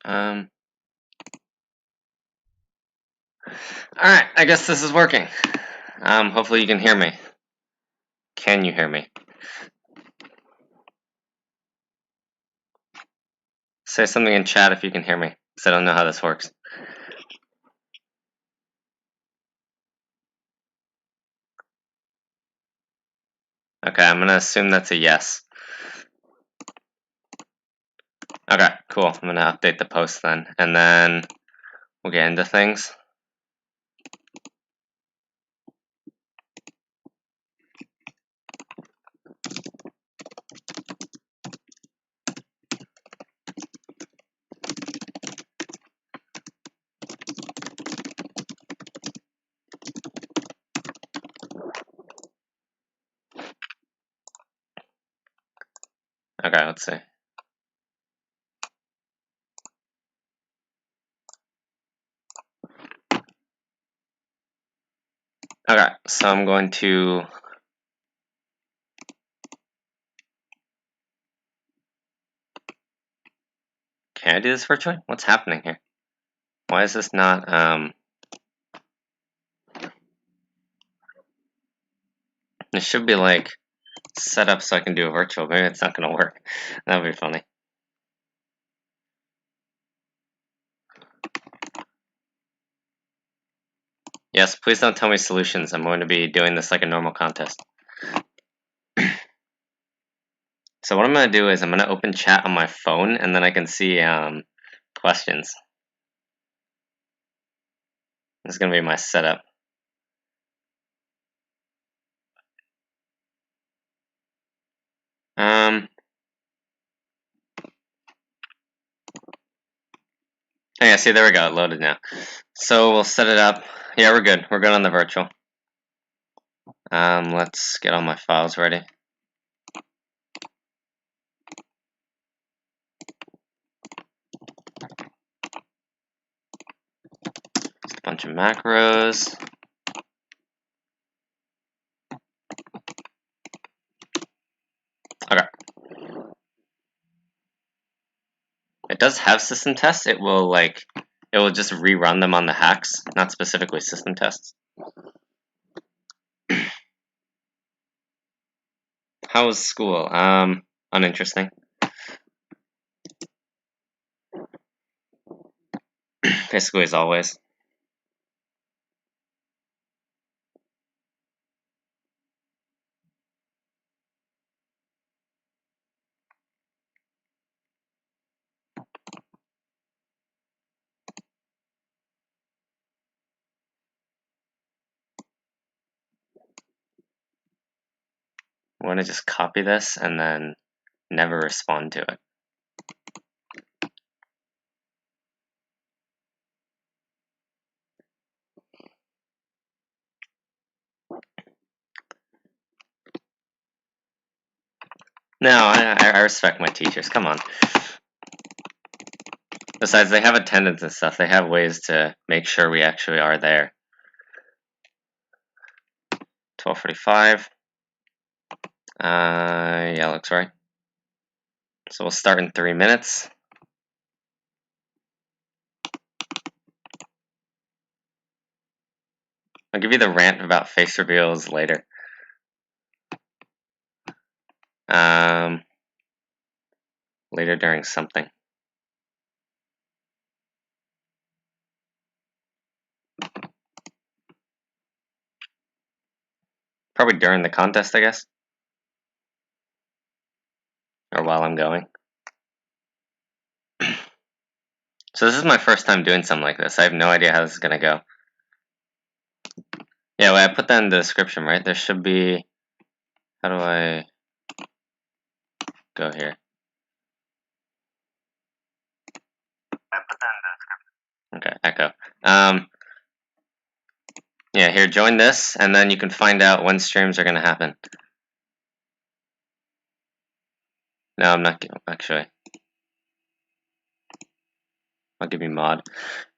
Alright, I guess this is working. Hopefully you can hear me. Can you hear me? Say something in chat if you can hear me, because I don't know how this works. Okay, I'm gonna assume that's a yes. Okay, cool. I'm gonna update the post then, and then we'll get into things. Okay, let's see. Okay, so I'm going to can I do this virtually? What's happening here? Why is this not it should be like set up so I can do a virtual. Maybe it's not gonna work. That would be funny. Yes, please don't tell me solutions. I'm going to be doing this like a normal contest. So what I'm going to do is I'm going to open chat on my phone, and then I can see questions. This is going to be my setup. Yeah, see, there we go. It loaded now. So we'll set it up. Yeah, we're good. We're good on the virtual. Let's get all my files ready. Just a bunch of macros. Okay. It does have system tests. It will just rerun them on the hacks, not specifically system tests. How was school? Uninteresting. Basically as always. I'm going to just copy this and then never respond to it. No, I respect my teachers. Come on. Besides, they have attendance and stuff. They have ways to make sure we actually are there. 12:45. Yeah, looks right. So we'll start in 3 minutes. I'll give you the rant about face reveals later. Later during something. Probably during the contest, I guess. Or while I'm going. So this is my first time doing something like this. I have no idea how this is going to go. Yeah, well, I put that in the description, right? There should be... How do I go here? I put that in the description. Okay, echo. Yeah, here, join this, and then you can find out when streams are going to happen. No, I'm not, actually. I'll give you mod.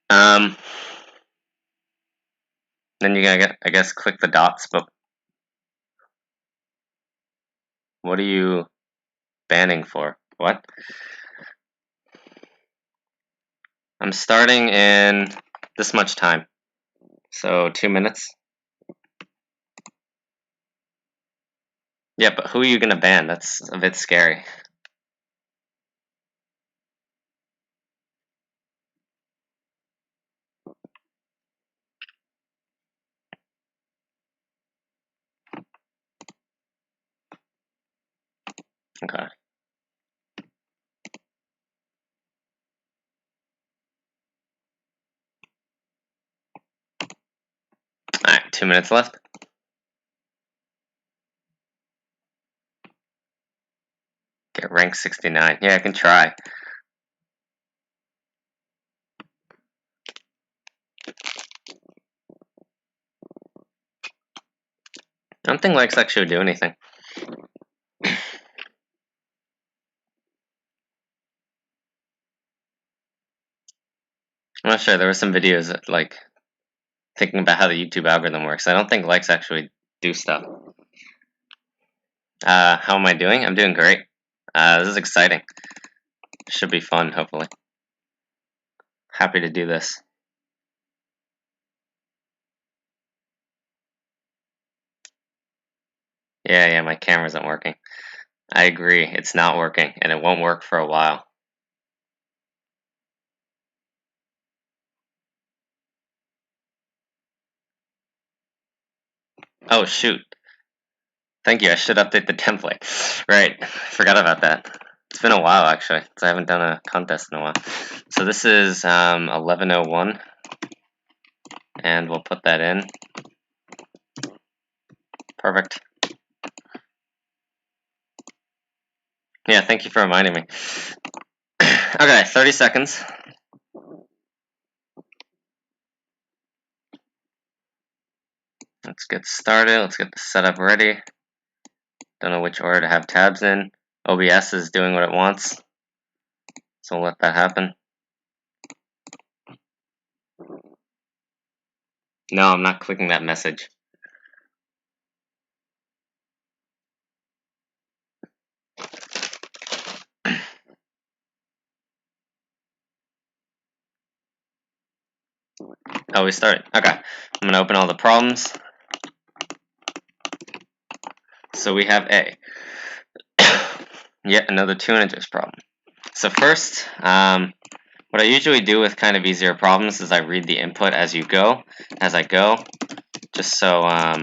Then you gotta, I guess, click the dots, but what are you banning for? What? I'm starting in this much time. So 2 minutes. Yeah, but who are you gonna ban? That's a bit scary. Okay. Alright, 2 minutes left. Get rank 69. Yeah, I can try. I don't think likes actually do anything. I'm not sure. There were some videos that, like, thinking about how the YouTube algorithm works. I don't think likes actually do stuff. How am I doing? I'm doing great. This is exciting. Should be fun, hopefully. Happy to do this. Yeah, my camera isn't working. I agree. It's not working, and it won't work for a while. Oh, shoot. Thank you. I should update the template. Right. Forgot about that. It's been a while, actually, because I haven't done a contest in a while. So this is 11:01, and we'll put that in. Perfect. Yeah, thank you for reminding me. Okay, 30 seconds. Let's get started. Let's get the setup ready. Don't know which order to have tabs in. OBS is doing what it wants, so we'll let that happen. No, I'm not clicking that message. Oh, we started. Okay, I'm gonna open all the problems. So we have A. Yet another 2 integers problem. So first, what I usually do with kind of easier problems is I read the input as I go, just so I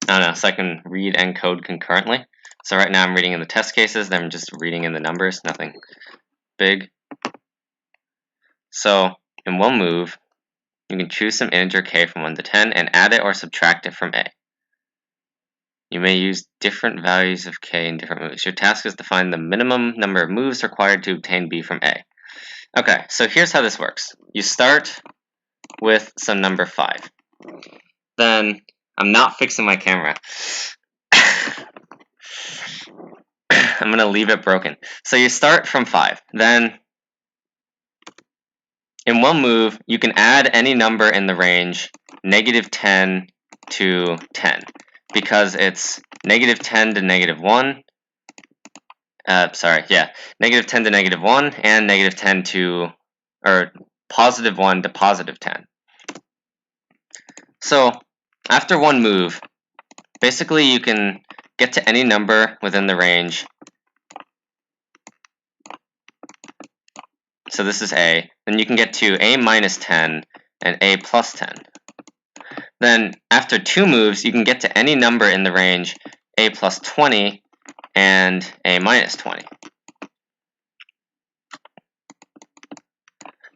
don't know, so I can read and code concurrently. So right now I'm reading in the test cases, then I'm just reading in the numbers, nothing big. So in one move, you can choose some integer k from 1 to 10 and add it or subtract it from A. You may use different values of k in different moves. Your task is to find the minimum number of moves required to obtain B from A. Okay, so here's how this works. You start with some number 5. Then, I'm not fixing my camera. I'm going to leave it broken. So you start from 5. Then, in one move, you can add any number in the range -10 to 10. Because it's -10 to -1. -10 to -1 and -10 to, or +1 to +10. So, after one move, basically you can get to any number within the range. So this is A. Then you can get to A minus 10 and A plus 10. Then, after two moves, you can get to any number in the range A plus 20 and A minus 20.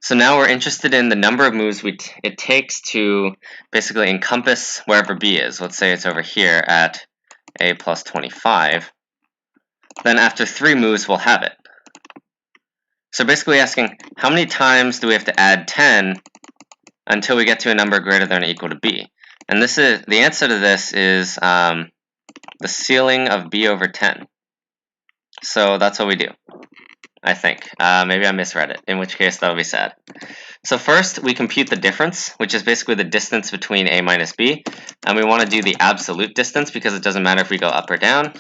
So now we're interested in the number of moves it takes to basically encompass wherever B is. Let's say it's over here at A plus 25. Then after 3 moves, we'll have it. So basically asking, how many times do we have to add 10 until we get to a number greater than or equal to B? And this is the answer to this is the ceiling of B over 10. So that's what we do, I think. Maybe I misread it, in which case that'll be sad. So first, we compute the difference, which is basically the distance between A minus B. And we want to do the absolute distance because it doesn't matter if we go up or down.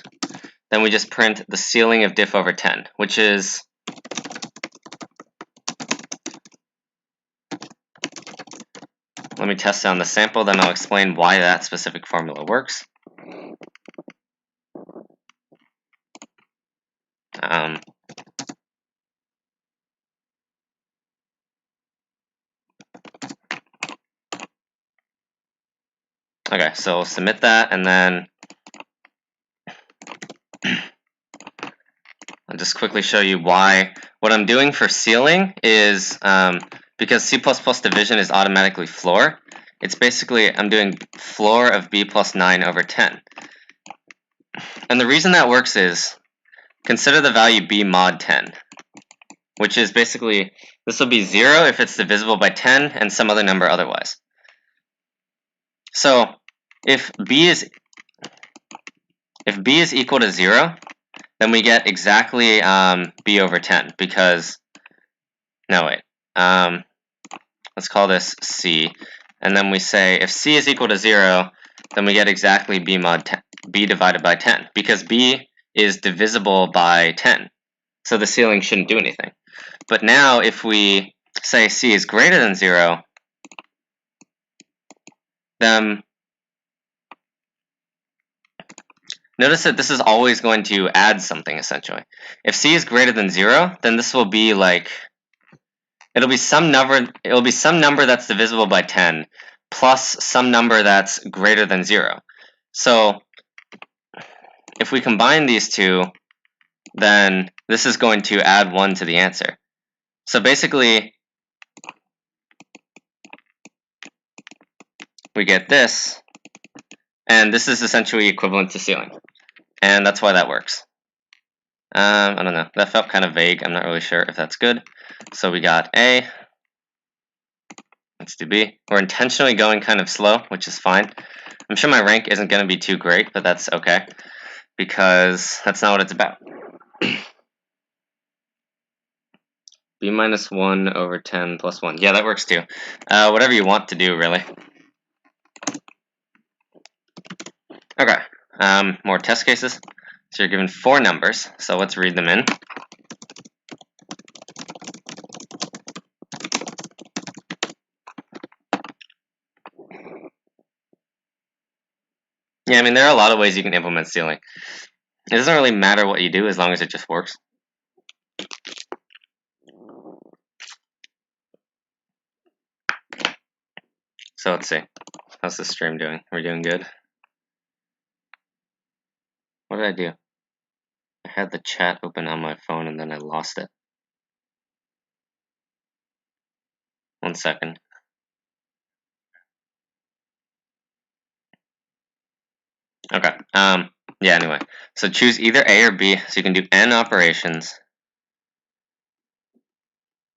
Then we just print the ceiling of diff over 10, which is let me test it on the sample, then I'll explain why that specific formula works. Okay, so we'll submit that, and then I'll just quickly show you why. What I'm doing for ceiling is, because C++ division is automatically floor, it's basically, I'm doing floor of b plus 9 over 10. And the reason that works is, consider the value b mod 10, which is basically, this will be 0 if it's divisible by 10 and some other number otherwise. So, if b is equal to 0, then we get exactly b over 10, because, no wait, let's call this c, and then we say if c is equal to 0, then we get exactly b mod 10, b divided by 10, because b is divisible by 10, so the ceiling shouldn't do anything. But now if we say c is greater than 0, then notice that this is always going to add something, essentially. If c is greater than 0, then this will be like, it'll be some number that's divisible by 10 plus some number that's greater than 0. So if we combine these two, then this is going to add 1 to the answer. So basically, we get this, and this is essentially equivalent to ceiling. And that's why that works. I don't know, that felt kind of vague. I'm not really sure if that's good. So we got A. Let's do B. We're intentionally going kind of slow, which is fine. I'm sure my rank isn't going to be too great, but that's okay, because that's not what it's about. B minus 1 over 10 plus 1. Yeah, that works too. Whatever you want to do, really. Okay, more test cases. So you're given 4 numbers, so let's read them in. Yeah, I mean, there are a lot of ways you can implement ceiling. It doesn't really matter what you do as long as it just works. So let's see. How's the stream doing? Are we doing good? What did I do? I had the chat open on my phone and then I lost it. 1 second. Okay. Yeah, anyway. So choose either A or B. So you can do n operations.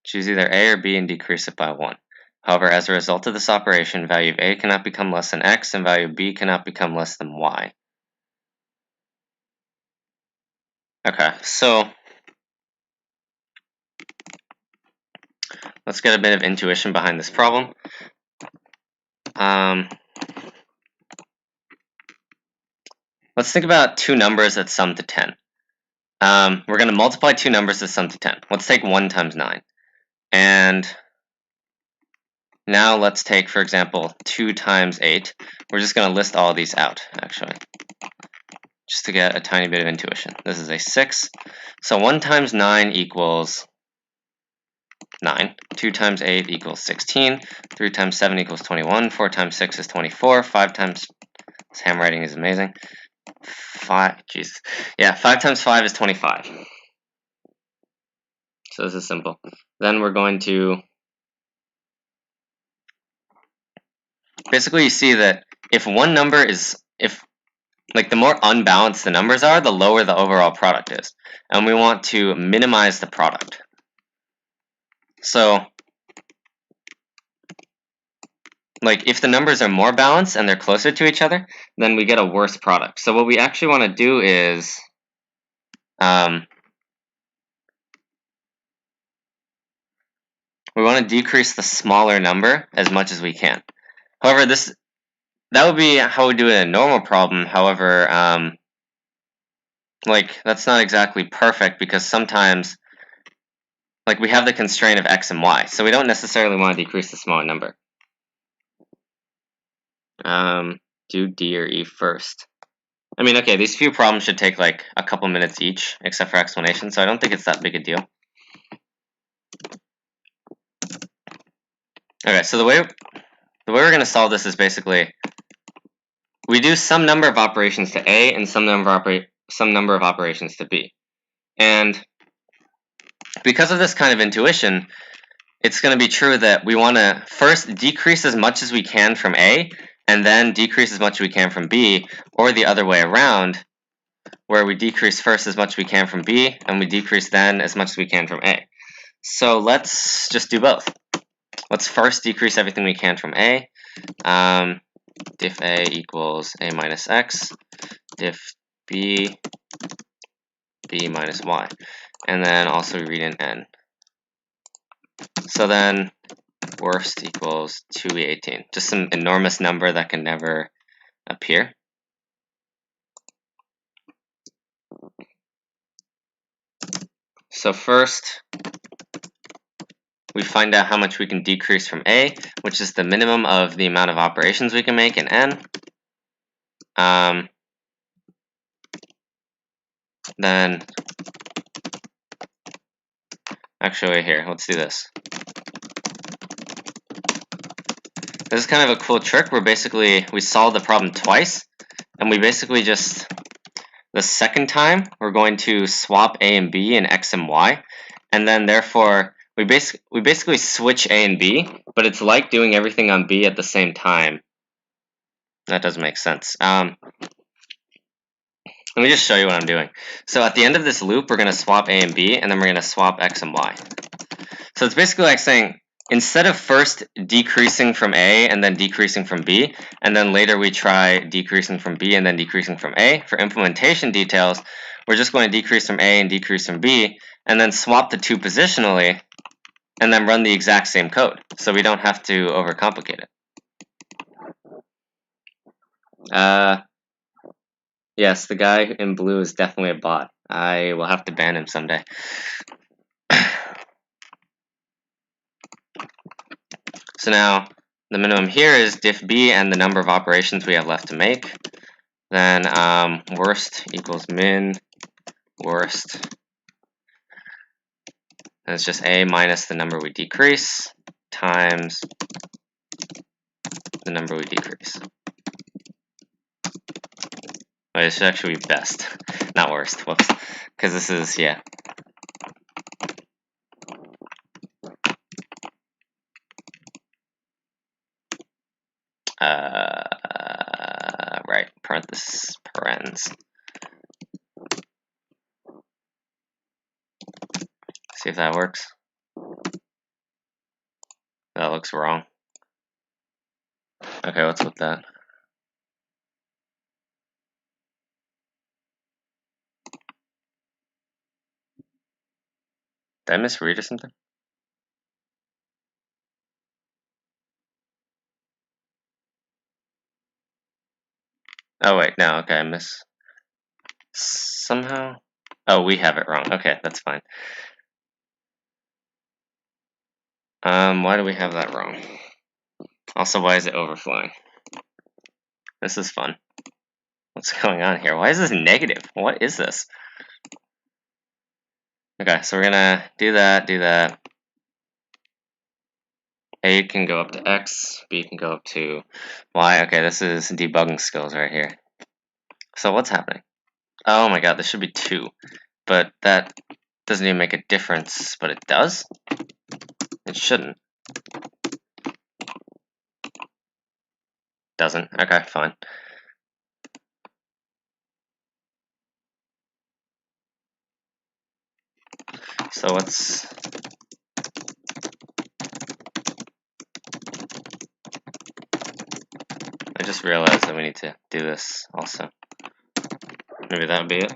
Choose either A or B and decrease it by 1. However, as a result of this operation, value of A cannot become less than X and value of B cannot become less than Y. Okay, so let's get a bit of intuition behind this problem. Let's think about 2 numbers that sum to 10. We're going to multiply 2 numbers that sum to 10. Let's take 1 times 9. And now let's take, for example, 2 times 8. We're just going to list all of these out, actually, just to get a tiny bit of intuition. This is a 6. So 1 times 9 equals 9. 2 times 8 equals 16. 3 times 7 equals 21. 4 times 6 is 24. 5 times... This handwriting is amazing. 5 times 5 is 25. So this is simple. Then we're going to... Basically, you see that if one number is... the more unbalanced the numbers are, the lower the overall product is. And we want to minimize the product. So, if the numbers are more balanced and they're closer to each other, then we get a worse product. So what we actually want to do is, we want to decrease the smaller number as much as we can. However, that would be how we do it in a normal problem. However, that's not exactly perfect because sometimes, we have the constraint of x and y, so we don't necessarily want to decrease the smaller number. Do D or E first. I mean, okay, these few problems should take like a couple minutes each, except for explanation, so I don't think it's that big a deal. Okay, so the way we're going to solve this is basically we do some number of operations to A and some number of operations to B. And because of this kind of intuition, it's going to be true that we want to first decrease as much as we can from A and then decrease as much as we can from B, or the other way around, where we decrease first as much as we can from B and we decrease then as much as we can from A. So let's just do both. Let's first decrease everything we can from A. Diff A equals A minus X, diff B, B minus Y. And then also read in N. So then worst equals 2E18. Just some enormous number that can never appear. So first, we find out how much we can decrease from A, which is the minimum of the amount of operations we can make in N. Then, actually here, let's do this. This is kind of a cool trick where basically we solve the problem twice, and we basically just, the second time, we're going to swap A and B in X and Y, and then therefore, we basically switch A and B, but it's like doing everything on B at the same time. That doesn't make sense. Let me just show you what I'm doing. So at the end of this loop, we're going to swap A and B, and then we're going to swap X and Y. So it's basically like saying, instead of first decreasing from A and then decreasing from B, and then later we try decreasing from B and then decreasing from A, for implementation details, we're just going to decrease from A and decrease from B, and then swap the two positionally, and then run the exact same code, so we don't have to overcomplicate it. Yes, the guy in blue is definitely a bot. I will have to ban him someday. So now, the minimum here is diff B and the number of operations we have left to make. Then worst equals min worst. And it's just A minus the number we decrease times the number we decrease. But it should actually be best, not worst. Whoops. Because this is, yeah. Right, parentheses, parens. See if that works. That looks wrong. Okay, what's with that? Did I misread or something? Oh wait, no, okay, I somehow. Oh, we have it wrong. Okay, that's fine. Why do we have that wrong? Also, why is it overflowing? This is fun. What's going on here? Why is this negative? What is this? Okay, so we're gonna do that. A can go up to X, B can go up to Y. Okay, this is debugging skills right here. So what's happening? Oh my god, this should be 2. But that doesn't even make a difference, but it does? It shouldn't. Doesn't. Okay, fine. So let's... I just realized that we need to do this also. Maybe that would be it.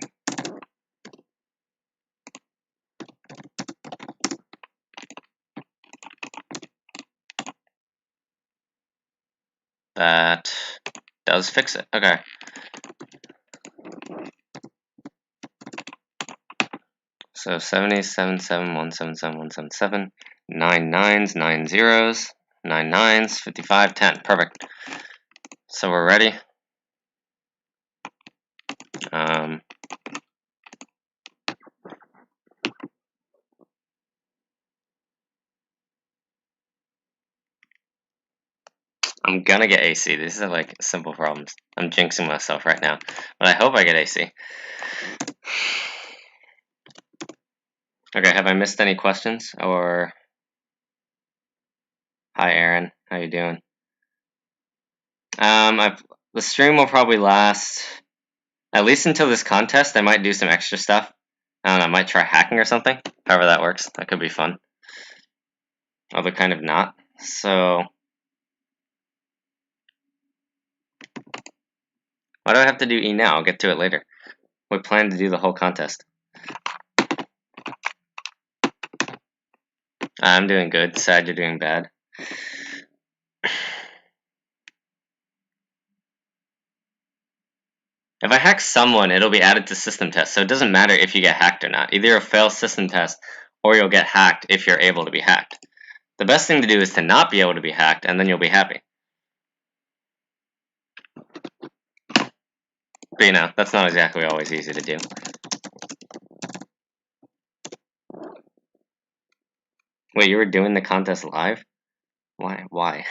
That does fix it. Okay. So 77,177,177, 9 9s, 9 zeros, 9 9s, 55, 10. Perfect. So we're ready. I'm gonna get AC. These are like simple problems. I'm jinxing myself right now, but I hope I get AC. Okay, have I missed any questions? Or hi, Aaron, how you doing? The stream will probably last at least until this contest. I might do some extra stuff. I don't know, I might try hacking or something. However that works, that could be fun. Although kind of not. So why do I have to do E now? I'll get to it later. We plan to do the whole contest. I'm doing good. Sad you're doing bad. If I hack someone, it'll be added to system test, so it doesn't matter if you get hacked or not. Either you'll fail system test, or you'll get hacked if you're able to be hacked. The best thing to do is to not be able to be hacked, and then you'll be happy. But you know, that's not exactly always easy to do. Wait, you were doing the contest live? Why? Why?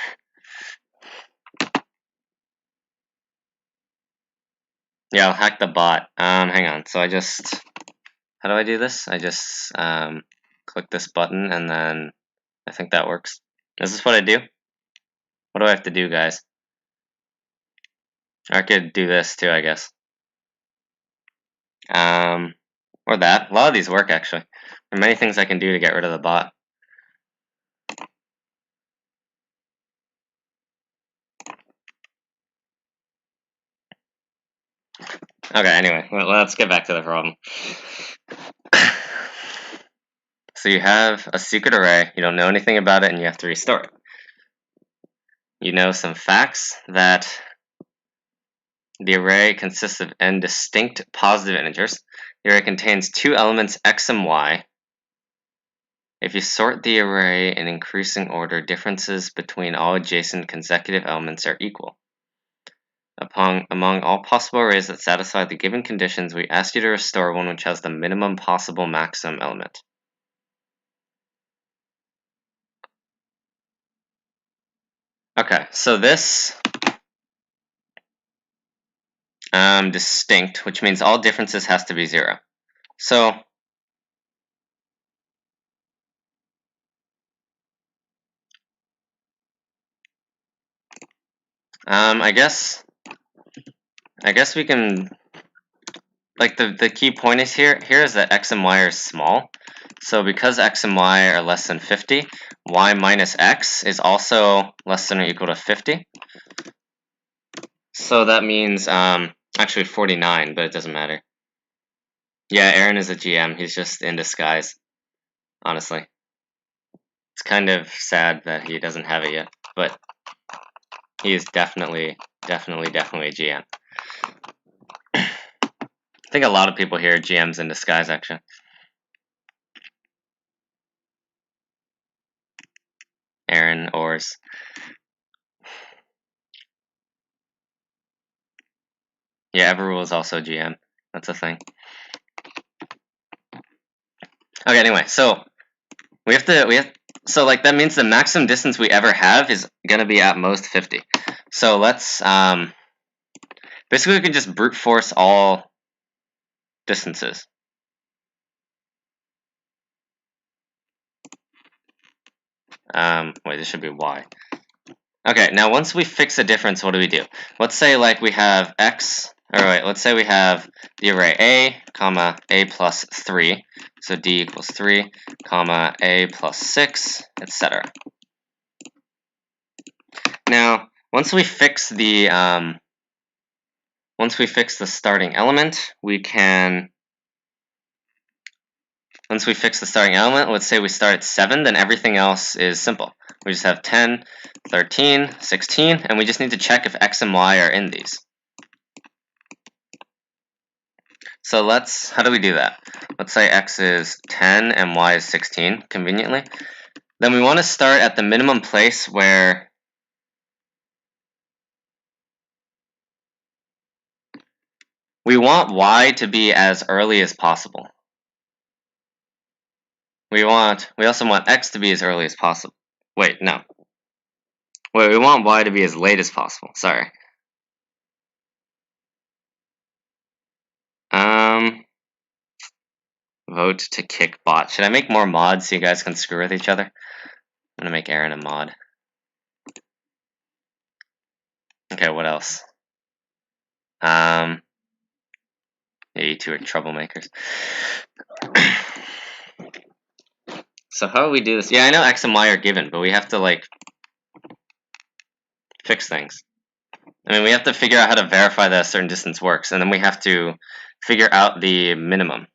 Yeah, I'll hack the bot. Hang on. So how do I do this? I just click this button, and then I think that works. Is this what I do? What do I have to do, guys? I could do this too, I guess. Or that. A lot of these work, actually. There are many things I can do to get rid of the bot. Okay, anyway, let's get back to the problem. So you have a secret array, you don't know anything about it, and you have to restore it. You know some facts that the array consists of n distinct positive integers. The array contains two elements x and y. If you sort the array in increasing order, differences between all adjacent consecutive elements are equal. Among all possible arrays that satisfy the given conditions, we ask you to restore one which has the minimum possible maximum element. Okay, so this distinct, which means all differences has to be 0. So I guess we can, like, the key point is here is that x and y are small. So because x and y are less than 50, y minus x is also less than or equal to 50. So that means actually 49, but it doesn't matter. Yeah, Aaron is a GM. He's just in disguise, honestly. It's kind of sad that he doesn't have it yet, but he is definitely a GM. I think a lot of people here are GMs in disguise, actually. Aaron, Ors. Yeah, Everrule is also GM. That's a thing. Okay, anyway, so so like that means the maximum distance we ever have is gonna be at most 50. So let's basically we can just brute force all distances. Wait, this should be y. Okay, now once we fix a difference, what do we do? Let's say like we have x, or wait, let's say we have the array a, comma, a plus 3, so d equals 3, comma, a plus 6, etc. Now, once we fix the starting element, once we fix the starting element, let's say we start at 7, then everything else is simple. We just have 10, 13, 16, and we just need to check if x and y are in these. So how do we do that? Let's say x is 10 and y is 16, conveniently. Then we want to start at the minimum place where We want y to be as early as possible. We also want x to be as early as possible. Wait, no. Wait, we want y to be as late as possible. Sorry. Vote to kick bot. Should I make more mods so you guys can screw with each other? I'm gonna make Aaron a mod. Okay, what else? Yeah, you two are troublemakers. So how do we do this? Yeah, I know x and y are given, but we have to, like, fix things. I mean, we have to figure out how to verify that a certain distance works, and then we have to figure out the minimum.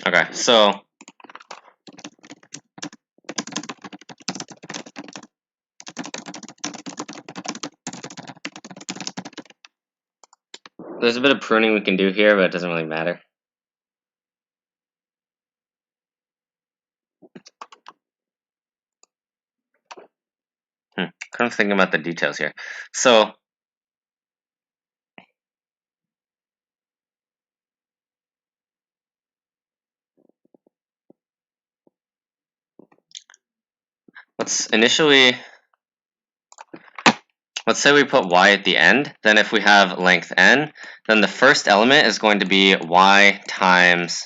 Okay, so there's a bit of pruning we can do here, but it doesn't really matter. Kind of thinking about the details here. So let's say we put y at the end. Then if we have length n, then the first element is going to be y times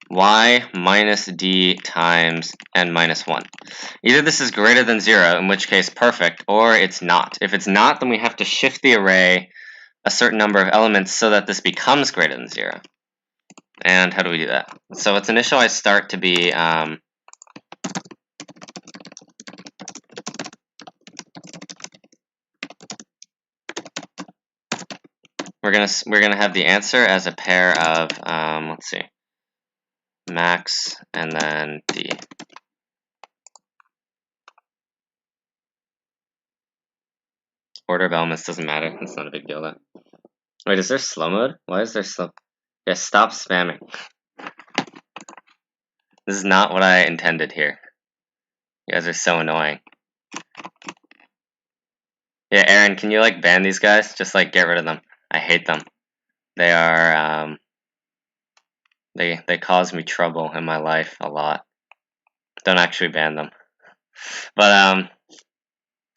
y minus d times n minus 1. Either this is greater than 0, in which case perfect, or it's not. If it's not, then we have to shift the array a certain number of elements so that this becomes greater than 0. And how do we do that? So let's initialize start to be we're gonna have the answer as a pair of let's see, max and then d. Order of elements doesn't matter. It's not a big deal though. Wait, is there slow mode? Why is there slow? Yeah, stop spamming. This is not what I intended here. You guys are so annoying. Yeah, Aaron, can you like ban these guys? Just like get rid of them. I hate them. They are they cause me trouble in my life a lot. Don't actually ban them. But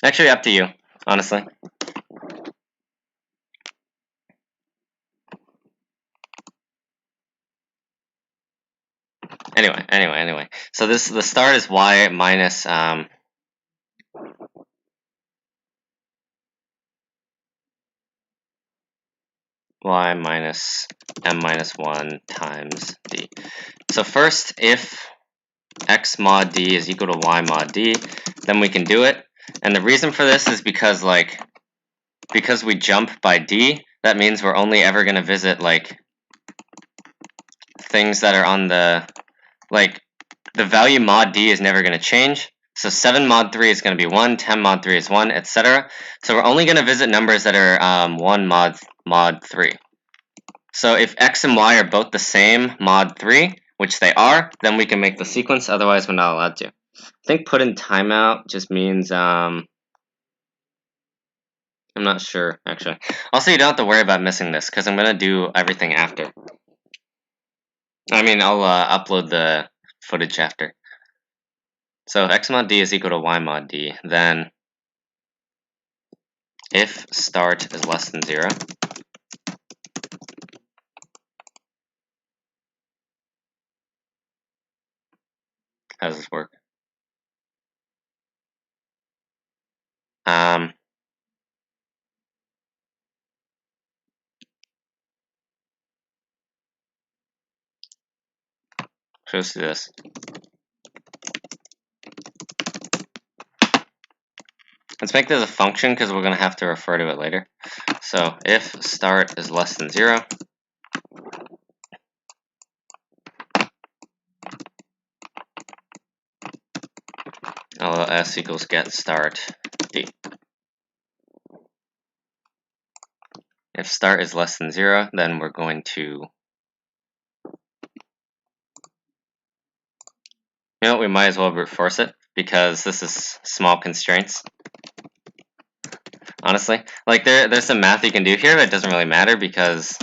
actually up to you, honestly. Anyway. So the start is y minus y minus m minus 1 times d. So first, if x mod d is equal to y mod d, then we can do it. And the reason for this is because we jump by d, that means we're only ever going to visit like things that are on the the value mod d is never going to change. So 7 mod 3 is going to be 1, 10 mod 3 is 1, etc. So we're only going to visit numbers that are 1 mod 3. So if x and y are both the same mod 3, which they are, then we can make the sequence, otherwise we're not allowed to. I think put in timeout just means, I'm not sure, actually. Also, you don't have to worry about missing this, because I'm going to do everything after. I mean, I'll upload the footage after. So if x mod d is equal to y mod d, then if start is less than 0, how does this work? So let's do this. Let's make this a function because we're going to have to refer to it later. So if start is less than 0, s equals get start d. If start is less than 0, then we're going to You know what, we might as well brute force it, because this is small constraints. Honestly. Like, there's some math you can do here, but it doesn't really matter, because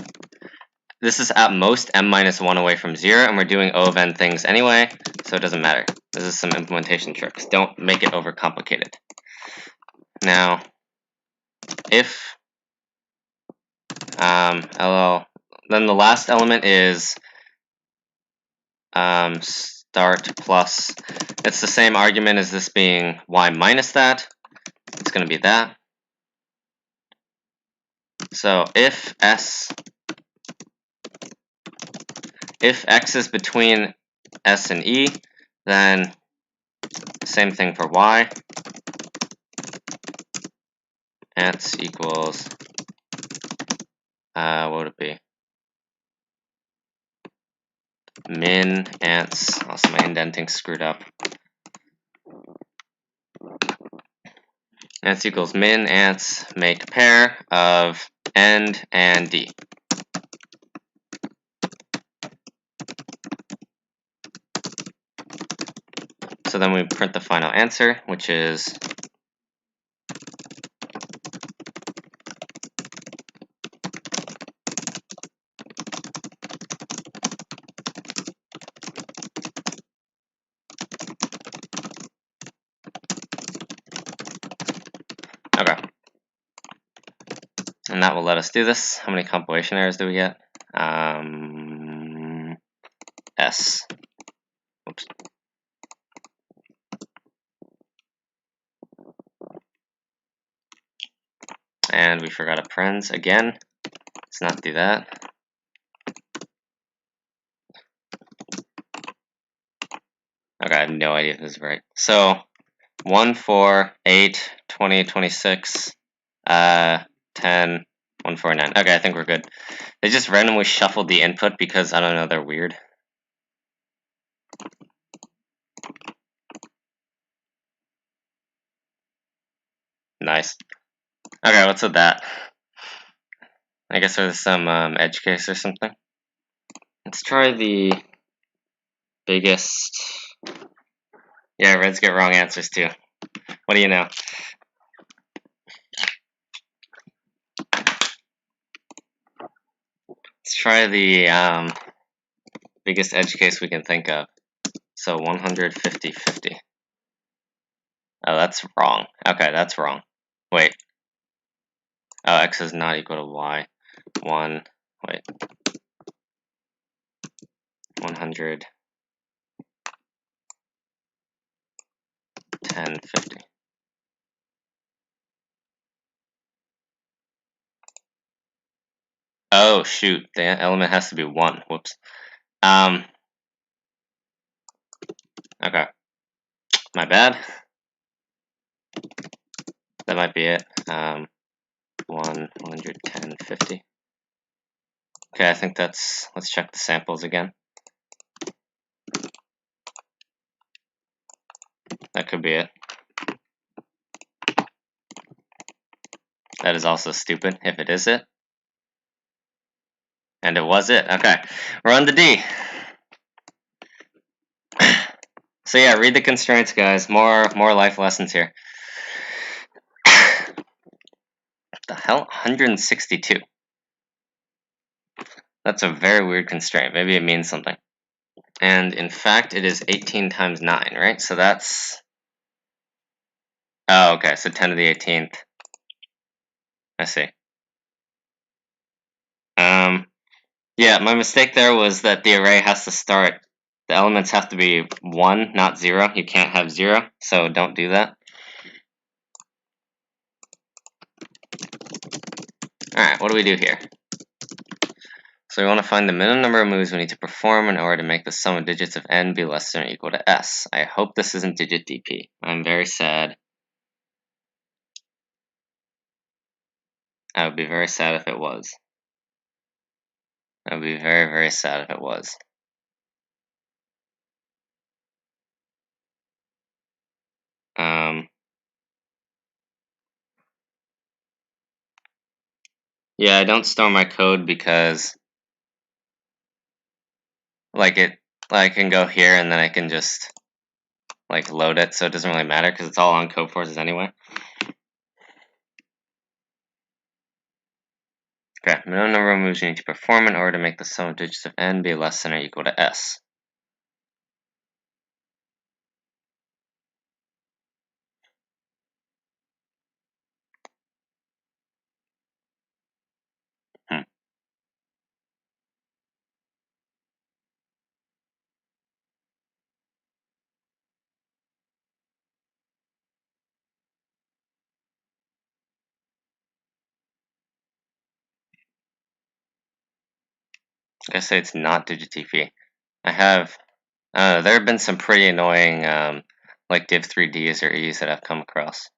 this is at most m minus 1 away from 0, and we're doing O of n things anyway, so it doesn't matter. This is some implementation tricks. Don't make it overcomplicated. Now, if LL, then the last element is start plus, it's the same argument as this being y minus that. It's going to be that. So if x is between s and e, then same thing for y. Ants equals, what would it be? Min ants, also my indenting screwed up. Ants equals min ants make pair of end and d. So then we print the final answer, which is okay. And that will let us do this. How many compilation errors do we get? S. Oops. And we forgot a parens again. Let's not do that. Okay, I have no idea if this is right. So 1, 4, 8, 20, 26, 10, 1, 4, 9. Okay, I think we're good. They just randomly shuffled the input because, I don't know, they're weird. Nice. Okay, what's with that? I guess there's some edge case or something. Let's try the biggest. Yeah, reds get wrong answers too. What do you know? Let's try the biggest edge case we can think of. So 150, 50. Oh, that's wrong. Okay, that's wrong. Wait. Oh, x is not equal to y. 100, 10, 50. Oh, shoot. The element has to be 1. Whoops. Okay. My bad. That might be it. 110, 50. Okay, I think that's, let's check the samples again. That could be it. That is also stupid, if it is it. And it was it. Okay, we're on the D. So yeah, read the constraints, guys. More life lessons here. What the hell? 162. That's a very weird constraint. Maybe it means something. And in fact, it is 18 times 9, right? So that's... Oh, okay, so 10 to the 18th. I see. Yeah, my mistake there was that the array has to start, the elements have to be 1, not 0. You can't have 0, so don't do that. Alright, what do we do here? So we want to find the minimum number of moves we need to perform in order to make the sum of digits of n be less than or equal to s. I hope this isn't digit dp. I'm very sad. I would be very sad if it was. I would be very, very sad if it was. Yeah, I don't store my code because I can go here and then I can just like load it, so it doesn't really matter because it's all on Codeforces anyway. Okay, minimum number of moves you need to perform in order to make the sum of digits of n be less than or equal to s. I say it's not digitp. I have, there have been some pretty annoying, like div3ds or e's that I've come across.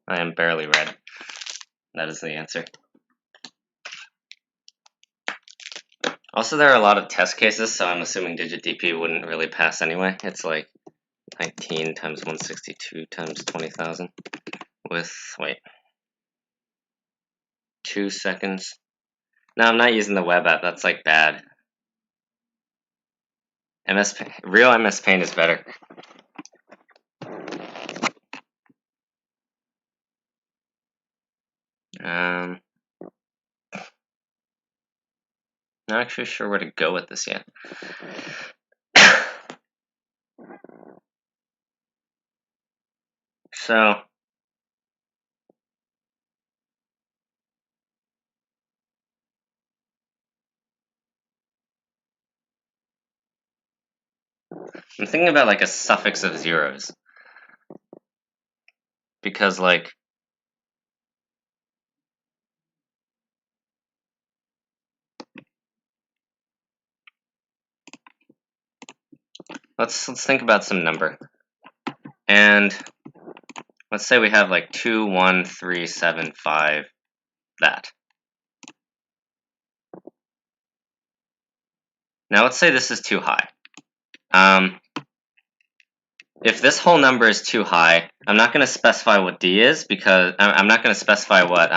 I am barely red. That is the answer. Also, there are a lot of test cases, so I'm assuming digitdp wouldn't really pass anyway. It's like 19 times 162 times 20,000 with, wait, 2 seconds. No, I'm not using the web app. That's like bad. Real MS Paint is better. Not actually sure where to go with this yet. So, I'm thinking about like a suffix of zeros. Because like, let's think about some number. And let's say we have like 2, 1, 3, 7, 5, that. Now let's say this is too high. If this whole number is too high, I'm not going to specify what D is because I'm not going to specify what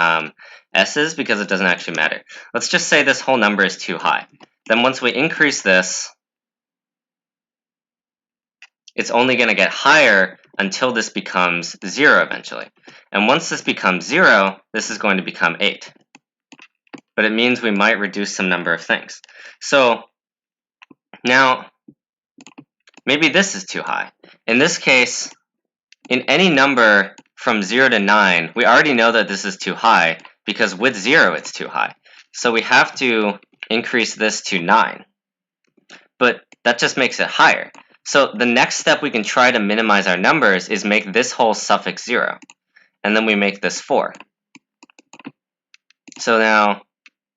S is because it doesn't actually matter. Let's just say this whole number is too high. Then once we increase this, it's only going to get higher until this becomes 0 eventually. And once this becomes 0, this is going to become 8. But it means we might reduce some number of things. So now, maybe this is too high. In this case, in any number from 0 to 9, we already know that this is too high because with 0 it's too high. So we have to increase this to 9. But that just makes it higher. So the next step we can try to minimize our numbers is make this whole suffix 0. And then we make this 4. So now,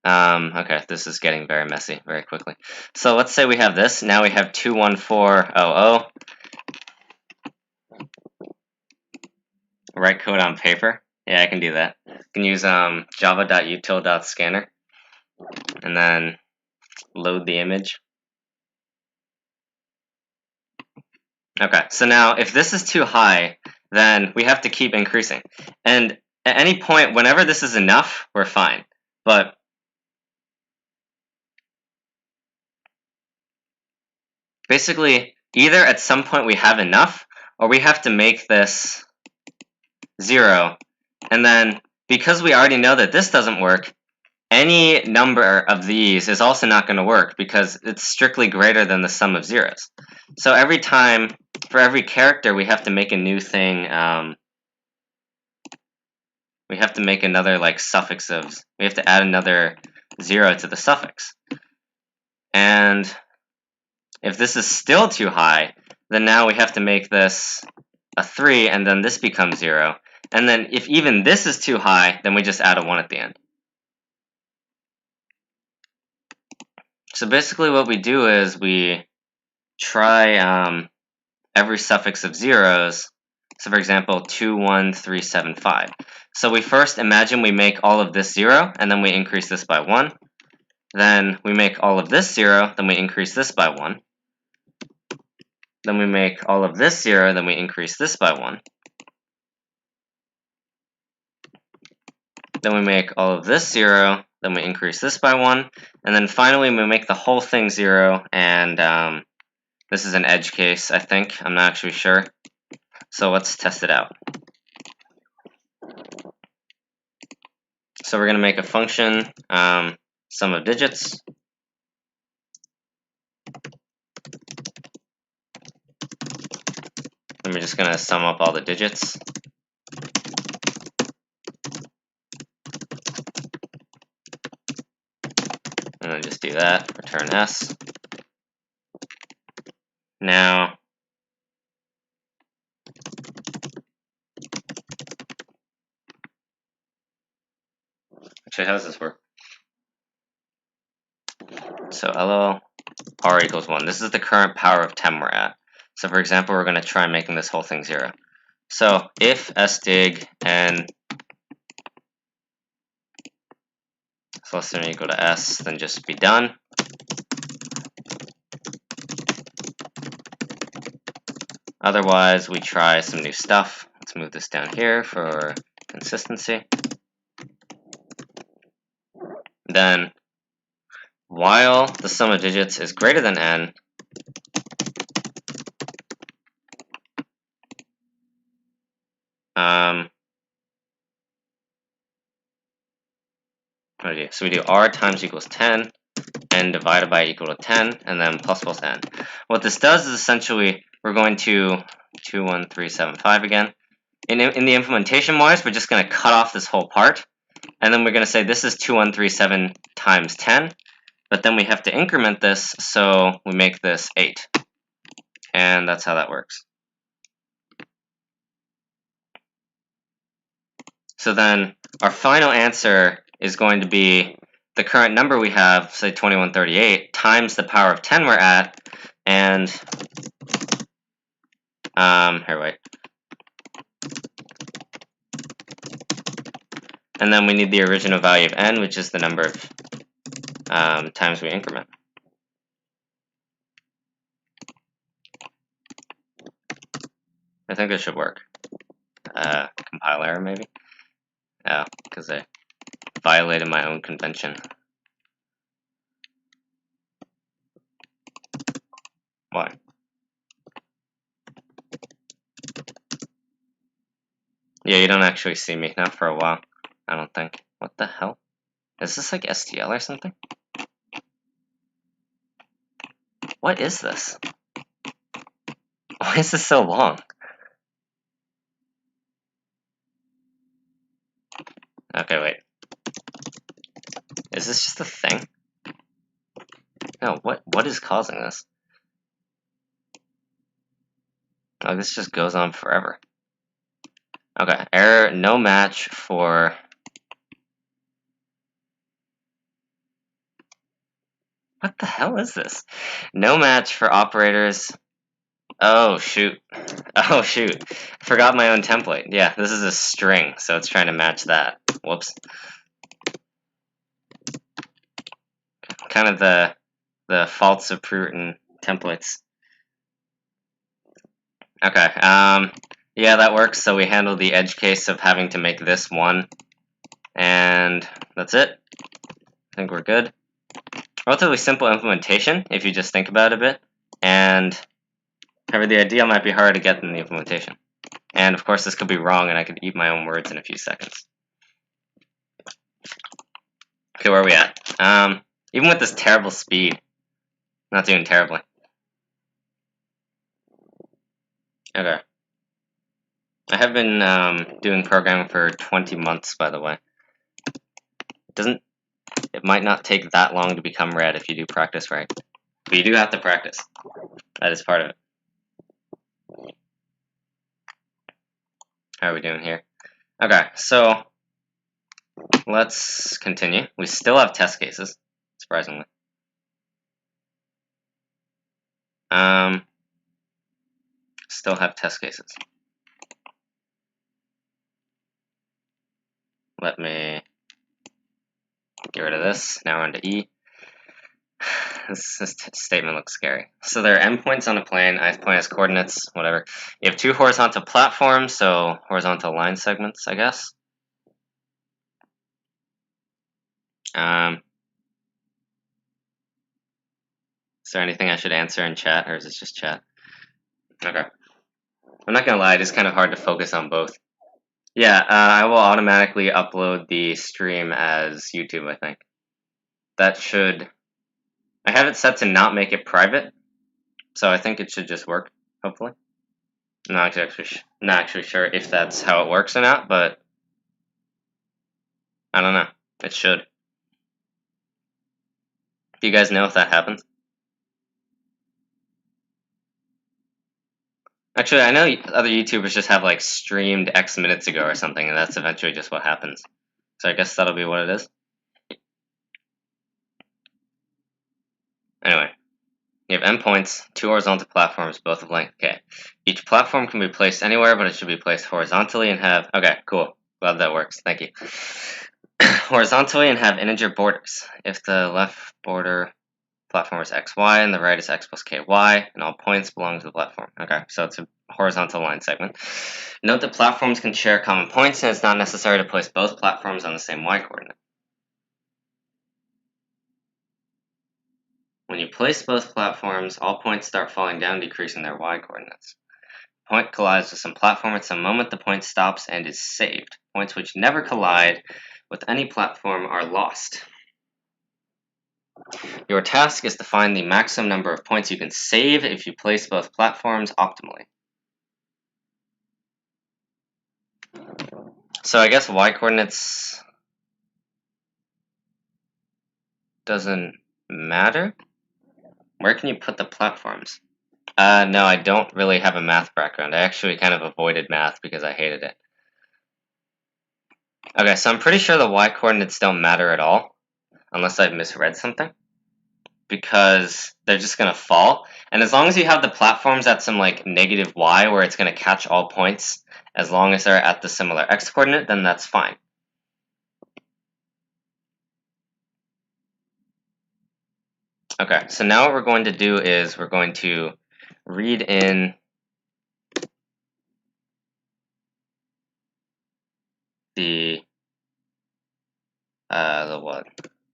okay, this is getting very messy very quickly. So let's say we have this. Now we have 21400. Write code on paper. Yeah, I can do that. You can use java.util.scanner and then load the image. Okay, so now if this is too high, then we have to keep increasing. And at any point, whenever this is enough, we're fine. But basically, either at some point we have enough, or we have to make this 0. And then, because we already know that this doesn't work, any number of these is also not going to work because it's strictly greater than the sum of zeros. So every time, for every character, we have to make a new thing. We have to make another like suffix of, we have to add another 0 to the suffix. And if this is still too high, then now we have to make this a 3, and then this becomes 0. And then if even this is too high, then we just add a 1 at the end. So basically what we do is we try every suffix of zeros. So for example, 2, 1, 3, 7, 5. So we first imagine we make all of this 0, and then we increase this by 1. Then we make all of this 0, then we increase this by 1. then we make all of this 0, then we increase this by 1. Then we make all of this 0, then we increase this by 1, and then finally we make the whole thing 0, and this is an edge case, I think. I'm not actually sure. So let's test it out. So we're going to make a function, sum of digits. And we're just going to sum up all the digits. And then just do that, return S. Now, actually, how does this work? So LL R equals 1. This is the current power of 10 we're at. So for example, we're going to try making this whole thing 0. So if sdig n is less than or equal to S, then just be done. Otherwise, we try some new stuff. Let's move this down here for consistency. Then, while the sum of digits is greater than n, what do we do? So we do r times equals 10, n divided by equal to 10, and then plus plus n. What this does is essentially we're going to 21375 again. In the implementation wise, we're just going to cut off this whole part, and then we're going to say this is 2137 times 10, but then we have to increment this, so we make this 8. And that's how that works. So then our final answer is going to be the current number we have, say 2138, times the power of 10 we're at, and here, wait. And then we need the original value of n, which is the number of times we increment. I think this should work. Compile error, maybe? Oh, because I violated my own convention. Why? Yeah, you don't actually see me, not for a while, I don't think. What the hell? Is this like STL or something? What is this? Why is this so long? Okay, wait. Is this just a thing? No, what is causing this? Oh, this just goes on forever. Okay, error, no match for... What the hell is this? No match for operators. Oh, shoot. Oh, shoot. I forgot my own template. Yeah, this is a string, so it's trying to match that. Whoops. Kind of the faults of pre-written templates. Okay, yeah, that works. So we handle the edge case of having to make this 1. And that's it. I think we're good. Relatively simple implementation, if you just think about it a bit. And however, the idea might be hard to get in the implementation. And of course, this could be wrong, and I could eat my own words in a few seconds. Okay, where are we at? Even with this terrible speed, not doing terribly. Okay. I have been doing programming for 20 months, by the way. It might not take that long to become red if you do practice right. But you do have to practice. That is part of it. How are we doing here? Okay, so let's continue. We still have test cases, surprisingly. Still have test cases. Let me get rid of this. Now we're on to E. This statement looks scary. So there are endpoints on a plane. Ith point has coordinates, whatever. You have two horizontal platforms, so horizontal line segments, I guess. Is there anything I should answer in chat, or is this just chat? Okay. I'm not gonna lie, it is kind of hard to focus on both. Yeah, I will automatically upload the stream as YouTube, I think. That should... I have it set to not make it private, so I think it should just work, hopefully. I'm not actually sure if that's how it works or not, but I don't know. It should. Do you guys know if that happens? Actually, I know other YouTubers just have like streamed X minutes ago or something, and that's eventually just what happens. So I guess that'll be what it is. Anyway, you have endpoints, two horizontal platforms, both of length k. Each platform can be placed anywhere, but it should be placed horizontally and have... Okay, cool. Glad that works. Thank you. Horizontally and have integer borders. If the left border platform is xy and the right is x plus ky, and all points belong to the platform. Okay, so it's a horizontal line segment. Note that platforms can share common points, and it's not necessary to place both platforms on the same y coordinate. When you place both platforms, all points start falling down, decreasing their y coordinates. Point collides with some platform at some moment, the point stops and is saved. Points which never collide with any platform are lost. Your task is to find the maximum number of points you can save if you place both platforms optimally. So I guess y coordinates doesn't matter? Where can you put the platforms? No, I don't really have a math background. I actually kind of avoided math because I hated it. Okay, so I'm pretty sure the y coordinates don't matter at all, unless I've misread something, because they're just going to fall. And as long as you have the platforms at some like negative y where it's going to catch all points, as long as they're at the similar x coordinate, then that's fine. Okay, so now what we're going to do is we're going to read in the what?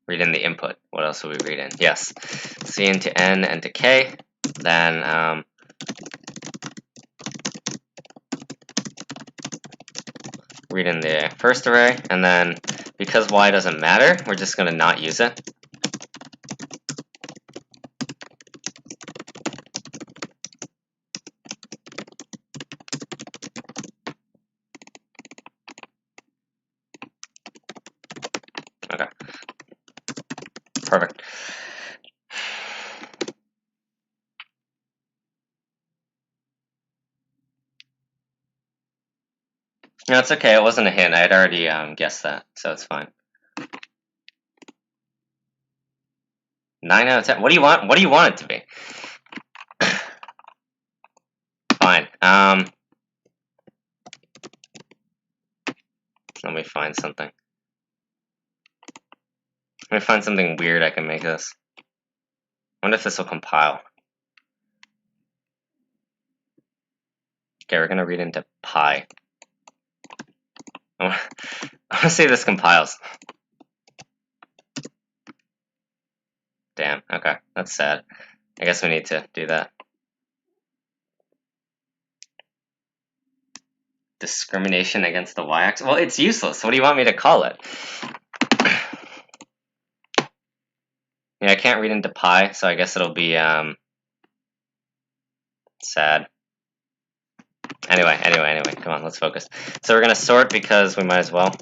Read in the input. What else will we read in? Yes, c into n and to k. Then read in the first array, and then because y doesn't matter, we're just going to not use it. Okay. Perfect. No, it's okay. It wasn't a hint. I had already guessed that, so it's fine. 9 out of 10. What do you want? What do you want it to be? Fine. Let me find something. Let me find something weird I can make this. I wonder if this will compile. Okay, we're gonna read into pi. I want to see if this compiles. Damn, okay, that's sad. I guess we need to do that. Discrimination against the y-axis? Well, it's useless. What do you want me to call it? Yeah, I can't read into pi, so I guess it'll be, sad. Anyway, come on, let's focus. So we're gonna sort because we might as well.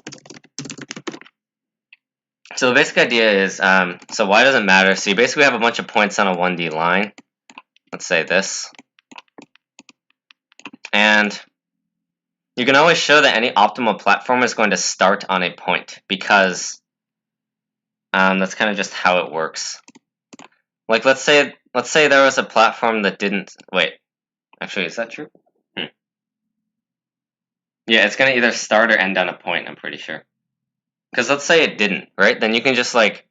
So the basic idea is, so y doesn't matter, so you basically have a bunch of points on a 1D line. Let's say this. And you can always show that any optimal platform is going to start on a point, because that's kind of just how it works. Like, let's say there was a platform that didn't... Wait, actually, is that true? Yeah, it's going to either start or end on a point, I'm pretty sure. Because let's say it didn't, right? Then you can just, like,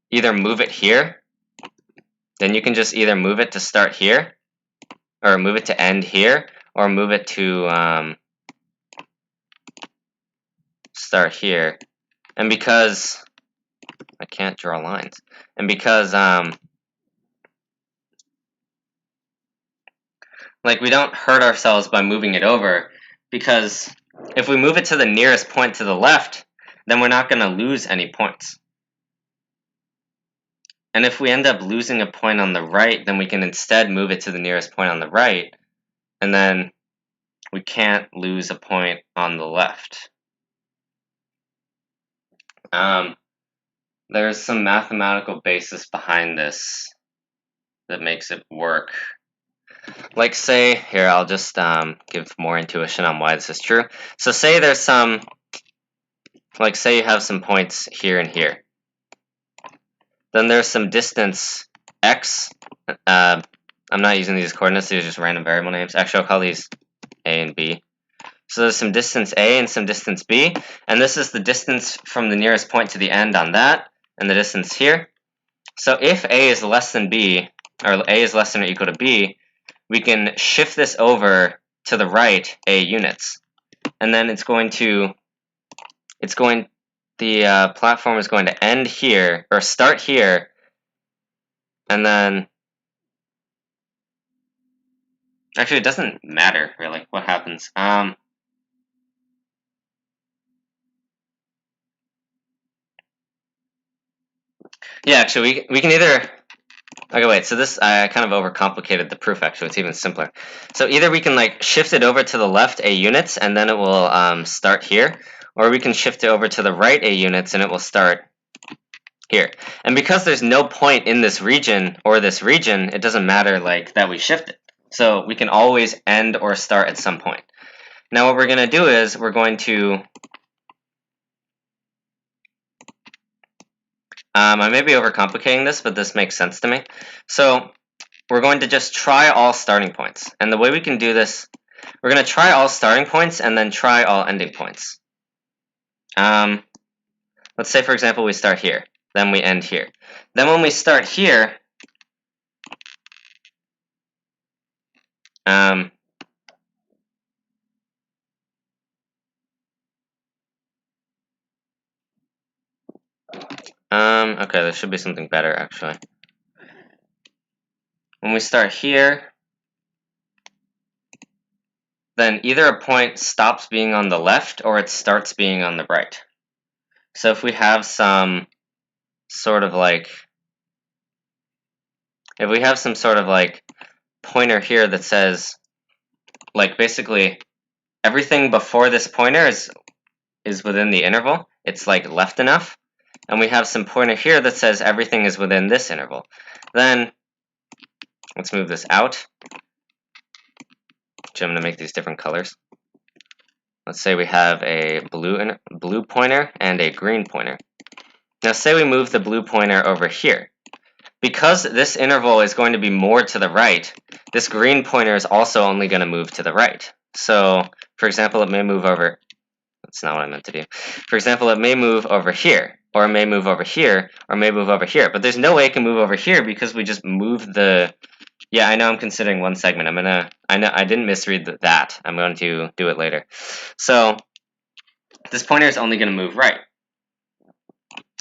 either move it here, then you can just either move it to start here, or move it to end here, or move it to start here. And because I can't draw lines, and because like we don't hurt ourselves by moving it over, because if we move it to the nearest point to the left, then we're not going to lose any points. And if we end up losing a point on the right, then we can instead move it to the nearest point on the right, and then we can't lose a point on the left. There's some mathematical basis behind this that makes it work. Like say, here I'll just give more intuition on why this is true. So say there's some, like say you have some points here and here. Then there's some distance x. I'm not using these coordinates, these are just random variable names. Actually, I'll call these a and b. So there's some distance a and some distance b, and this is the distance from the nearest point to the end on that, and the distance here. So if a is less than b, or a is less than or equal to b, we can shift this over to the right a units. And then the platform is going to end here, or start here, and then, actually it doesn't matter really what happens. Yeah, actually we can either, okay, wait, so this, I kind of overcomplicated the proof actually, it's even simpler. So either we can like shift it over to the left a units and then it will start here, or we can shift it over to the right a units and it will start here. And because there's no point in this region or this region, it doesn't matter like that we shift it. So we can always end or start at some point. Now what we're going to do is we're going to, I may be overcomplicating this, but this makes sense to me. So we're going to just try all starting points. And the way we can do this, we're going to try all starting points and then try all ending points. Let's say, for example, we start here. Then we end here. Then when we start here, okay, there should be something better, actually. When we start here, then either a point stops being on the left or it starts being on the right. So if we have some sort of like, pointer here that says, like basically everything before this pointer is within the interval, it's like left enough, and we have some pointer here that says everything is within this interval, then let's move this out. Actually, I'm going to make these different colors. Let's say we have a blue pointer and a green pointer. Now say we move the blue pointer over here. Because this interval is going to be more to the right, this green pointer is also only going to move to the right. So, for example, it may move over, that's not what I meant to do. For example, it may move over here, or it may move over here, or it may move over here. But there's no way it can move over here because we just moved the, yeah, I know I'm considering one segment. I know I didn't misread that. I'm going to do it later. So, this pointer is only going to move right.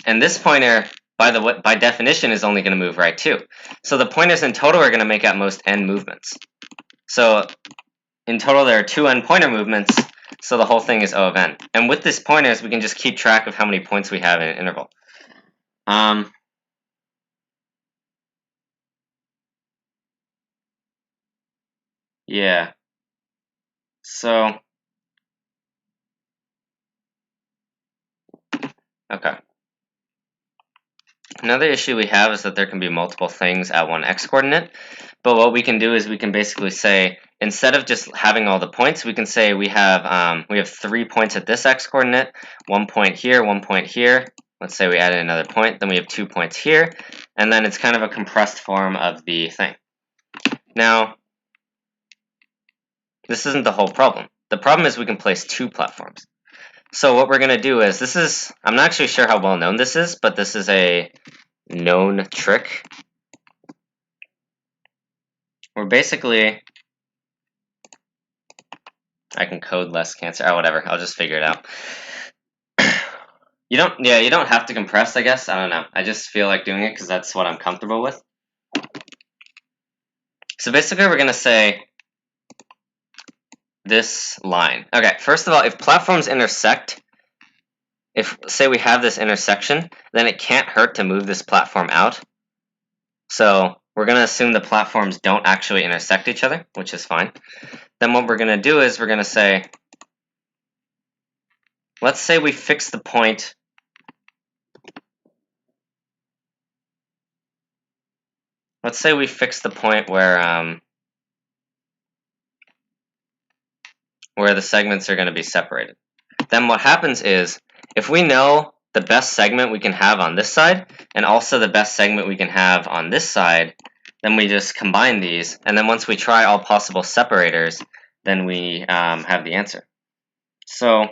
And this pointer, by definition, is only going to move right too. So the pointers in total are going to make at most n movements. So in total there are 2 n pointer movements, so the whole thing is O of n. And with this pointers, we can just keep track of how many points we have in an interval. Yeah. So, okay. Another issue we have is that there can be multiple things at one x-coordinate, but what we can do is we can basically say, instead of just having all the points, we can say we have 3 points at this x-coordinate, 1 point here, 1 point here. Let's say we add in another point, then we have 2 points here, and then it's kind of a compressed form of the thing. Now, this isn't the whole problem. The problem is we can place 2 platforms. So what we're going to do is, I'm not actually sure how well known this is, but this is a known trick. we're basically, I can code less cancer. Oh, whatever. I'll just figure it out. You don't have to compress, I guess. I don't know. I just feel like doing it because that's what I'm comfortable with. So basically, we're going to say this line. Okay, first of all, if platforms intersect, if, say, we have this intersection, then it can't hurt to move this platform out. So we're going to assume the platforms don't actually intersect each other, which is fine. Then what we're going to do is we're going to say, let's say we fix the point. Let's say we fix the point where the segments are going to be separated. Then what happens is, if we know the best segment we can have on this side, and also the best segment we can have on this side, then we just combine these, and then once we try all possible separators, then we have the answer. So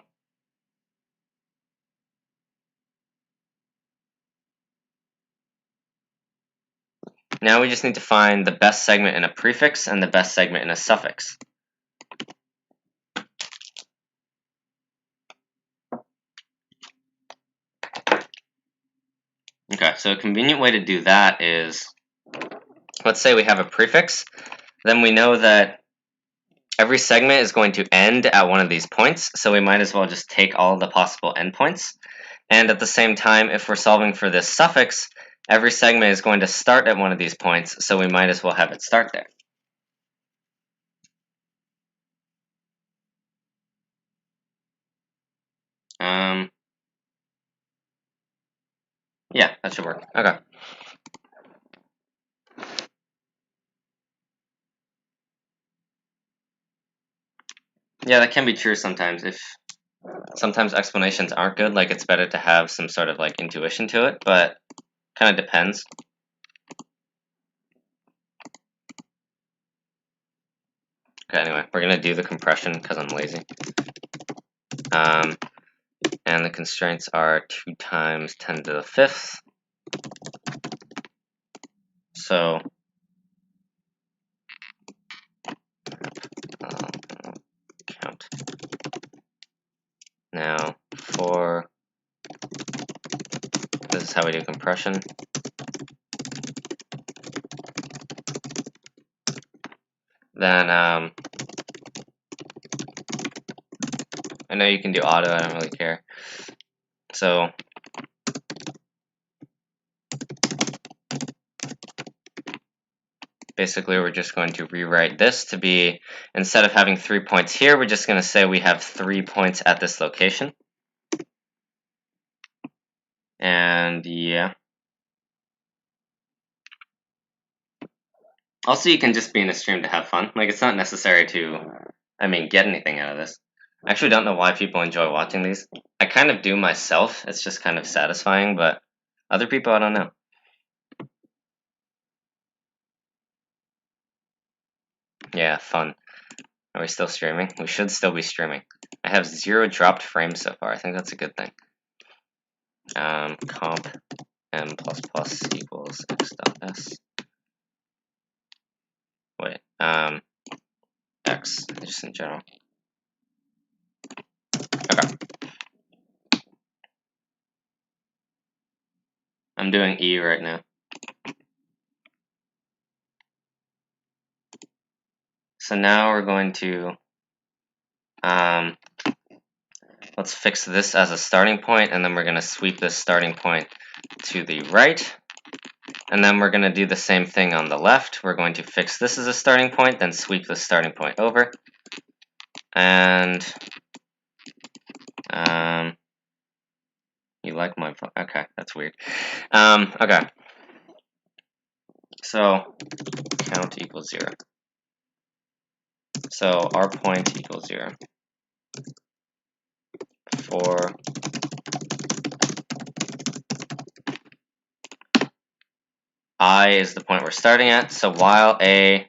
now we just need to find the best segment in a prefix and the best segment in a suffix. Okay, so a convenient way to do that is, let's say we have a prefix, then we know that every segment is going to end at one of these points, so we might as well just take all the possible endpoints. And at the same time, if we're solving for this suffix, every segment is going to start at one of these points, so we might as well have it start there. Yeah, that should work. Okay. Yeah, that can be true sometimes. If sometimes explanations aren't good, like it's better to have some sort of like intuition to it, but kind of depends. Okay, anyway, we're gonna do the compression because I'm lazy. And the constraints are 2 times 10 to the 5th. So count. Now for this is how we do compression. Then I know you can do auto, I don't really care. So basically we're just going to rewrite this to be, instead of having 3 points here, we're just going to say we have 3 points at this location. And yeah. Also, you can just be in a stream to have fun. Like, it's not necessary to, get anything out of this. I actually don't know why people enjoy watching these. I kind of do myself. It's just kind of satisfying, but other people, I don't know. Yeah, fun. Are we still streaming? We should still be streaming. I have 0 dropped frames so far. I think that's a good thing. Comp m++ equals x.s. Wait, x, just in general. Okay. I'm doing E right now. So now we're going to, let's fix this as a starting point, and then we're going to sweep this starting point to the right. And then we're going to do the same thing on the left. We're going to fix this as a starting point, then sweep the starting point over. And, you like my, okay, that's weird. Okay. So, count equals 0. So, our point equals 0. For I is the point we're starting at, so while I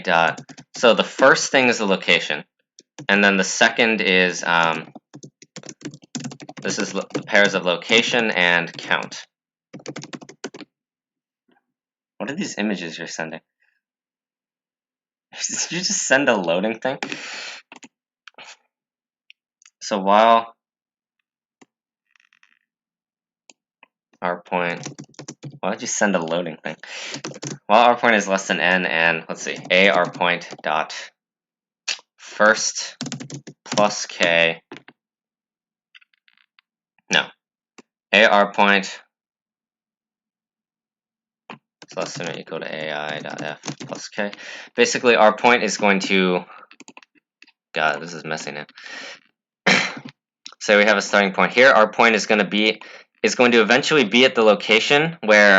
dot, so the first thing is the location, and then the second is, this is the pairs of location and count. What What are these images you're sending? Did you just send a loading thing? So while our point, why would you send a loading thing? While our point is less than n, and let's see, a our point dot first plus k. No, a our point is less than or equal to ai dot f plus k. Basically, our point is going to. God, this is messy now. So we have a starting point here. Our point is going to eventually be at the location where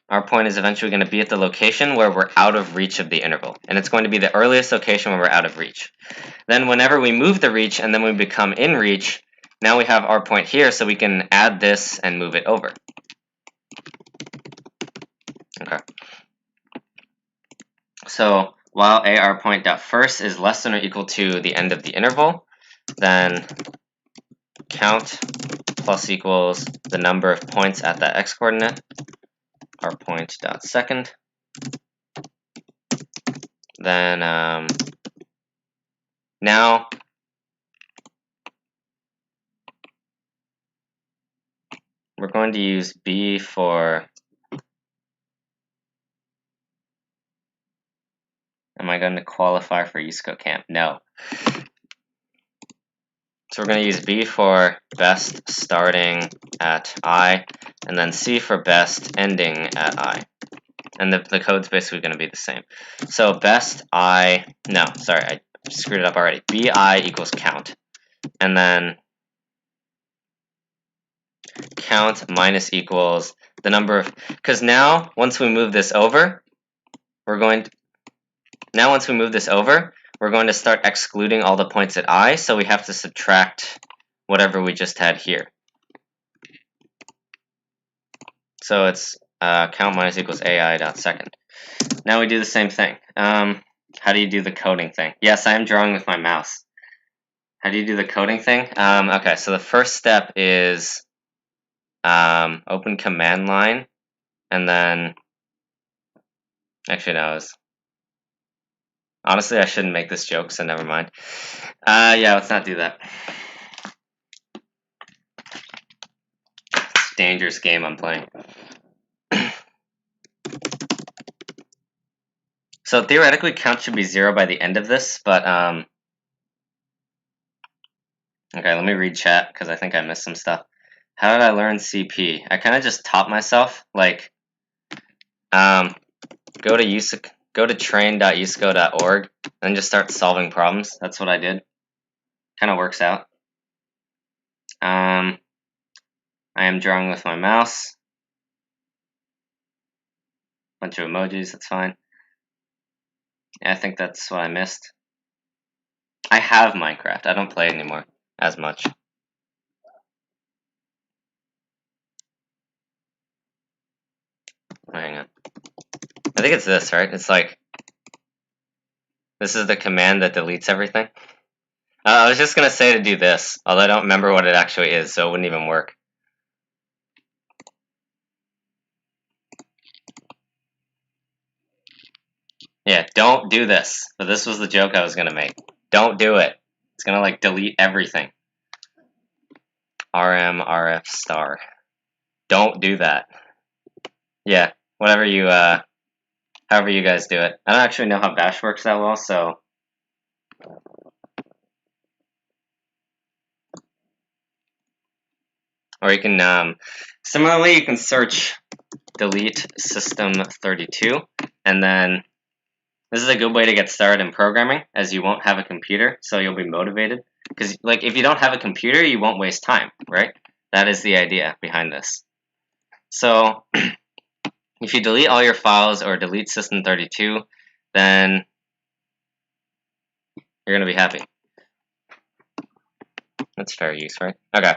our point is eventually going to be at the location where we're out of reach of the interval, and it's going to be the earliest location when we're out of reach. Then whenever we move the reach and then we become in reach, now we have our point here, so we can add this and move it over. Okay. So while a our point dot first is less than or equal to the end of the interval, then count plus equals the number of points at that x coordinate, our point dot second. Then now we're going to use b for. Am I going to qualify for USCO camp? No. So we're going to use b for best starting at I, and then c for best ending at I. And the code's basically going to be the same. So best I, no, sorry, I screwed it up already. bi equals count. And then count minus equals the number of, because now, once we move this over, we're going to start excluding all the points at I, so we have to subtract whatever we just had here. So it's count minus equals ai dot second. Now we do the same thing. How do you do the coding thing? Yes, I am drawing with my mouse. How do you do the coding thing? Okay, so the first step is open command line, and then actually no, honestly I shouldn't make this joke, so never mind. Yeah, let's not do that. It's a dangerous game I'm playing. So theoretically, count should be 0 by the end of this, but okay, let me read chat because I think I missed some stuff. How did I learn CP? I kind of just taught myself, like, go to train.usco.org and just start solving problems. That's what I did. Kind of works out. I am drawing with my mouse. Bunch of emojis, that's fine. Yeah, I think that's what I missed. I have Minecraft. I don't play it anymore as much. Hang on. I think it's this, right? It's like, this is the command that deletes everything. I was just going to say to do this, although I don't remember what it actually is, so it wouldn't even work. Yeah, don't do this. But this was the joke I was going to make. Don't do it. It's going to, like, delete everything. RM, RF, star. Don't do that. Yeah, whatever you, however you guys do it. I don't actually know how Bash works that well, so. Or you can, similarly, you can search delete system32, and then this is a good way to get started in programming, as you won't have a computer, so you'll be motivated. Because, like, if you don't have a computer, you won't waste time, right? That is the idea behind this. So, if you delete all your files or delete system32, then you're going to be happy. That's fair use, right? Okay.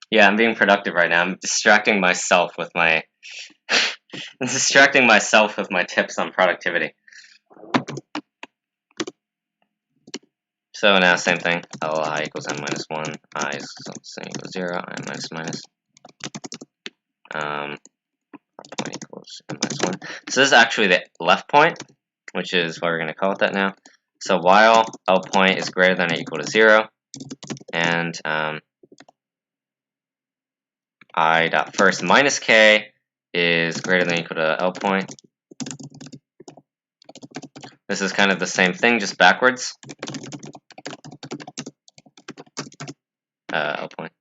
Yeah, I'm being productive right now. I'm distracting myself with my tips on productivity. So now same thing, Li equals n minus 1, I is something equals 0, I minus minus. Point equals n minus 1. So this is actually the left point, which is what we're going to call it that now. So while L point is greater than or equal to 0, and I dot first minus k is greater than or equal to L point. This is kind of the same thing, just backwards. L point.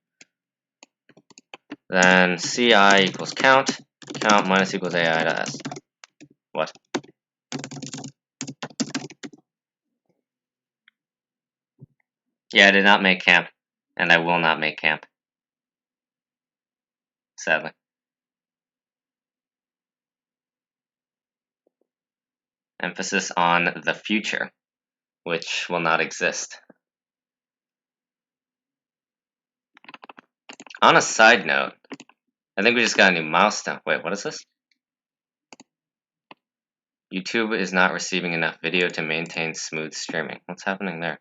Then ci equals count minus equals ai dot s. What? Yeah, I did not make camp, and I will not make camp. Sadly. Emphasis on the future, which will not exist. On a side note, I think we just got a new milestone. Wait, what is this? YouTube is not receiving enough video to maintain smooth streaming. What's happening there?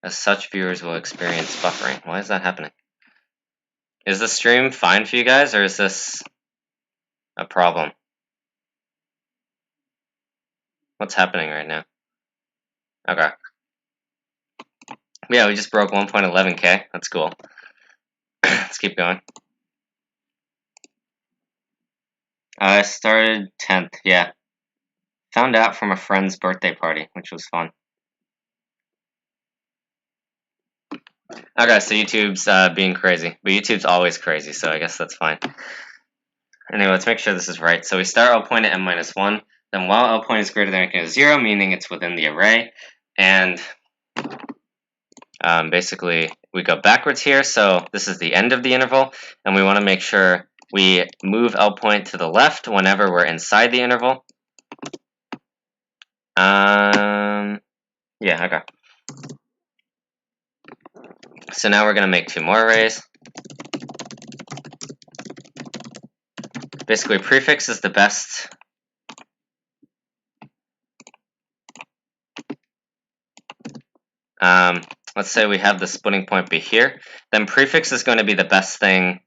As such, viewers will experience buffering. Why is that happening? Is the stream fine for you guys, or is this a problem? What's happening right now? Okay. Yeah, we just broke 1.11k. That's cool. Let's keep going. I started 10th, yeah. Found out from a friend's birthday party, which was fun. Okay, so YouTube's being crazy. But YouTube's always crazy, so I guess that's fine. Anyway, let's make sure this is right. So we start L point at n minus 1. Then while L point is greater than or equal to 0, meaning it's within the array. And basically, we go backwards here. So this is the end of the interval. And we want to make sure we move L point to the left whenever we're inside the interval. Yeah, okay. So now we're going to make 2 more arrays. Basically, prefix is the best. Let's say we have the splitting point be here. Then prefix is going to be the best thing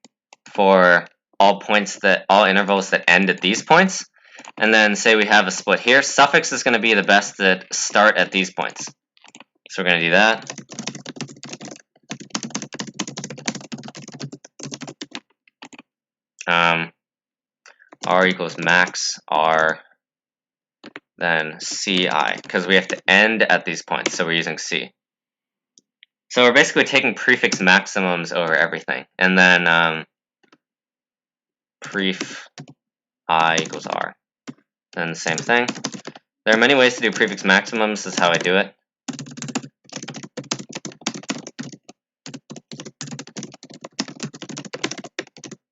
for all intervals that end at these points. And then say we have a split here. Suffix is going to be the best that start at these points. So we're going to do that. R equals max R, then ci, because we have to end at these points, so we're using c. So we're basically taking prefix maximums over everything, and then pref I equals R. Then the same thing. There are many ways to do prefix maximums. This is how I do it.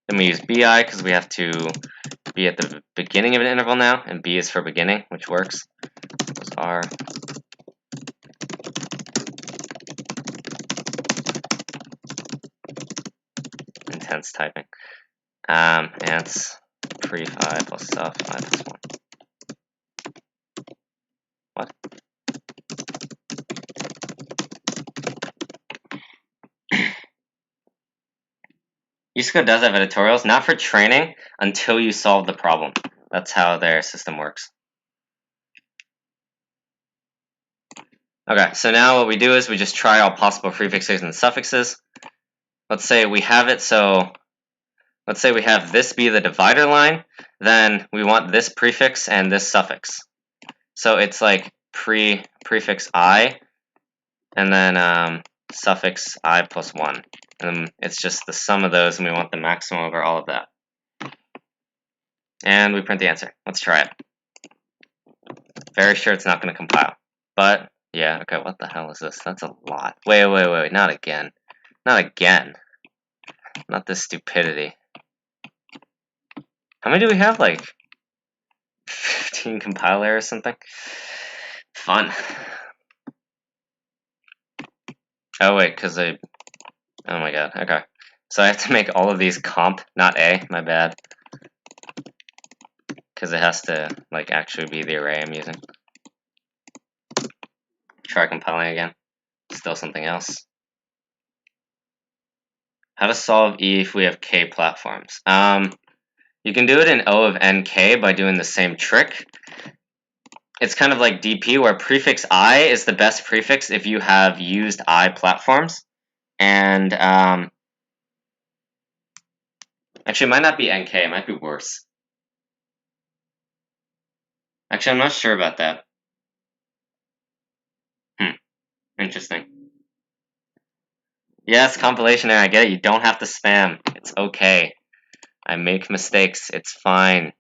Then we use bi because we have to be at the beginning of an interval now, and b is for beginning, which works. Equals R. Intense typing. Ants pref I plus suff I plus 1. What? USCO does have editorials, not for training, until you solve the problem. That's how their system works. Okay, so now what we do is we just try all possible prefixes and suffixes. Let's say we have it, so let's say we have this be the divider line, then we want this prefix and this suffix. So it's like prefix I, and then suffix I plus 1. And it's just the sum of those, and we want the maximum over all of that. And we print the answer. Let's try it. Very sure it's not going to compile. But, yeah, okay, what the hell is this? That's a lot. Wait, not again. Not again. Not this stupidity. How many do we have? Like 15 compile errors or something? Fun. Oh, wait, because I... Oh my god, okay. So I have to make all of these comp, not A, my bad. Because it has to, like, actually be the array I'm using. Try compiling again. Still something else. How to solve E if we have K platforms? You can do it in O of NK by doing the same trick. It's kind of like DP, where prefix I is the best prefix if you have used I platforms. And actually, it might not be NK. It might be worse. Actually, I'm not sure about that. Interesting. Yes, compilation error. I get it. You don't have to spam. It's okay. I make mistakes. It's fine.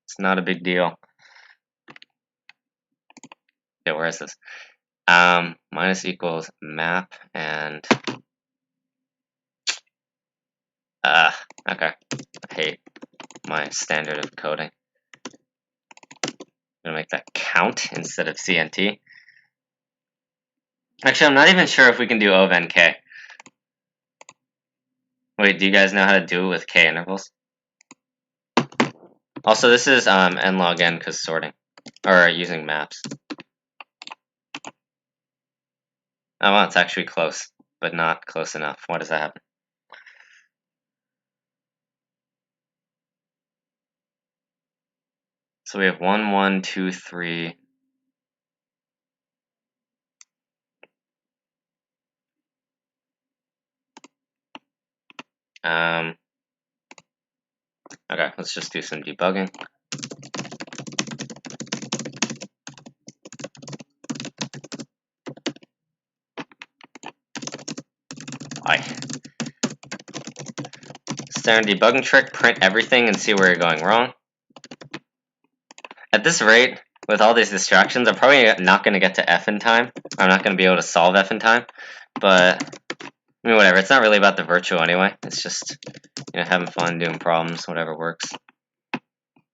It's not a big deal. Yeah, where is this? Minus equals map and okay. I hate my standard of coding. I'm gonna make that count instead of CNT. Actually, I'm not even sure if we can do O of NK. Wait, do you guys know how to do it with K intervals? Also, this is n log n because sorting, or using maps. Oh well, it's actually close, but not close enough. Why does that happen? So we have 1, 1, 2, 3. Okay, let's just do some debugging. Standard debugging trick, print everything and see where you're going wrong. At this rate, with all these distractions, I'm probably not going to get to F in time. I'm not going to be able to solve F in time, but I mean, whatever. It's not really about the virtual anyway. It's just, you know, having fun, doing problems, whatever works.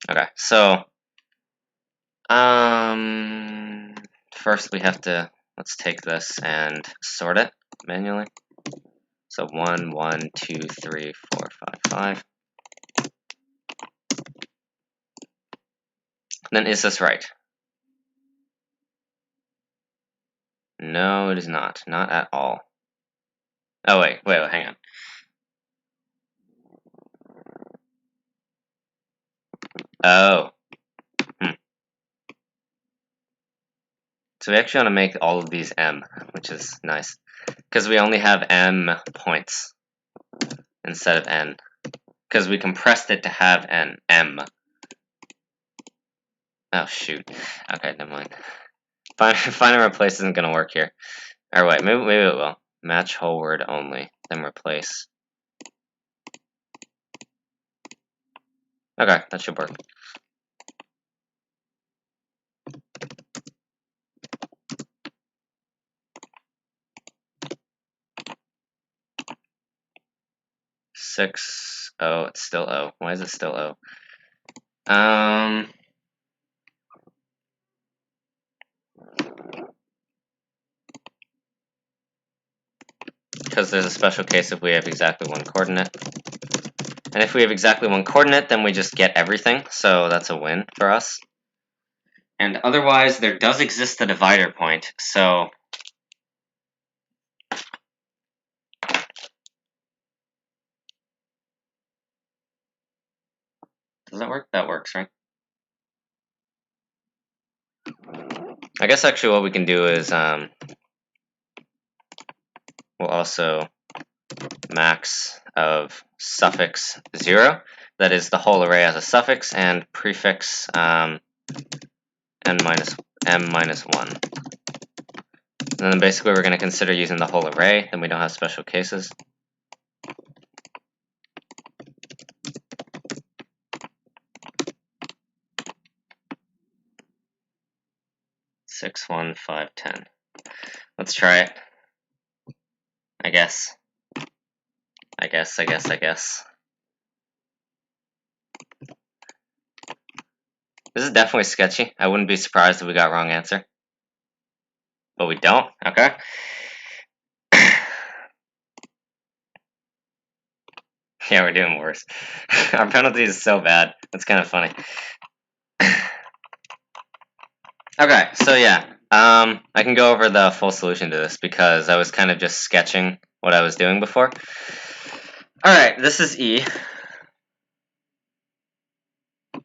Okay, so first we have to, let's take this and sort it manually. So 1, 1, 2, 3, 4, 5, 5. Then is this right? No, it is not. Not at all. Oh, wait, hang on. Oh. So we actually want to make all of these M, which is nice. Because we only have M points instead of N. Because we compressed it to have N, M. Oh, shoot. Okay, never mind. Find and replace isn't going to work here. Or wait, maybe it will. Match whole word only, then replace. Okay, that should work. Six. Oh, it's still O. Why is it still O? Because there's a special case if we have exactly one coordinate. And if we have exactly one coordinate, then we just get everything, so that's a win for us. And otherwise, there does exist a divider point, so does that work? That works, right? I guess actually what we can do is we'll also max of suffix 0, that is the whole array as a suffix, and prefix m minus 1. And then basically we're going to consider using the whole array, then we don't have special cases. Six, 1, 5, 10. Let's try it. I guess. This is definitely sketchy. I wouldn't be surprised if we got wrong answer. But we don't, okay? Yeah, we're doing worse. Our penalty is so bad. That's kind of funny. Okay, so yeah, I can go over the full solution to this because I was kind of just sketching what I was doing before. All right, this is E.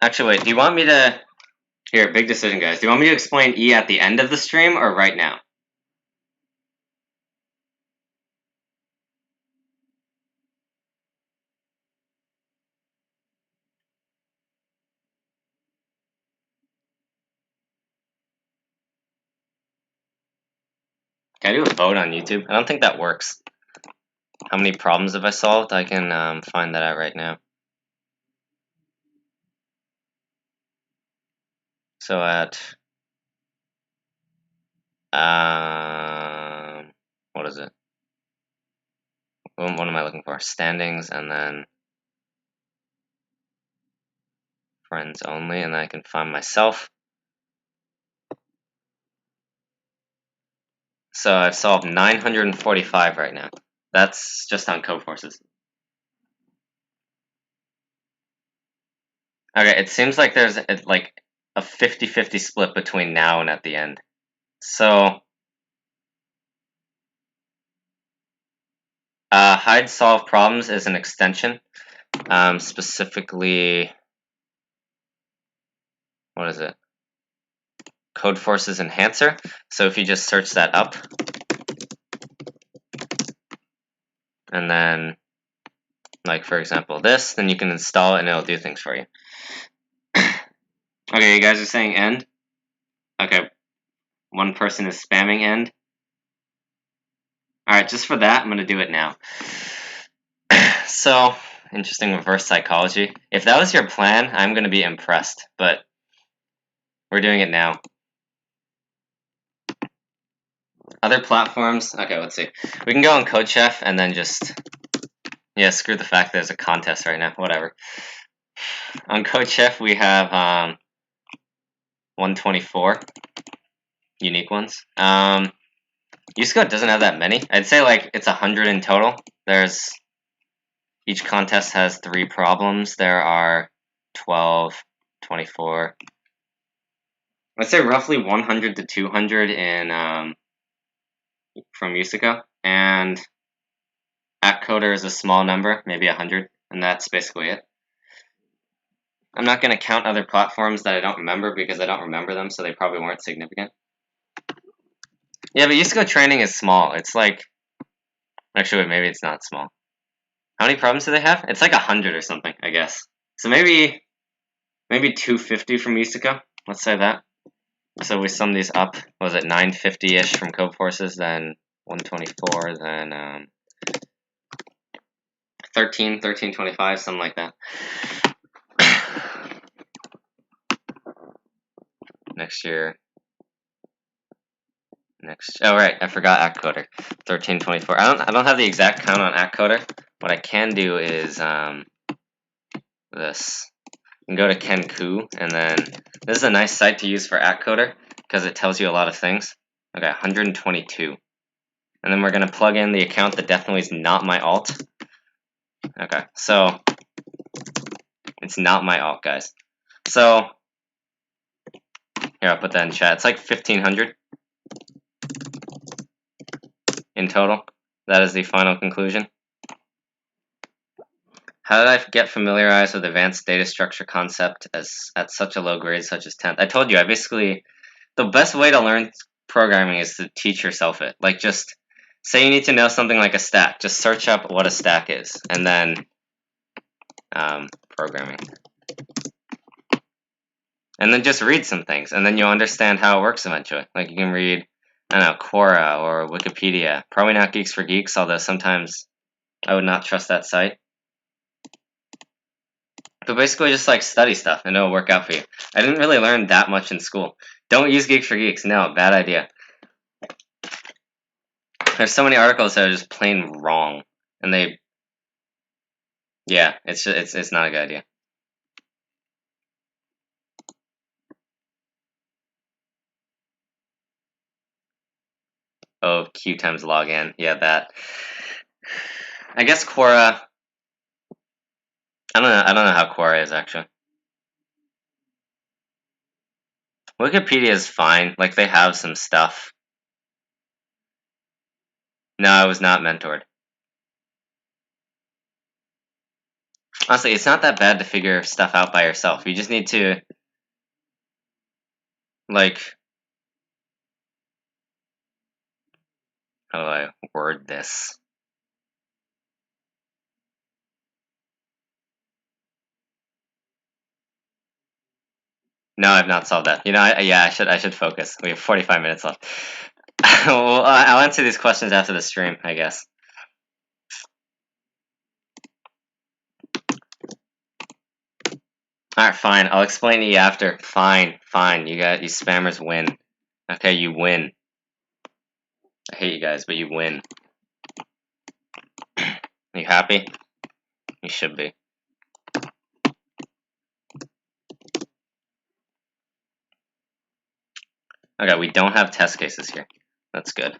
Actually, wait, do you want me to... Here, big decision, guys. Do you want me to explain E at the end of the stream or right now? Can I do a vote on YouTube? I don't think that works. How many problems have I solved? I can find that out right now. So at... what is it? What am I looking for? Standings, and then friends only, and then I can find myself. So I've solved 945 right now. That's just on Codeforces. Okay, it seems like there's like a 50-50 split between now and at the end. So, hide solve problems is an extension. Specifically, what is it? Codeforces enhancer. So if you just search that up, and then, like for example this, then you can install it and it'll do things for you. Okay, you guys are saying end? Okay, one person is spamming end. Alright, just for that, I'm going to do it now. So, interesting reverse psychology. If that was your plan, I'm going to be impressed, but we're doing it now. Other platforms? Okay, let's see. We can go on CodeChef and then just... Yeah, screw the fact that there's a contest right now. Whatever. On CodeChef, we have 124 unique ones. USCO doesn't have that many. I'd say like it's 100 in total. There's... Each contest has 3 problems. There are 12, 24... Let's say roughly 100 to 200 in from Musica, and ActCoder is a small number, maybe 100, and that's basically it. I'm not going to count other platforms that I don't remember because I don't remember them, so they probably weren't significant. Yeah, but Musica training is small. It's like... Actually, wait, maybe it's not small. How many problems do they have? It's like 100 or something, I guess. So maybe 250 from Musica. Let's say that. So we sum these up. What was it, 950-ish from Codeforces, then 124, then 1325, something like that. Next year. Oh right, I forgot ActCoder. 1324. I don't have the exact count on ActCoder. What I can do is this. You can go to Kenku, and then this is a nice site to use for ActCoder because it tells you a lot of things. Okay, 122. And then we're going to plug in the account that definitely is not my alt. Okay, so it's not my alt, guys. So, here, I'll put that in chat. It's like 1,500 in total. That is the final conclusion. How did I get familiarized with advanced data structure concept at such a low grade such as 10th? I told you, the best way to learn programming is to teach yourself it. Like just say you need to know something like a stack, just search up what a stack is, and then programming. And then just read some things, and then you'll understand how it works eventually. Like you can read, I don't know, Quora or Wikipedia. Probably not Geeks for Geeks, although sometimes I would not trust that site. But basically just like study stuff and it'll work out for you. I didn't really learn that much in school. Don't use Geeks for Geeks. No, bad idea. There's so many articles that are just plain wrong. And they... Yeah, it's not a good idea. Oh, Q times log n. Yeah, that. I guess Quora... I don't know how Quora is, actually. Wikipedia is fine. Like, they have some stuff. No, I was not mentored. Honestly, it's not that bad to figure stuff out by yourself. You just need to, like, how do I word this? No, I've not solved that. You know, yeah, I should focus. We have 45 minutes left. Well, I'll answer these questions after the stream, I guess. Alright, fine. I'll explain to you after. Fine, fine. You spammers win. Okay, you win. I hate you guys, but you win. You happy? You should be. Okay, we don't have test cases here. That's good.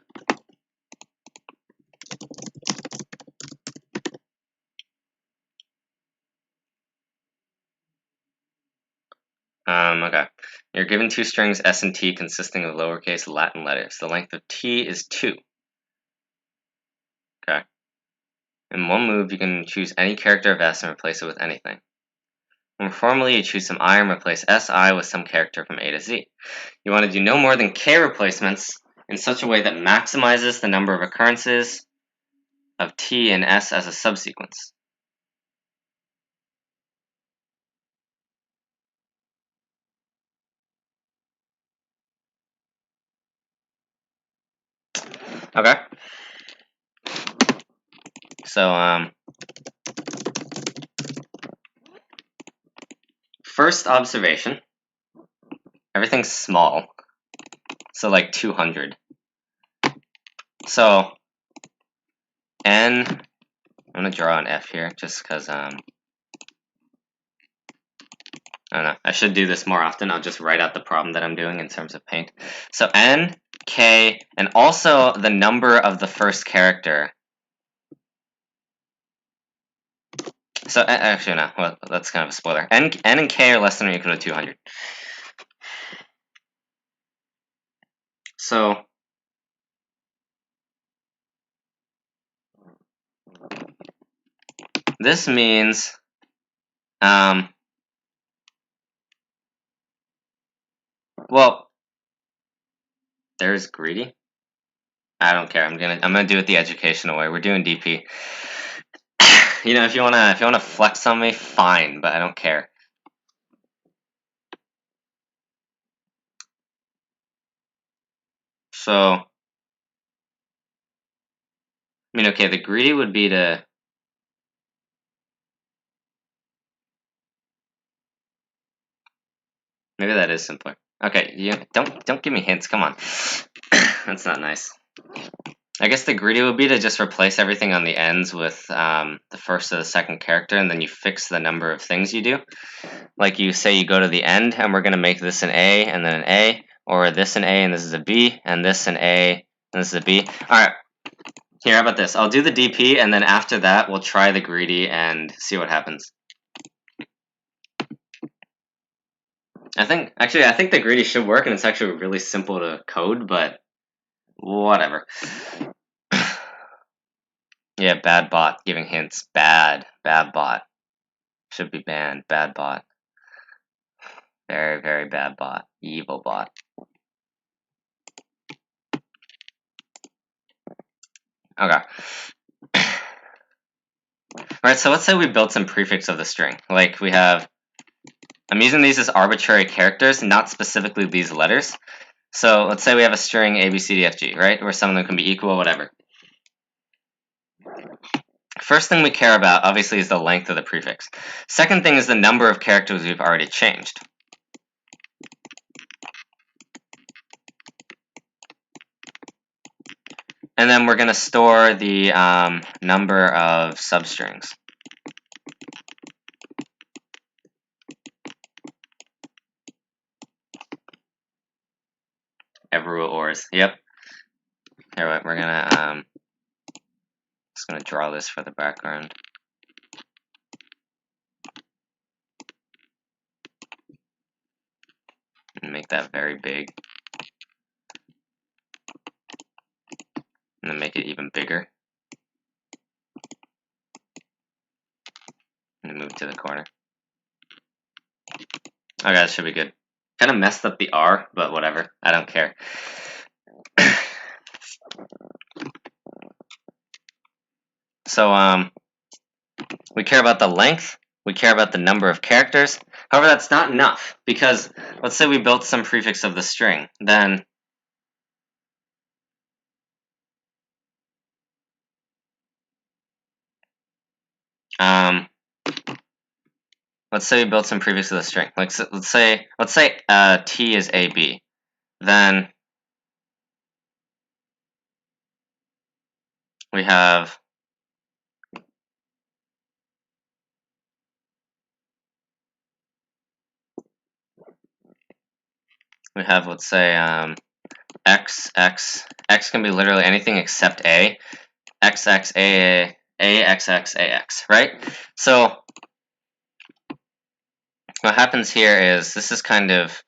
Okay. You're given two strings S and T consisting of lowercase Latin letters. The length of T is 2. Okay. In one move, you can choose any character of S and replace it with anything. More formally, you choose some I and replace SI with some character from A to Z. You want to do no more than K replacements in such a way that maximizes the number of occurrences of T and S as a subsequence. Okay. So, first observation, everything's small. So like 200. So, N, I'm going to draw an F here just because, I don't know, I should do this more often. I'll just write out the problem that I'm doing in terms of paint. So N, K, and also the number of the first character. So, actually, no, well, that's kind of a spoiler. N and K are less than or equal to 200. So, this means, well, there's greedy. I don't care. I'm gonna do it the educational way. We're doing DP. You know, if you wanna flex on me, fine, but I don't care. So, I mean, okay, the greedy would be to. Maybe that is simpler. Okay, don't give me hints. Come on, that's not nice. I guess the greedy would be to just replace everything on the ends with the first or the second character, and then you fix the number of things you do. Like you say, you go to the end, and we're gonna make this an A, and then an A, or this an A, and this is a B, and this an A, and this is a B. All right. Here, how about this? I'll do the DP, and then after that, we'll try the greedy and see what happens. I think the greedy should work, and it's actually really simple to code, but whatever. Yeah, bad bot giving hints. Bad bot. Should be banned. Bad bot. Very, very bad bot. Evil bot. Okay. Alright, so let's say we built some prefix of the string. Like we have, I'm using these as arbitrary characters, not specifically these letters. So let's say we have a string A, B, C, D, F, G, right? Where some of them can be equal, whatever. First thing we care about, obviously, is the length of the prefix. Second thing is the number of characters we've already changed. And then we're going to store the number of substrings. Every ors. Yep. Here, we're going to just going to draw this for the background. And make make that very big. And then make it even bigger. And move to the corner. Okay, that should be good. Kind of messed up the R, but whatever. I don't care. So, we care about the length. We care about the number of characters. However, that's not enough, because let's say we built some prefix of the string. Then let's say we built some prefix of the string. Like, so let's say t is AB. Then we have let's say x can be literally anything except a, x a x x a x, right? So what happens here is this is kind of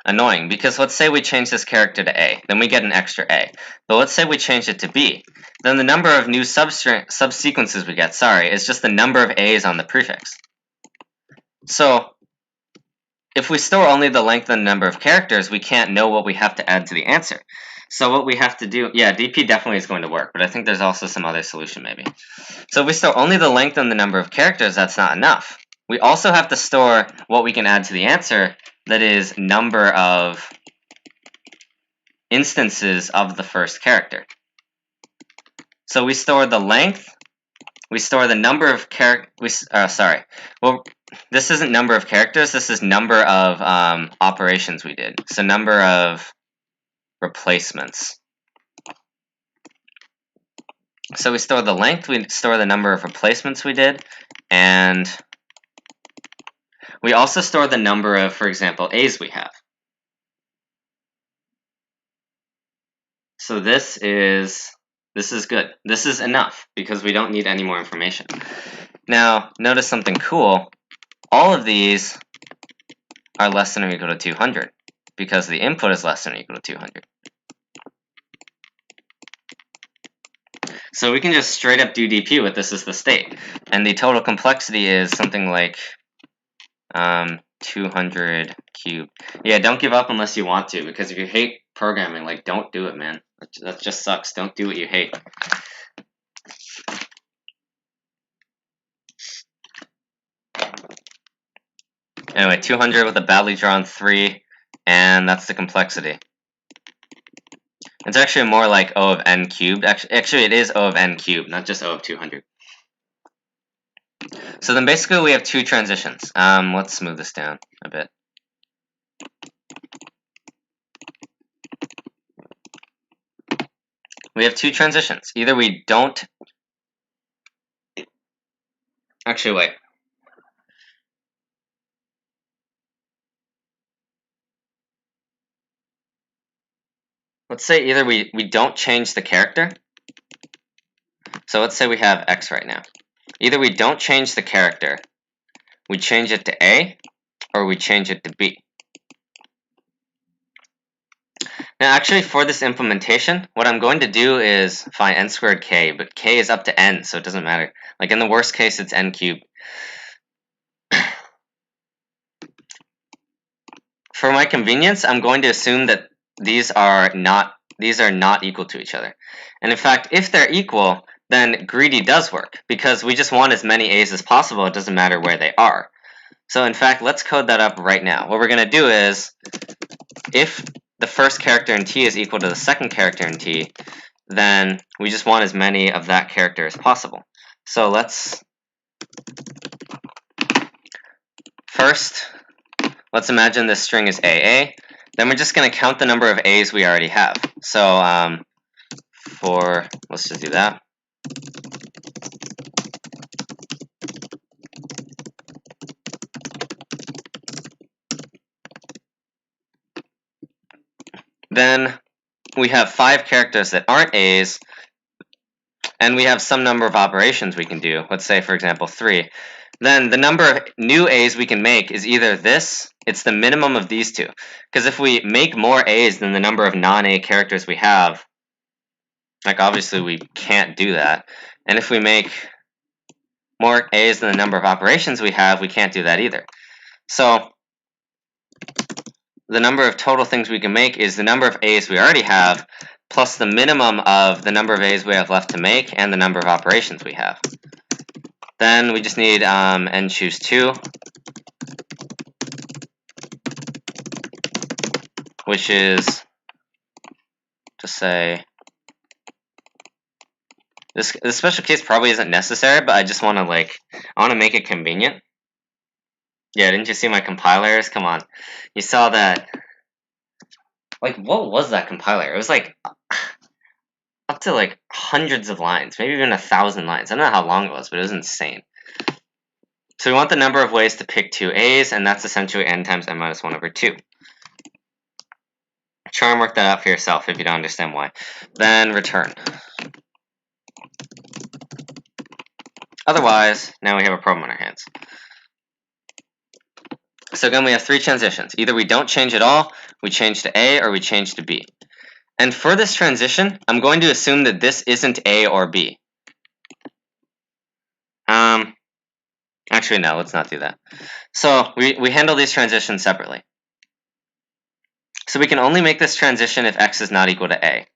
annoying, because let's say we change this character to a, then we get an extra a. But let's say we change it to b, then the number of new subsequences we get, is just the number of a's on the prefix. So if we store only the length and number of characters, we can't know what we have to add to the answer. So what we have to do, yeah, DP definitely is going to work, but I think there's also some other solution maybe. So if we store only the length and the number of characters, that's not enough. We also have to store what we can add to the answer, that is number of instances of the first character. So we store the length, we store the number of this isn't number of characters, this is number of operations we did. So number of replacements. So we store the length, we store the number of replacements we did, and we also store the number of, for example, A's we have. So this is good. This is enough, because we don't need any more information. Now, notice something cool. All of these are less than or equal to 200, because the input is less than or equal to 200. So we can just straight up do DP with this as the state. And the total complexity is something like 200 cubed. Yeah, don't give up unless you want to, because if you hate programming, like, don't do it, man. That just sucks. Don't do what you hate. Anyway, 200 with a badly drawn 3, and that's the complexity. It's actually more like O of n cubed. Actually, it is O of n cubed, not just O of 200. So then basically we have two transitions. Let's smooth this down a bit. We have two transitions. Either we don't... Actually, wait. Let's say either we don't change the character. So let's say we have x right now. Either we don't change the character, we change it to a, or we change it to b. Now actually for this implementation, what I'm going to do is find n squared k, but k is up to n, so it doesn't matter. Like in the worst case, it's n cubed. For my convenience, I'm going to assume that these are not equal to each other. And in fact, if they're equal, then greedy does work, because we just want as many a's as possible. It doesn't matter where they are. So in fact, let's code that up right now. What we're going to do is, if the first character in t is equal to the second character in t, then we just want as many of that character as possible. So let's imagine this string is AA. Then we're just going to count the number of a's we already have. So let's just do that. Then we have 5 characters that aren't a's, and we have some number of operations we can do. Let's say, for example, 3. Then the number of new a's we can make is either this It's the minimum of these two. Because if we make more A's than the number of non-A characters we have, like obviously we can't do that. And if we make more A's than the number of operations we have, we can't do that either. So the number of total things we can make is the number of A's we already have plus the minimum of the number of A's we have left to make and the number of operations we have. Then we just need n choose 2, which is, just say, this special case probably isn't necessary, but I just want to I want to make it convenient. Yeah, didn't you see my compilers? Come on. You saw that. Like, what was that compiler? It was like up to like hundreds of lines, maybe even 1,000 lines. I don't know how long it was, but it was insane. So we want the number of ways to pick 2 A's, and that's essentially n times n minus 1 over 2. Try and work that out for yourself if you don't understand why. Then return. Otherwise, now we have a problem on our hands. So again, we have 3 transitions. Either we don't change at all, we change to A, or we change to B. And for this transition, I'm going to assume that this isn't A or B. Actually, no, let's not do that. So we handle these transitions separately. So we can only make this transition if x is not equal to A.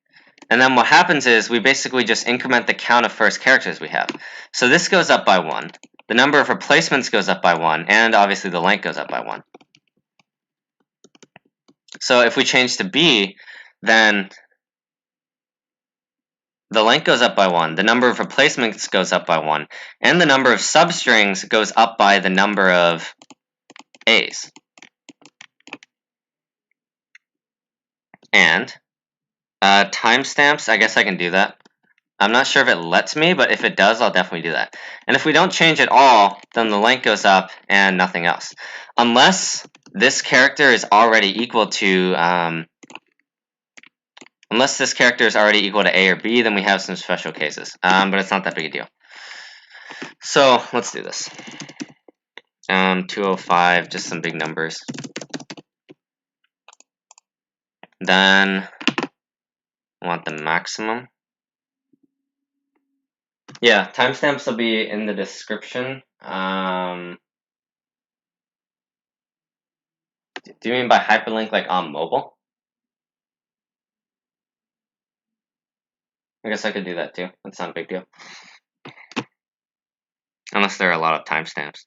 And then what happens is we basically just increment the count of first characters we have. So this goes up by 1. The number of replacements goes up by 1, and obviously the length goes up by 1. So if we change to B, then the length goes up by 1, the number of replacements goes up by 1, and the number of substrings goes up by the number of A's. And timestamps, I guess I can do that. I'm not sure if it lets me, but if it does, I'll definitely do that. And if we don't change at all, then the length goes up and nothing else. Unless this character is already equal to, unless this character is already equal to A or B, then we have some special cases. But it's not that big a deal. So let's do this. 205, just some big numbers. Then I want the maximum. Yeah, timestamps will be in the description. Do you mean by hyperlink like on mobile? I guess I could do that too. That's not a big deal. Unless there are a lot of timestamps.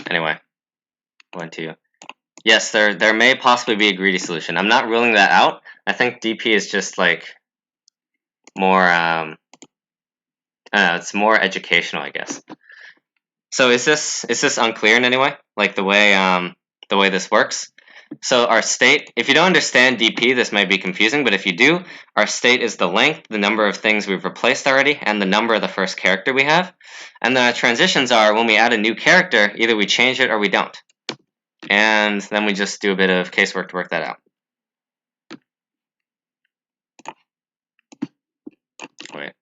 Anyway, yes, there may possibly be a greedy solution. I'm not ruling that out. I think DP is just like more I don't know, it's more educational, I guess. So is this unclear in any way? Like the way this works? So our state, if you don't understand DP, this might be confusing, but if you do, our state is the length, the number of things we've replaced already, and the number of the first character we have. And the transitions are when we add a new character, either we change it or we don't. And then we just do a bit of casework to work that out. Wait.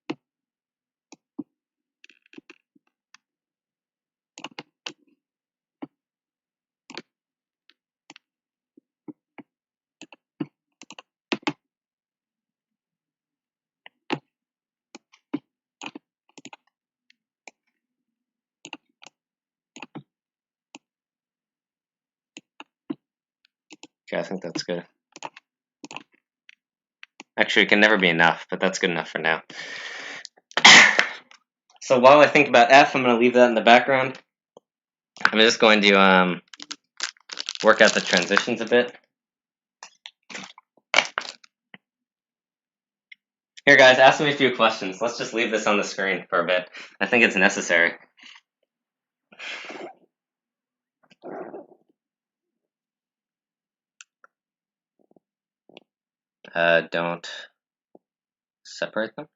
Okay, I think that's good. Actually, it can never be enough, but that's good enough for now. So while I think about F, I'm going to leave that in the background. I'm just going to work out the transitions a bit. Here, guys, ask me a few questions. Let's just leave this on the screen for a bit. I think it's necessary. don't separate them.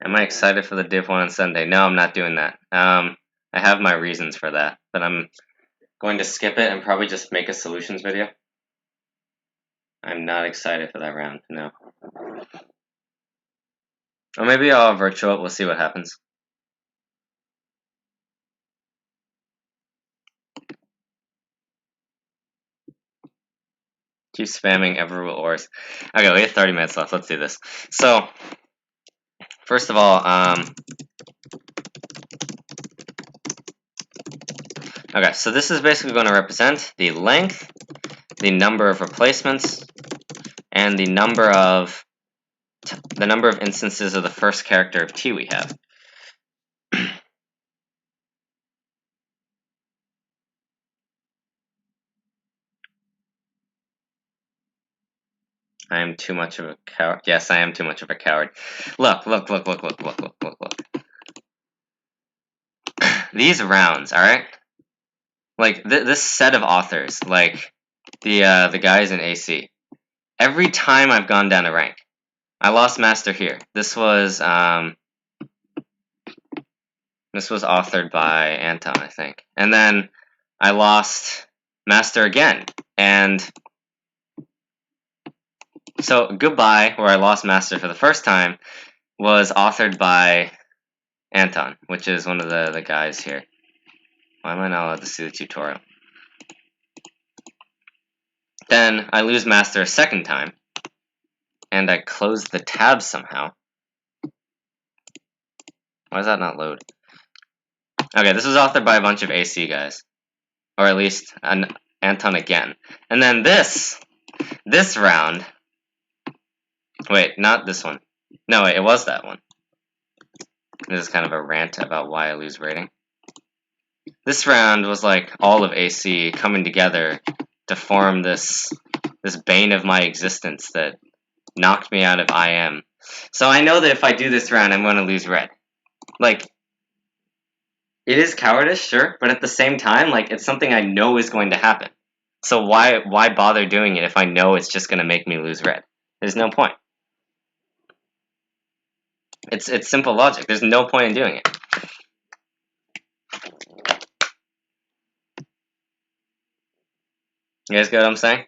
Am I excited for the div one on Sunday? No, I'm not doing that. I have my reasons for that, but I'm going to skip it and probably just make a solutions video. I'm not excited for that round, no. Or maybe I'll virtual it, we'll see what happens. Keep spamming Everrule ores. Okay, we have 30 minutes left, let's do this. So, first of all, okay, so this is basically going to represent the length, the number of replacements, and the number of instances of the first character of T we have. I am too much of a coward. Yes, I am too much of a coward. Look. These rounds, alright? Like, this set of authors, like, the guys in AC. Every time I've gone down a rank, I lost Master here. This was authored by Anton, I think. And then I lost Master again. And so Goodbye, where I lost Master for the first time, was authored by Anton, which is one of the guys here. Why am I not allowed to see the tutorial? Then I lose Master a second time, and I close the tab somehow. Why does that not load? Okay, this was authored by a bunch of AC guys. Or at least an Anton again. And then this round... Wait, not this one. No, wait, it was that one. This is kind of a rant about why I lose rating. This round was like all of AC coming together to form this bane of my existence that knocked me out of IM. So I know that if I do this round, I'm going to lose red. Like, it is cowardice, sure, but at the same time, like, it's something I know is going to happen. So why bother doing it if I know it's just going to make me lose red? There's no point. It's simple logic. There's no point in doing it. You guys get what I'm saying?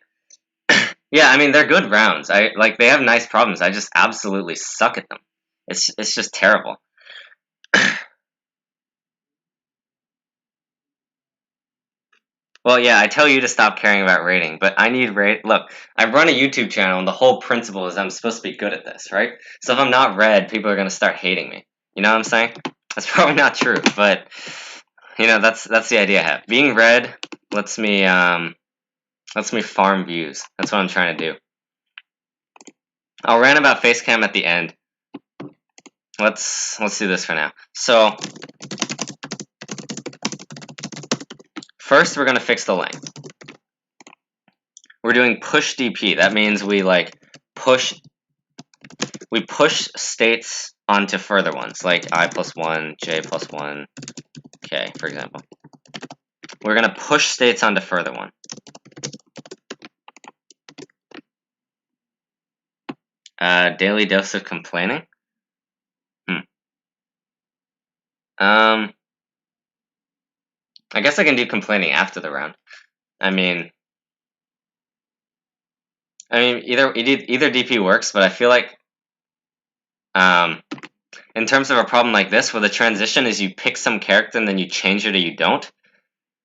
Yeah, I mean, they're good rounds. They have nice problems. I just absolutely suck at them. It's just terrible. Well, yeah, I tell you to stop caring about rating, but I need rate. Look, I run a YouTube channel, and the whole principle is I'm supposed to be good at this, right? So if I'm not red, people are gonna start hating me. You know what I'm saying? That's probably not true, but you know that's the idea I have. Being red lets me farm views. That's what I'm trying to do. I'll rant about Facecam at the end. Let's do this for now. So first, we're gonna fix the length. We're doing push DP. That means we push states onto further ones, like I plus 1, j plus 1, k, for example. We're gonna push states onto further one. Daily dose of complaining? I guess I can do complaining after the round. I mean either DP works, but I feel like in terms of a problem like this, where the transition is you pick some character and then you change it or you don't,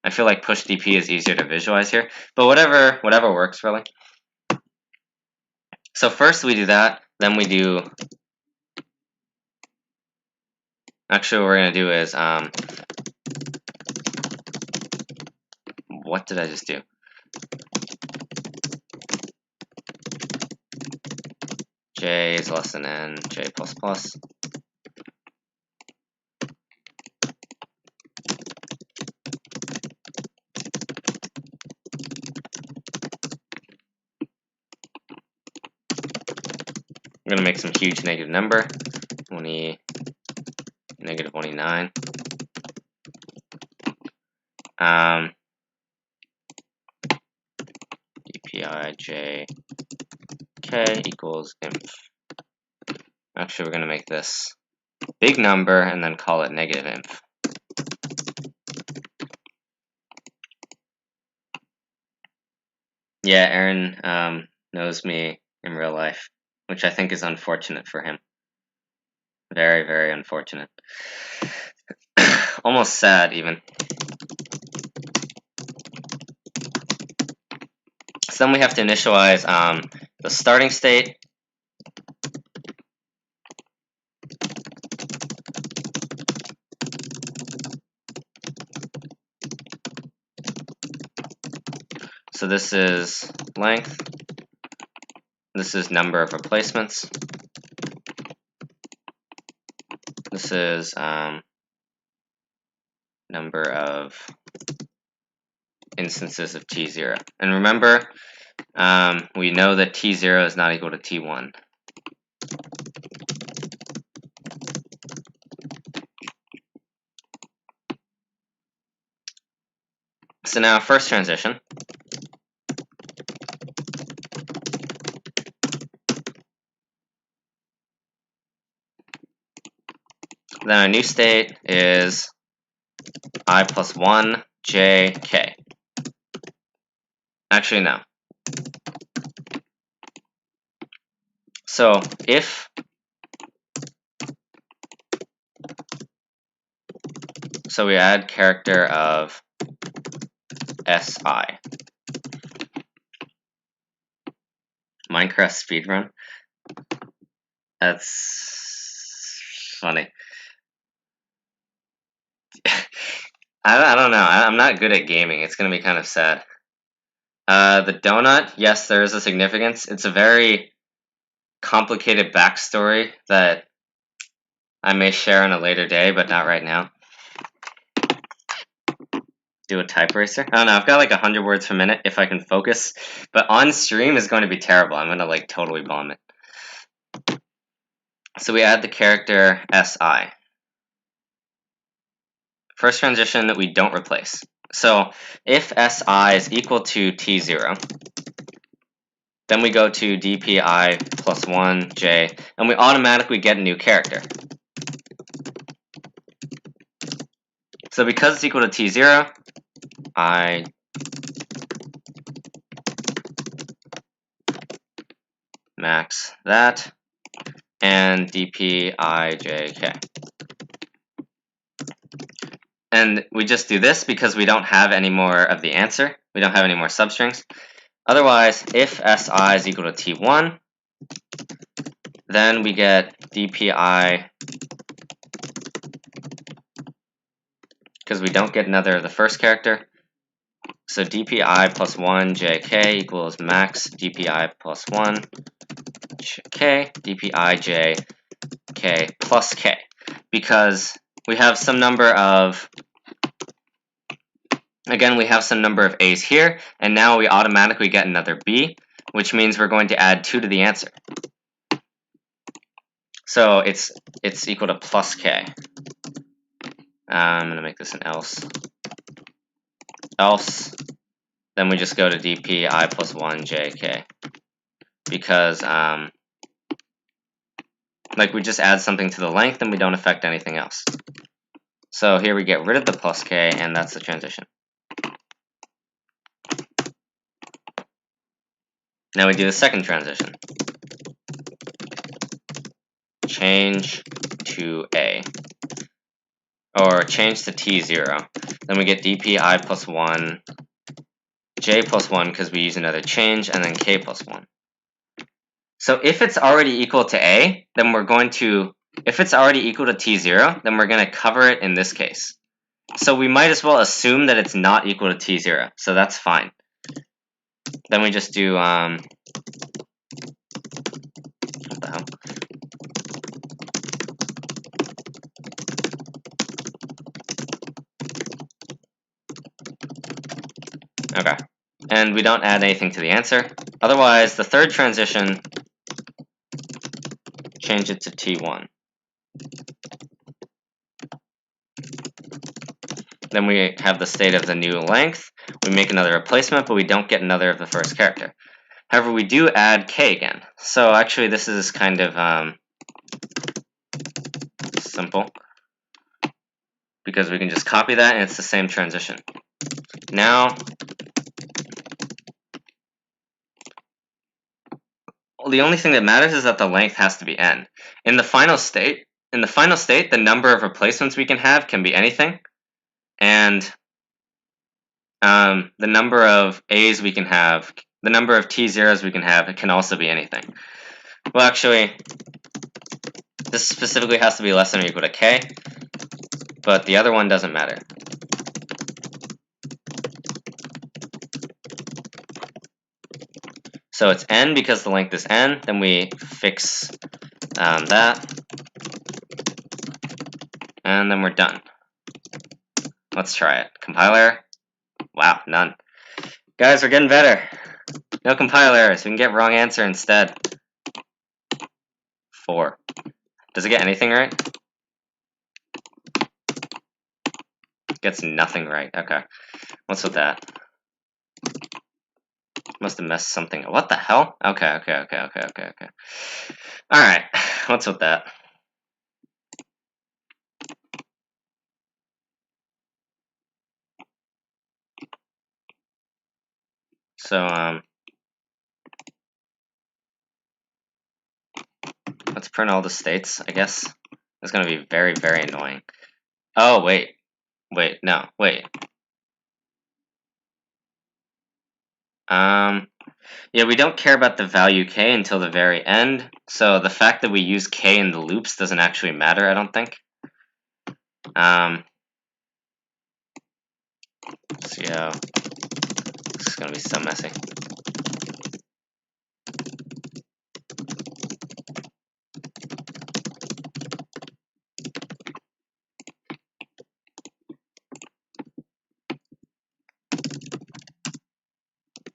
I feel like push DP is easier to visualize here. But whatever works, really. So first we do that, then we do... Actually, what we're going to do is... What did I just do? J is less than n, j plus plus. I'm going to make some huge negative number, 20, negative 29. dpij k equals inf. Actually, we're going to make this big number and then call it negative inf. Yeah, Aaron knows me in real life, which I think is unfortunate for him. Very, very unfortunate. Almost sad, even. So then we have to initialize the starting state. So this is length. This is number of replacements. This is number of instances of t0. And remember, we know that t0 is not equal to t1. So now first transition. Then our new state is I plus 1 j k. Actually, no. So if we add character of si. Minecraft speedrun. That's funny. I don't know. I'm not good at gaming. It's going to be kind of sad. The donut, yes, there is a significance. It's a very complicated backstory that I may share on a later day, but not right now. Do a type eraser? I don't know. I've got like 100 words per minute if I can focus, but on stream is going to be terrible. I'm going to like totally bomb it. So we add the character si. First transition that we don't replace. So if si is equal to t0, then we go to dpi plus 1 j, and we automatically get a new character. So because it's equal to t0, I max that, and dpijk. And we just do this because we don't have any more of the answer. We don't have any more substrings. Otherwise, if si is equal to t1, then we get dpi, because we don't get another of the first character. So dpi plus 1 jk equals max dpi plus 1 k dpi j k plus k, because we have some number of, again, we have some number of a's here, and now we automatically get another b, which means we're going to add 2 to the answer. So it's equal to plus k. I'm going to make this an else. Else, then we just go to dpi plus 1 jk, because like we just add something to the length and we don't affect anything else. So here we get rid of the plus k, and that's the transition. Now we do the second transition. Change to a, or change to t0. Then we get dpi plus 1 j plus 1 because we use another change, and then k plus 1. So if it's already equal to a, then we're going to, if it's already equal to t0, then we're going to cover it in this case. So we might as well assume that it's not equal to t0, so that's fine. Then we just do, what the hell? Okay, and we don't add anything to the answer. Otherwise, the third transition change it to T1. Then we have the state of the new length. We make another replacement, but we don't get another of the first character. However, we do add k again. So actually, this is kind of simple, because we can just copy that and it's the same transition. Now, the only thing that matters is that the length has to be n. In the final state, the number of replacements we can have can be anything, and the number of a's we can have, the number of t0s we can have, it can also be anything. Well, actually, this specifically has to be less than or equal to k, but the other one doesn't matter. So it's n because the length is n, then we fix that, and then we're done. Let's try it. Compiler. Wow, none. Guys, we're getting better. No compile errors. We can get wrong answer instead. 4. Does it get anything right? It gets nothing right. Okay. What's with that? Must have messed something up. What the hell? Okay. Alright. What's with that? So, let's print all the states, I guess. It's gonna be very, very annoying. Oh, wait. Wait, no, wait. Yeah, we don't care about the value k until the very end, so the fact that we use k in the loops doesn't actually matter, I don't think. So yeah, this is gonna be so messy.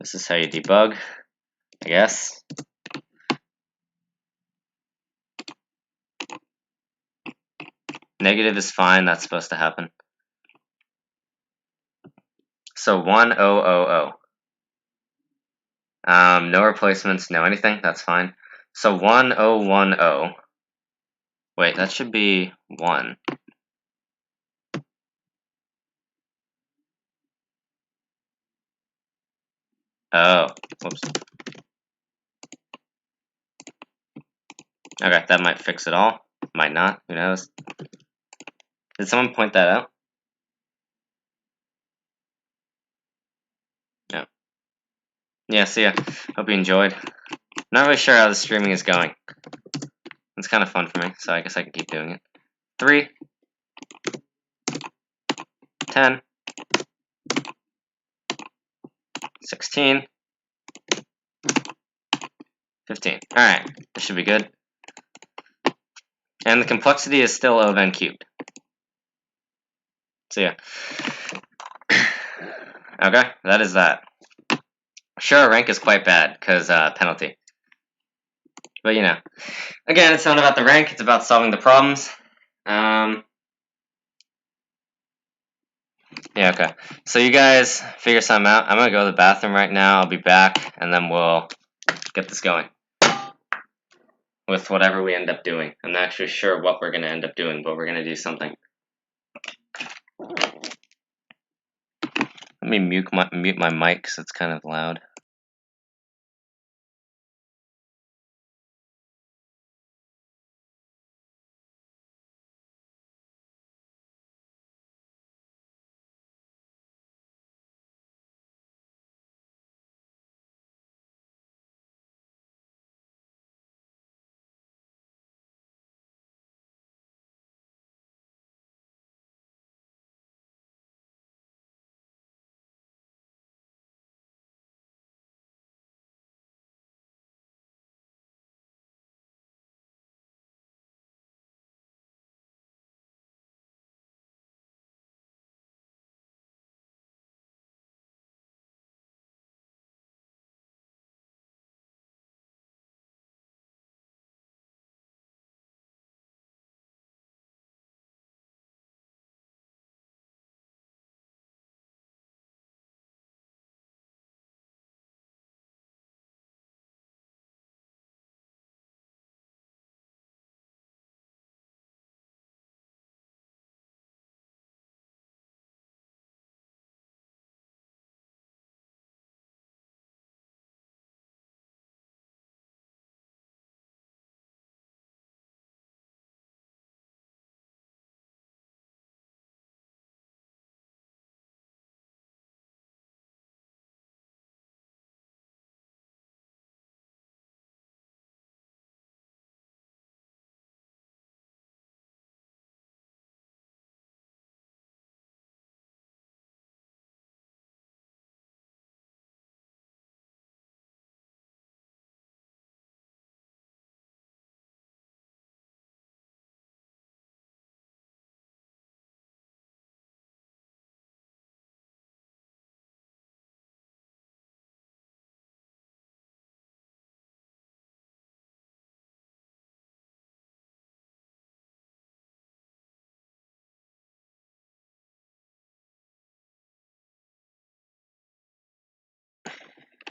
This is how you debug, I guess. Negative is fine, that's supposed to happen. So 1000. No replacements, no anything, that's fine. So 1010. Wait, that should be 1. Oh, whoops. Okay, that might fix it all. Might not, who knows? Did someone point that out? No. Yeah, see ya. Hope you enjoyed. Not really sure how the streaming is going. It's kind of fun for me, so I guess I can keep doing it. 3, 10, 16, 15. Alright, this should be good. And the complexity is still of n cubed. So yeah. Okay, that is that. Sure, rank is quite bad, because penalty. But you know. Again, it's not about the rank, it's about solving the problems. Yeah, okay. So you guys figure something out. I'm gonna go to the bathroom right now, I'll be back, and then we'll get this going. With whatever we end up doing. I'm not actually sure what we're gonna end up doing, but we're gonna do something. Let me mute my mic because it's kind of loud.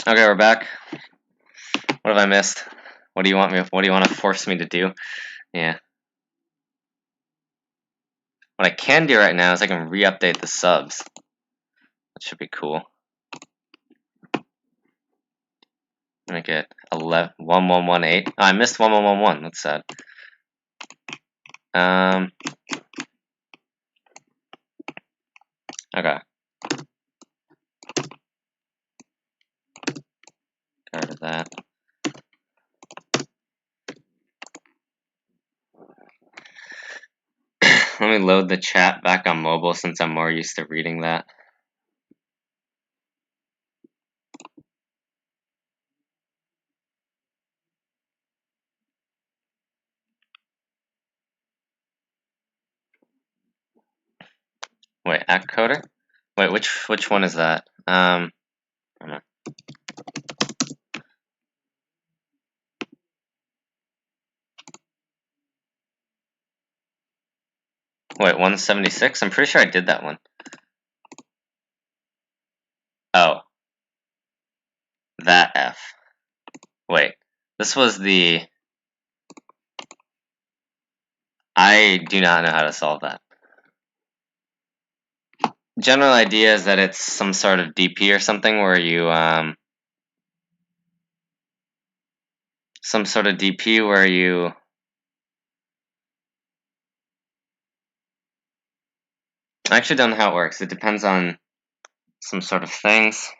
Okay, we're back. What have I missed? What do you want to force me to do? Yeah. What I can do right now is I can re-update the subs. That should be cool. Make it 111118. Oh, I missed 1111. That's sad. Okay. Get rid of that. Let me load the chat back on mobile since I'm more used to reading that. Wait, act coder? Wait, which one is that? I don't know. Wait, 176? I'm pretty sure I did that one. Oh. That F. Wait. This was the... I do not know how to solve that. General idea is that it's some sort of DP or something where you, some sort of DP where you... I actually don't know how it works. It depends on some sort of things.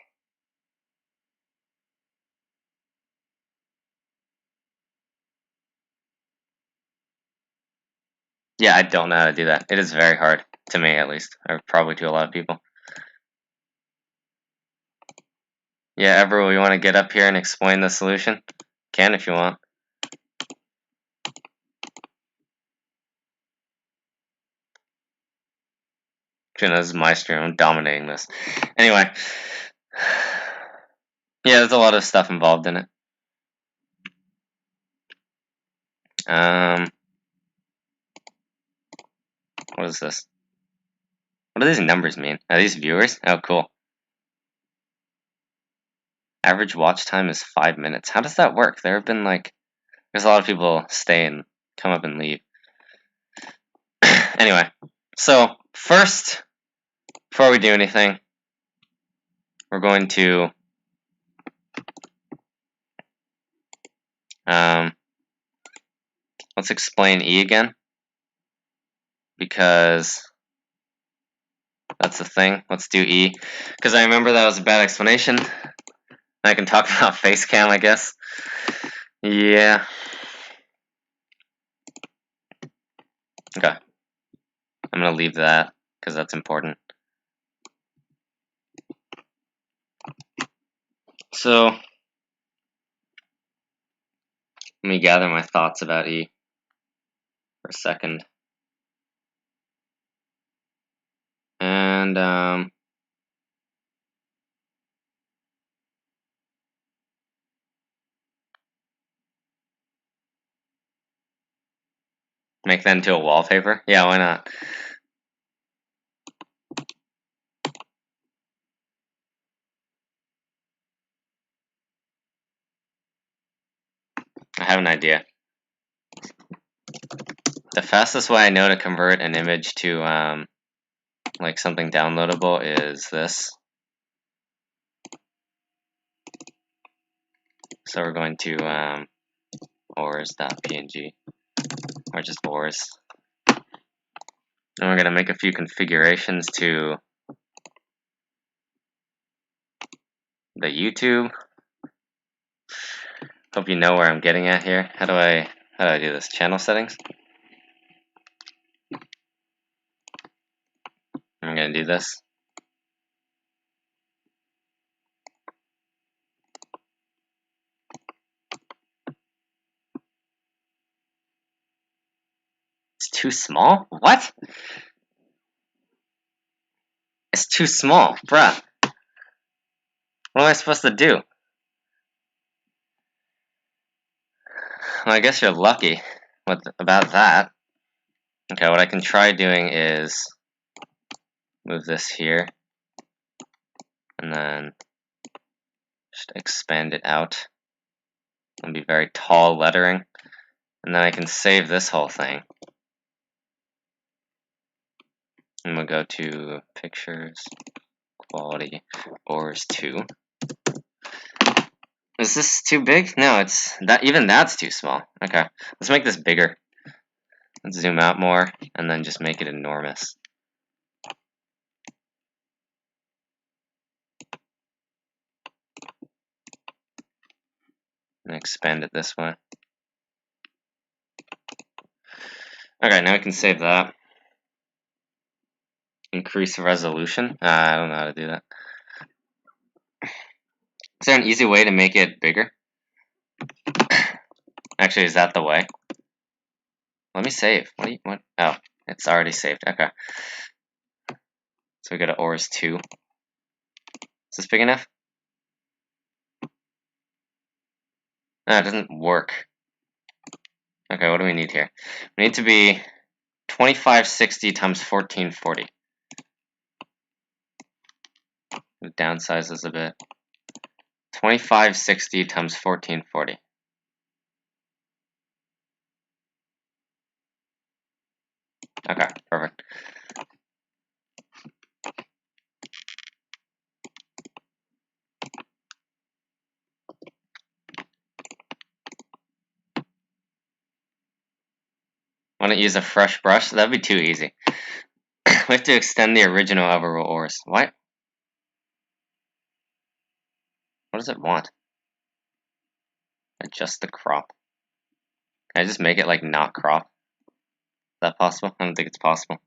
Yeah, I don't know how to do that. It is very hard, to me at least, or probably to a lot of people. Yeah, Everett, you want to get up here and explain the solution? Can if you want. This is my stream. I'm dominating this. Anyway. Yeah, there's a lot of stuff involved in it. What is this? What do these numbers mean? Are these viewers? Oh, cool. Average watch time is 5 minutes. How does that work? There have been like... There's a lot of people stay and come up and leave. Anyway. So, first, before we do anything, we're going to... let's explain E again. Because... that's the thing. Let's do E. Because I remember that was a bad explanation. I can talk about Facecam, I guess. Yeah. Okay. I'm going to leave that, because that's important. So, let me gather my thoughts about E for a second. And, make that into a wallpaper? Yeah, why not? I have an idea. The fastest way I know to convert an image to, like something downloadable is this. So we're going to, ors.png, or just ors. And we're going to make a few configurations to the YouTube. Hope you know where I'm getting at here. How do I do this? Channel settings. I'm going to do this. It's too small? What? It's too small, bruh. What am I supposed to do? Well, I guess you're lucky about that. Okay, what I can try doing is move this here, and then Just expand it out. It'll be very tall lettering. And then I can save this whole thing. And we'll go to Pictures, Quality, Ors 2. Is this too big? No, it's that. Even that's too small. Okay, let's make this bigger. Let's zoom out more, and then just make it enormous. And expand it this way. Okay, now we can save that. Increase resolution. I don't know how to do that. Is there an easy way to make it bigger? Actually, is that the way? Let me save. What? Oh, it's already saved. Okay. So we go to Ors 2. Is this big enough? No, it doesn't work. Okay, what do we need here? We need to be 2560 times 1440. Downsize this a bit. 2560 times 1440. Okay, perfect. Want to use a fresh brush? That'd be too easy. We have to extend the original overall ors. What? What does it want? Adjust the crop. Can I just make it like not crop? Is that possible? I don't think it's possible.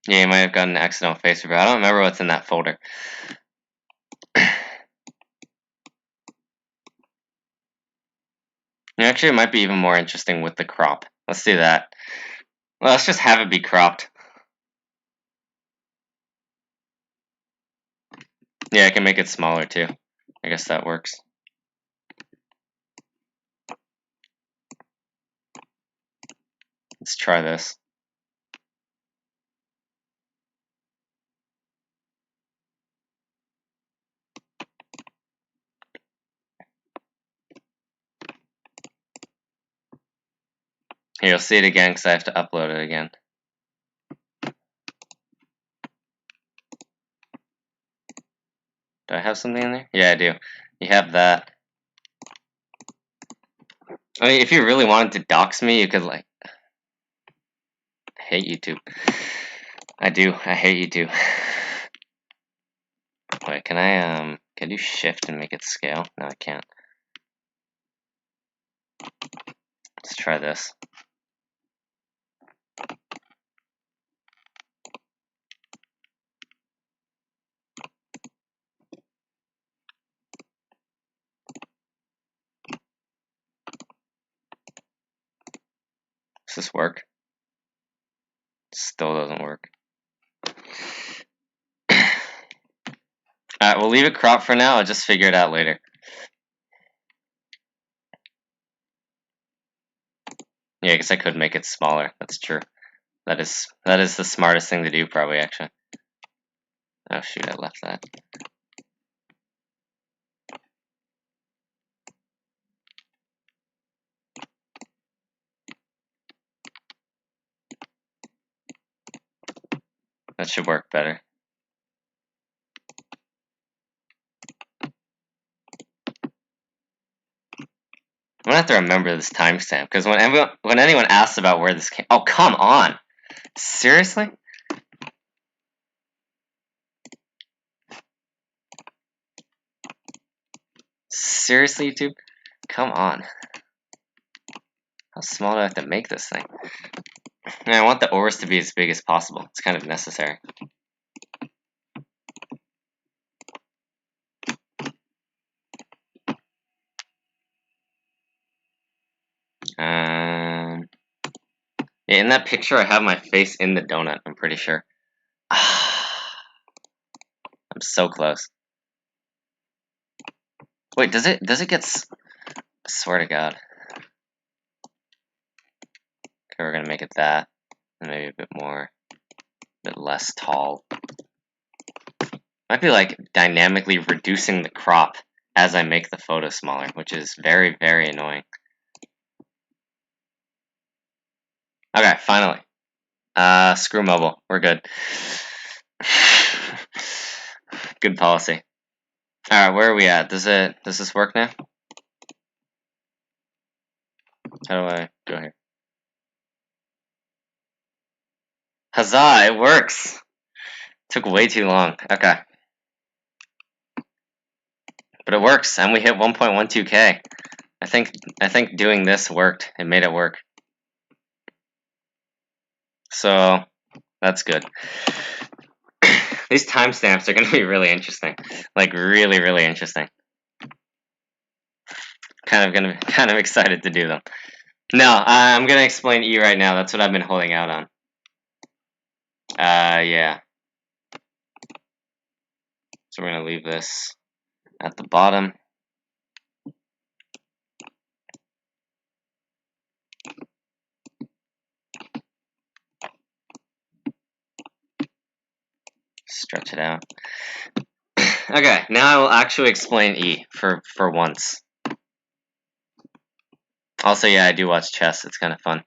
Yeah, you might have gotten an accidental face reveal. I don't remember what's in that folder. Actually, it might be even more interesting with the crop. Let's do that. Well, let's just have it be cropped. Yeah, I can make it smaller too. I guess that works. Let's try this. Here, you'll see it again because I have to upload it again. Do I have something in there? Yeah, I do. You have that. I mean, if you really wanted to dox me, you could, like... I hate YouTube. I do. I hate YouTube. Wait, can I do shift and make it scale? No, I can't. Let's try this. Does this work? Still doesn't work. Alright, we'll leave it cropped for now. I'll just figure it out later. Yeah, because I could make it smaller. That's true. That is the smartest thing to do, probably, actually. Oh, shoot, I left that. That should work better. I'm gonna have to remember this timestamp, because when anyone asks about where this came... Oh, come on! Seriously? Seriously, YouTube? Come on. How small do I have to make this thing? And I want the ors to be as big as possible. It's kind of necessary. Yeah, in that picture, I have my face in the donut, I'm pretty sure. I'm so close. Wait, does it get? I swear to God. Okay, we're gonna make it that, and maybe a bit more, a bit less tall. Might be like dynamically reducing the crop as I make the photo smaller, which is very, very annoying. Okay, finally. Screw mobile. We're good. Good policy. Alright, where are we at? Does this work now? How do I go here? Huzzah, it works! Took way too long. Okay. But it works, and we hit 1.12k. I think doing this worked. It made it work. So that's good. These timestamps are going to be really interesting. Like really, really interesting. Kind of excited to do them. No, I'm going to explain E right now. That's what I've been holding out on. Yeah. So we're going to leave this at the bottom. Stretch it out. Okay, now I will actually explain E for once. Also, yeah, I do watch chess. It's kind of fun.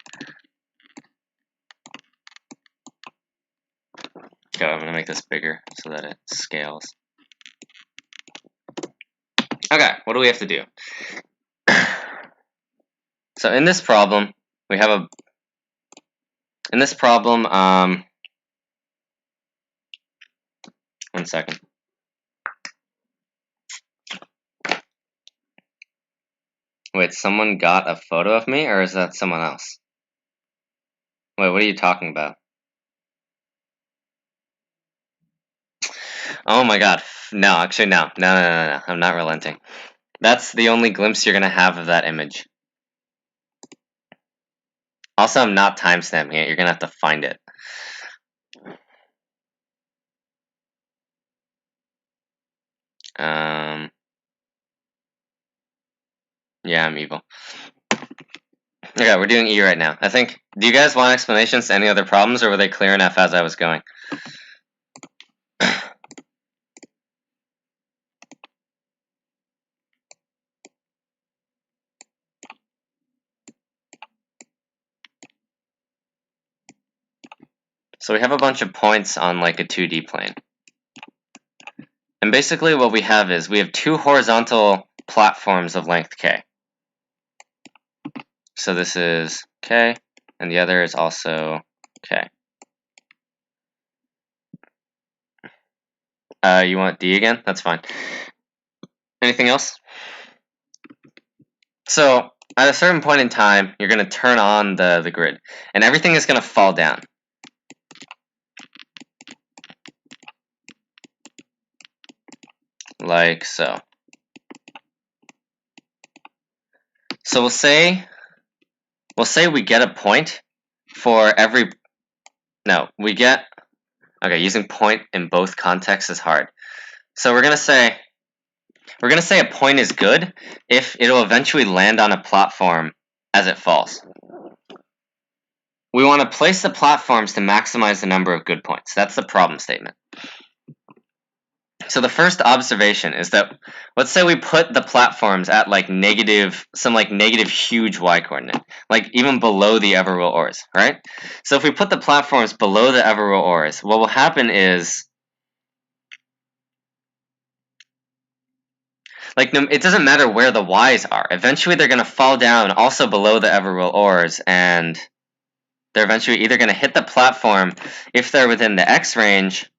Okay, I'm going to make this bigger so that it scales. Okay, what do we have to do? So in this problem, we have one second. Wait, someone got a photo of me, or is that someone else? Wait, what are you talking about? Oh my god. No, actually, no. No. I'm not relenting. That's the only glimpse you're gonna have of that image. Also, I'm not timestamping it. You're gonna have to find it. Yeah, I'm evil. Okay, we're doing E right now. I think, do you guys want explanations to any other problems, or were they clear enough as I was going? So we have a bunch of points on like a 2D plane. And basically what we have is, we have two horizontal platforms of length k. So this is k, and the other is also k. You want D again? That's fine. Anything else? So at a certain point in time, you're going to turn on the grid, and everything is going to fall down. Like so. So we'll say we get a point for every, no, we get, okay, using point in both contexts is hard. So we're going to say a point is good if it'll eventually land on a platform as it falls. We want to place the platforms to maximize the number of good points. That's the problem statement. So the first observation is that, let's say we put the platforms at like some negative huge y-coordinate, like even below the ever-will ors, right? So if we put the platforms below the ever-will ors, what will happen is, like, it doesn't matter where the y's are. Eventually they're going to fall down also below the ever-will ors, and they're eventually either going to hit the platform if they're within the x range,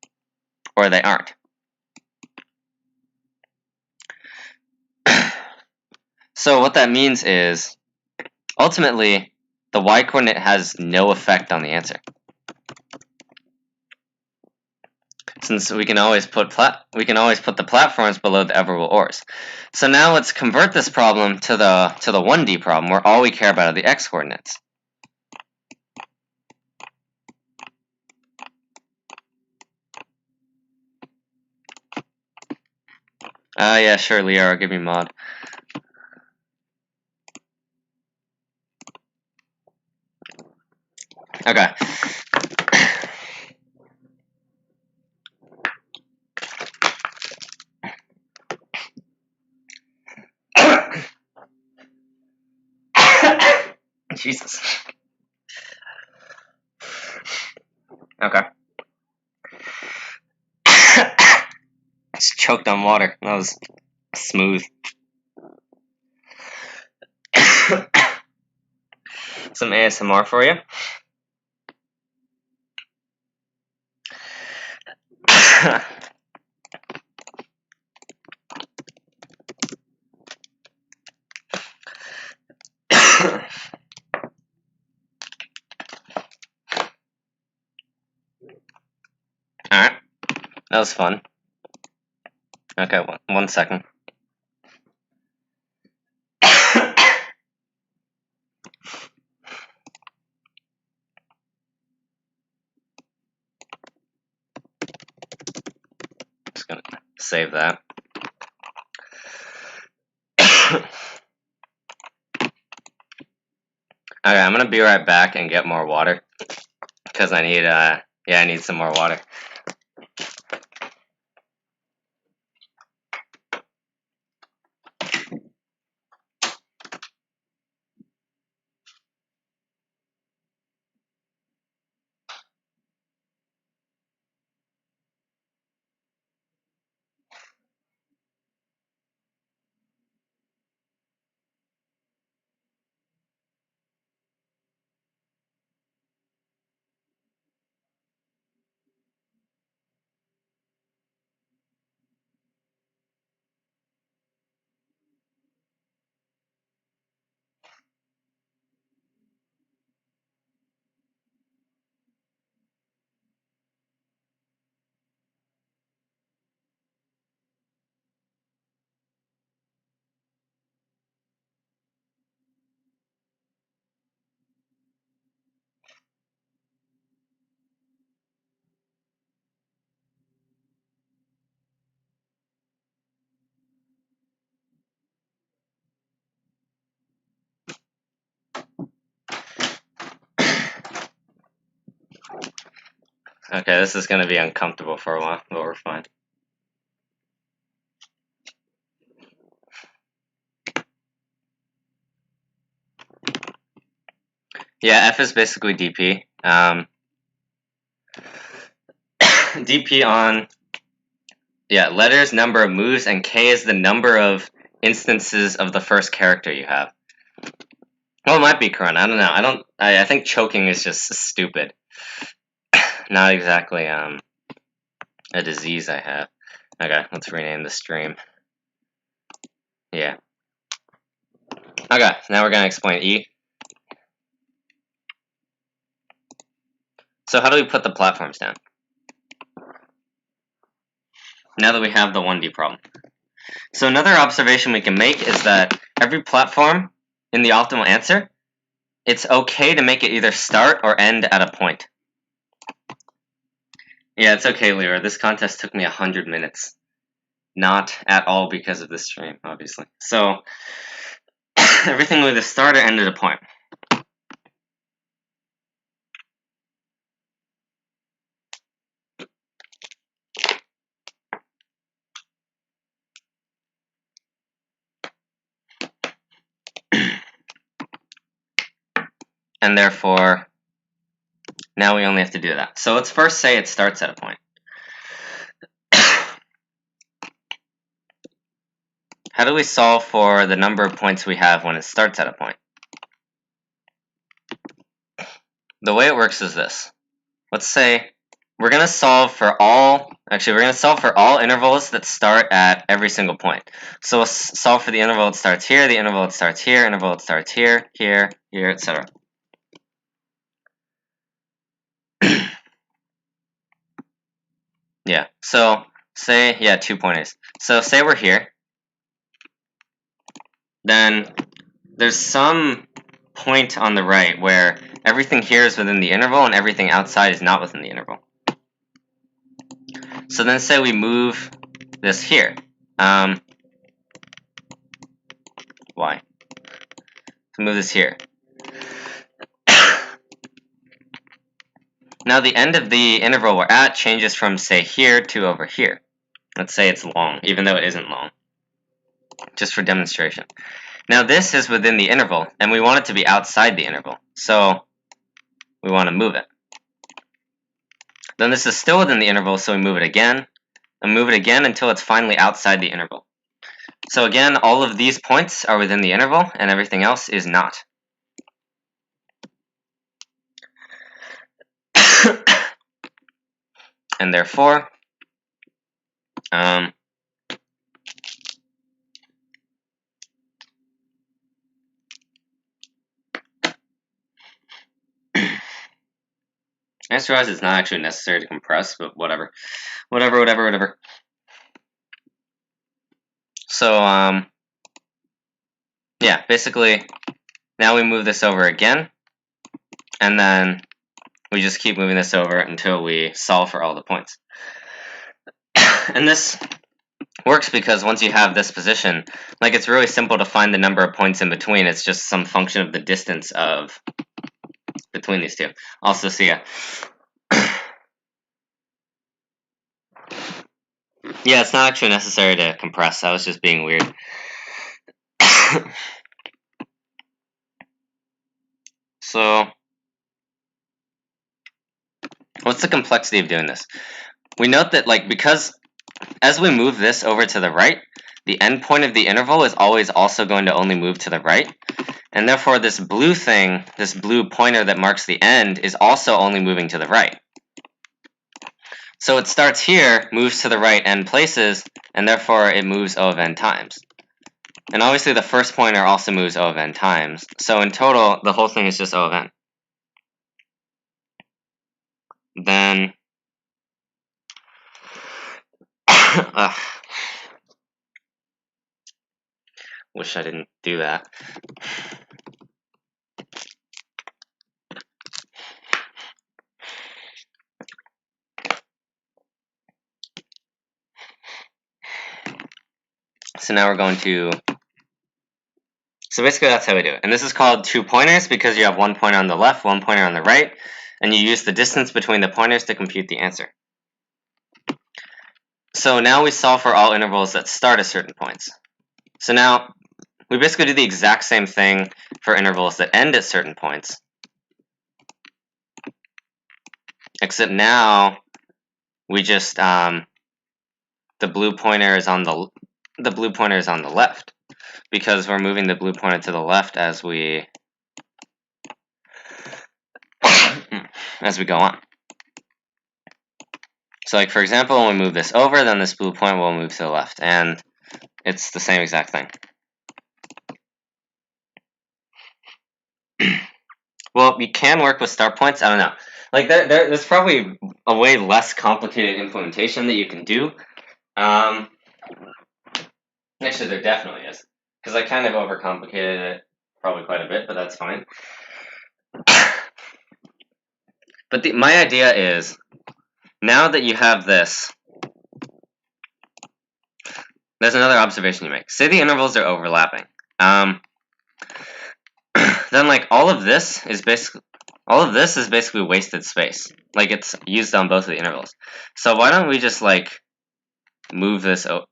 or they aren't. So what that means is, ultimately, the y-coordinate has no effect on the answer, since we can always put the platforms below the ever-will ors. So now let's convert this problem to the 1D problem, where all we care about are the x-coordinates. Yeah, sure, Leo, give me mod. Okay. Jesus. Okay. Just choked on water. That was smooth. Some ASMR for you. Alright. That was fun. Okay, one second. Just gonna save that. Okay, I'm gonna be right back and get more water. Because I need, I need some more water. Okay, this is gonna be uncomfortable for a while, but we're fine. Yeah, F is basically DP. DP on, letters, number of moves, and K is the number of instances of the first character you have. Well, it might be Corona. I don't know. I think choking is just stupid. Not exactly a disease I have. Okay, let's rename the stream. Yeah. Okay, now we're gonna explain E. So how do we put the platforms down? Now that we have the 1D problem. So another observation we can make is that every platform in the optimal answer, it's okay to make it either start or end at a point. Yeah, it's okay, Lyra. This contest took me 100 minutes. Not at all because of this stream, obviously. So everything will either start or end at a point. And therefore, now we only have to do that. So let's first say it starts at a point. How do we solve for the number of points we have when it starts at a point? The way it works is this. Let's say we're going to solve for all intervals that start at every single point. So we'll solve for the interval that starts here, the interval that starts here, interval that starts here, here, here, etc. Yeah, so say, 2 pointers. So say we're here. Then there's some point on the right where everything here is within the interval and everything outside is not within the interval. So then say we move this here. to move this here. Now the end of the interval we're at changes from, say, here to over here. Let's say it's long, even though it isn't long, just for demonstration. Now this is within the interval, and we want it to be outside the interval, so we want to move it. Then this is still within the interval, so we move it again, and move it again until it's finally outside the interval. So again, all of these points are within the interval, and everything else is not. And therefore, I just realized it's not actually necessary to compress, but whatever. Whatever. So, yeah, basically, now we move this over again, and then we just keep moving this over until we solve for all the points. And this works because once you have this position, like, it's really simple to find the number of points in between. It's just some function of the distance of between these two. Also, see ya. Yeah, it's not actually necessary to compress. I was just being weird. So, what's the complexity of doing this? We note that, like, because as we move this over to the right, the endpoint of the interval is always also going to only move to the right. And therefore, this blue thing, this blue pointer that marks the end, is also only moving to the right. So it starts here, moves to the right n places, and therefore it moves O of n times. And obviously the first pointer also moves O of n times. So in total, the whole thing is just O of n. Then, wish I didn't do that. So now we're going to, so basically that's how we do it. And this is called two pointers because you have one pointer on the left, one pointer on the right, and you use the distance between the pointers to compute the answer. So now we solve for all intervals that start at certain points. So now we basically do the exact same thing for intervals that end at certain points. Except now we just the blue pointer is on the left because we're moving the blue pointer to the left as we go on. So, like, for example, when we move this over, then this blue point will move to the left, and it's the same exact thing. Well, you can work with start points. I don't know. Like, there's probably a way less complicated implementation that you can do. Actually, there definitely is, because I kind of overcomplicated it probably quite a bit, but that's fine. But my idea is, now that you have this, there's another observation you make. Say the intervals are overlapping. Then, like, all of this is basically wasted space. Like, it's used on both of the intervals. So why don't we just, like, move this over?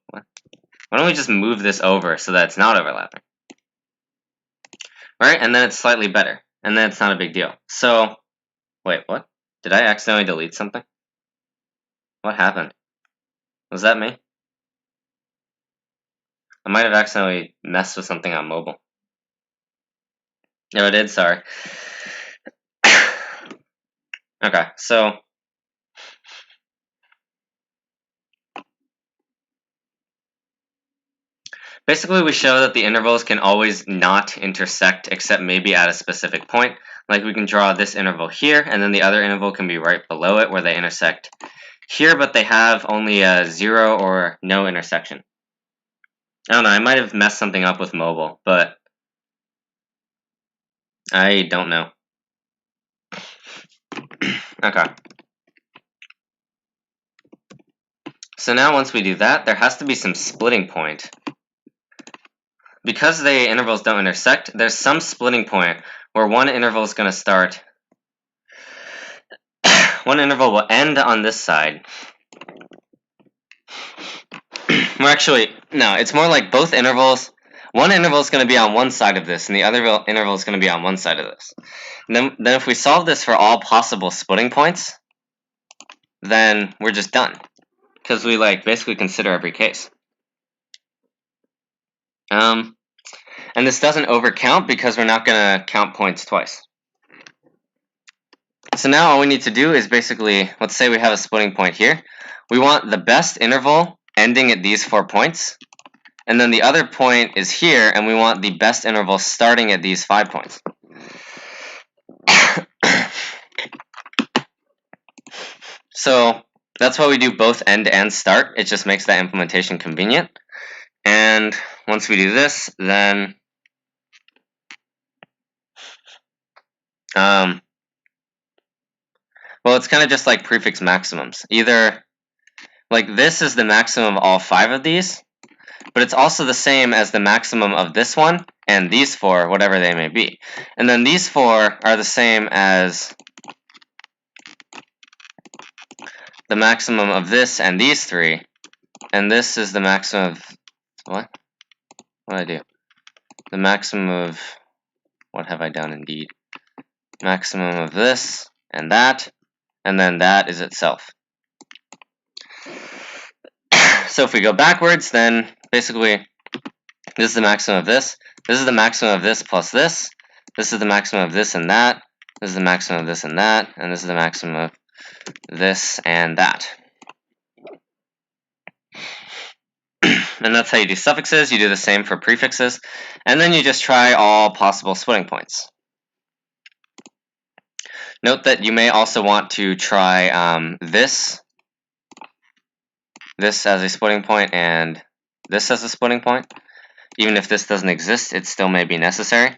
Why don't we just move this over so that it's not overlapping? Right? And then it's slightly better. And then it's not a big deal. So, wait, what? Did I accidentally delete something? What happened? Was that me? I might have accidentally messed with something on mobile. No, I did, sorry. Okay, so basically we show that the intervals can always not intersect except maybe at a specific point. Like, we can draw this interval here, and then the other interval can be right below it where they intersect here, but they have only a 0 or no intersection. I don't know, I might have messed something up with mobile, but I don't know. Okay. So now once we do that, there has to be some splitting point because the intervals don't intersect, there's some splitting point where one interval is going to start. One interval will end on this side. We're actually, no, it's more like both intervals. One interval is going to be on one side of this, and the other interval is going to be on one side of this. And then if we solve this for all possible splitting points, then we're just done. Because we basically consider every case. And this doesn't overcount because we're not going to count points twice. So now all we need to do is basically, let's say we have a splitting point here. We want the best interval ending at these 4 points. And then the other point is here, and we want the best interval starting at these 5 points. So that's why we do both end and start. It just makes that implementation convenient. And once we do this, then well, it's kind of just like prefix maximums. Either this is the maximum of all 5 of these, but it's also the same as the maximum of this one and these 4, whatever they may be. And then these 4 are the same as the maximum of this and these 3, and this is the maximum of, what? What did I do? The maximum of, what have I done indeed? Maximum of this and then that is itself. So if we go backwards, then basically this is the maximum of this is the maximum of this plus this is the maximum of this and that, this is the maximum of this and that, and this is the maximum of this and that. And that's how you do suffixes. You do the same for prefixes, and then you just try all possible splitting points. Note that you may also want to try this as a splitting point and this as a splitting point. Even if this doesn't exist, it still may be necessary,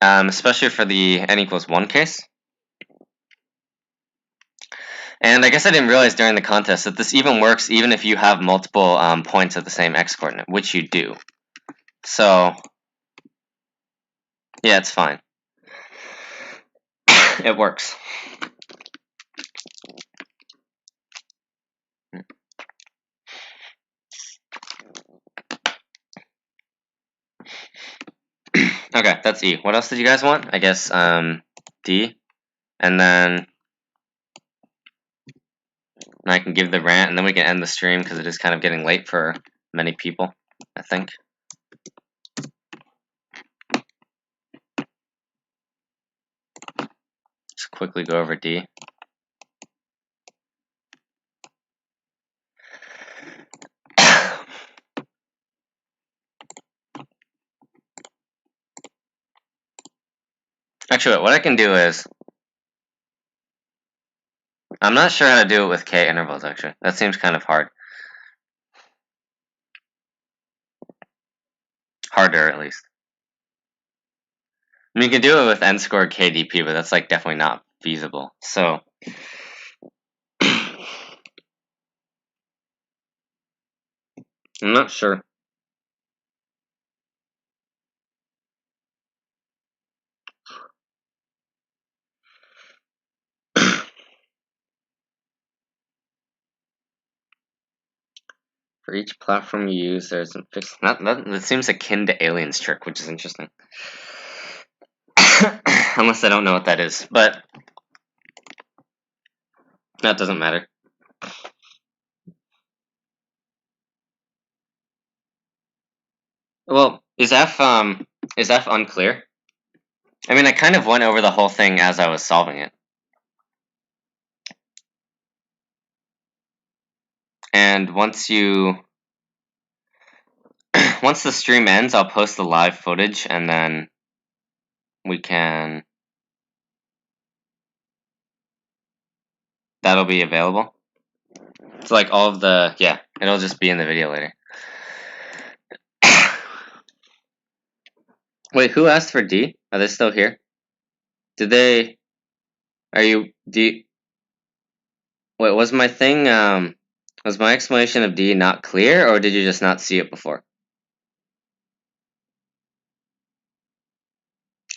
especially for the n equals 1 case. And I guess I didn't realize during the contest that this even works even if you have multiple points at the same x-coordinate, which you do. So, yeah, it's fine. It works. Okay, that's E. What else did you guys want? I guess D. And then I can give the rant, and then we can end the stream because it is kind of getting late for many people, I think. Just quickly go over D. Actually, what I can do is, I'm not sure how to do it with K intervals, actually. That seems kind of hard. Harder, at least. I mean, you can do it with n squared KDP, but that's definitely not feasible. So, I'm not sure. For each platform you use, there's a fixed. That seems akin to Alien's trick, which is interesting. Unless I don't know what that is, but that doesn't matter. Well, is F unclear? I mean, I kind of went over the whole thing as I was solving it. And once the stream ends, I'll post the live footage, and then we can. That'll be available. It's all of the, yeah, it'll just be in the video later. Wait, who asked for D? Are they still here? Wait, was my thing, was my explanation of D not clear, or did you just not see it before?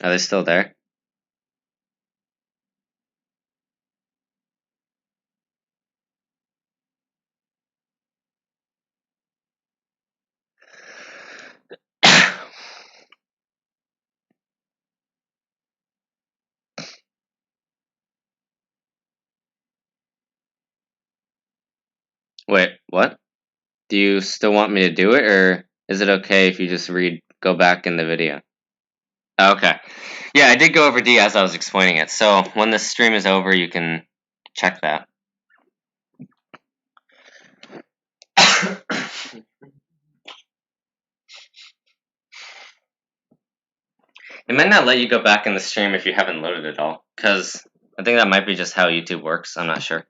Are they still there? Wait, what? Do you still want me to do it, or is it okay if you just go back in the video? Okay. Yeah, I did go over D as I was explaining it, so when the stream is over, you can check that. It might not let you go back in the stream if you haven't loaded it all, because I think that might be just how YouTube works. I'm not sure.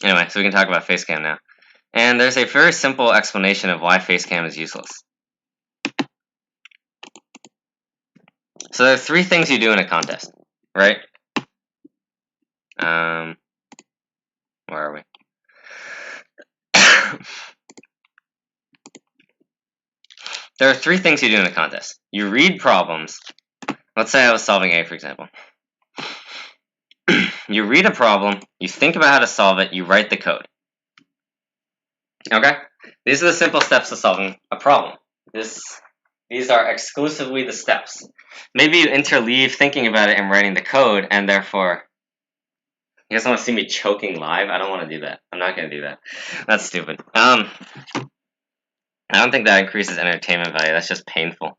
Anyway, so we can talk about Facecam now. And there's a very simple explanation of why Facecam is useless. So there are 3 things you do in a contest, right? Where are we? There are 3 things you do in a contest. You read problems. Let's say I was solving A, for example. You read a problem, you think about how to solve it, you write the code. Okay? These are the simple steps to solving a problem. These are exclusively the steps. Maybe you interleave thinking about it and writing the code, and therefore... You guys want to see me choking live? I don't want to do that. I'm not going to do that. That's stupid. I don't think that increases entertainment value. That's just painful.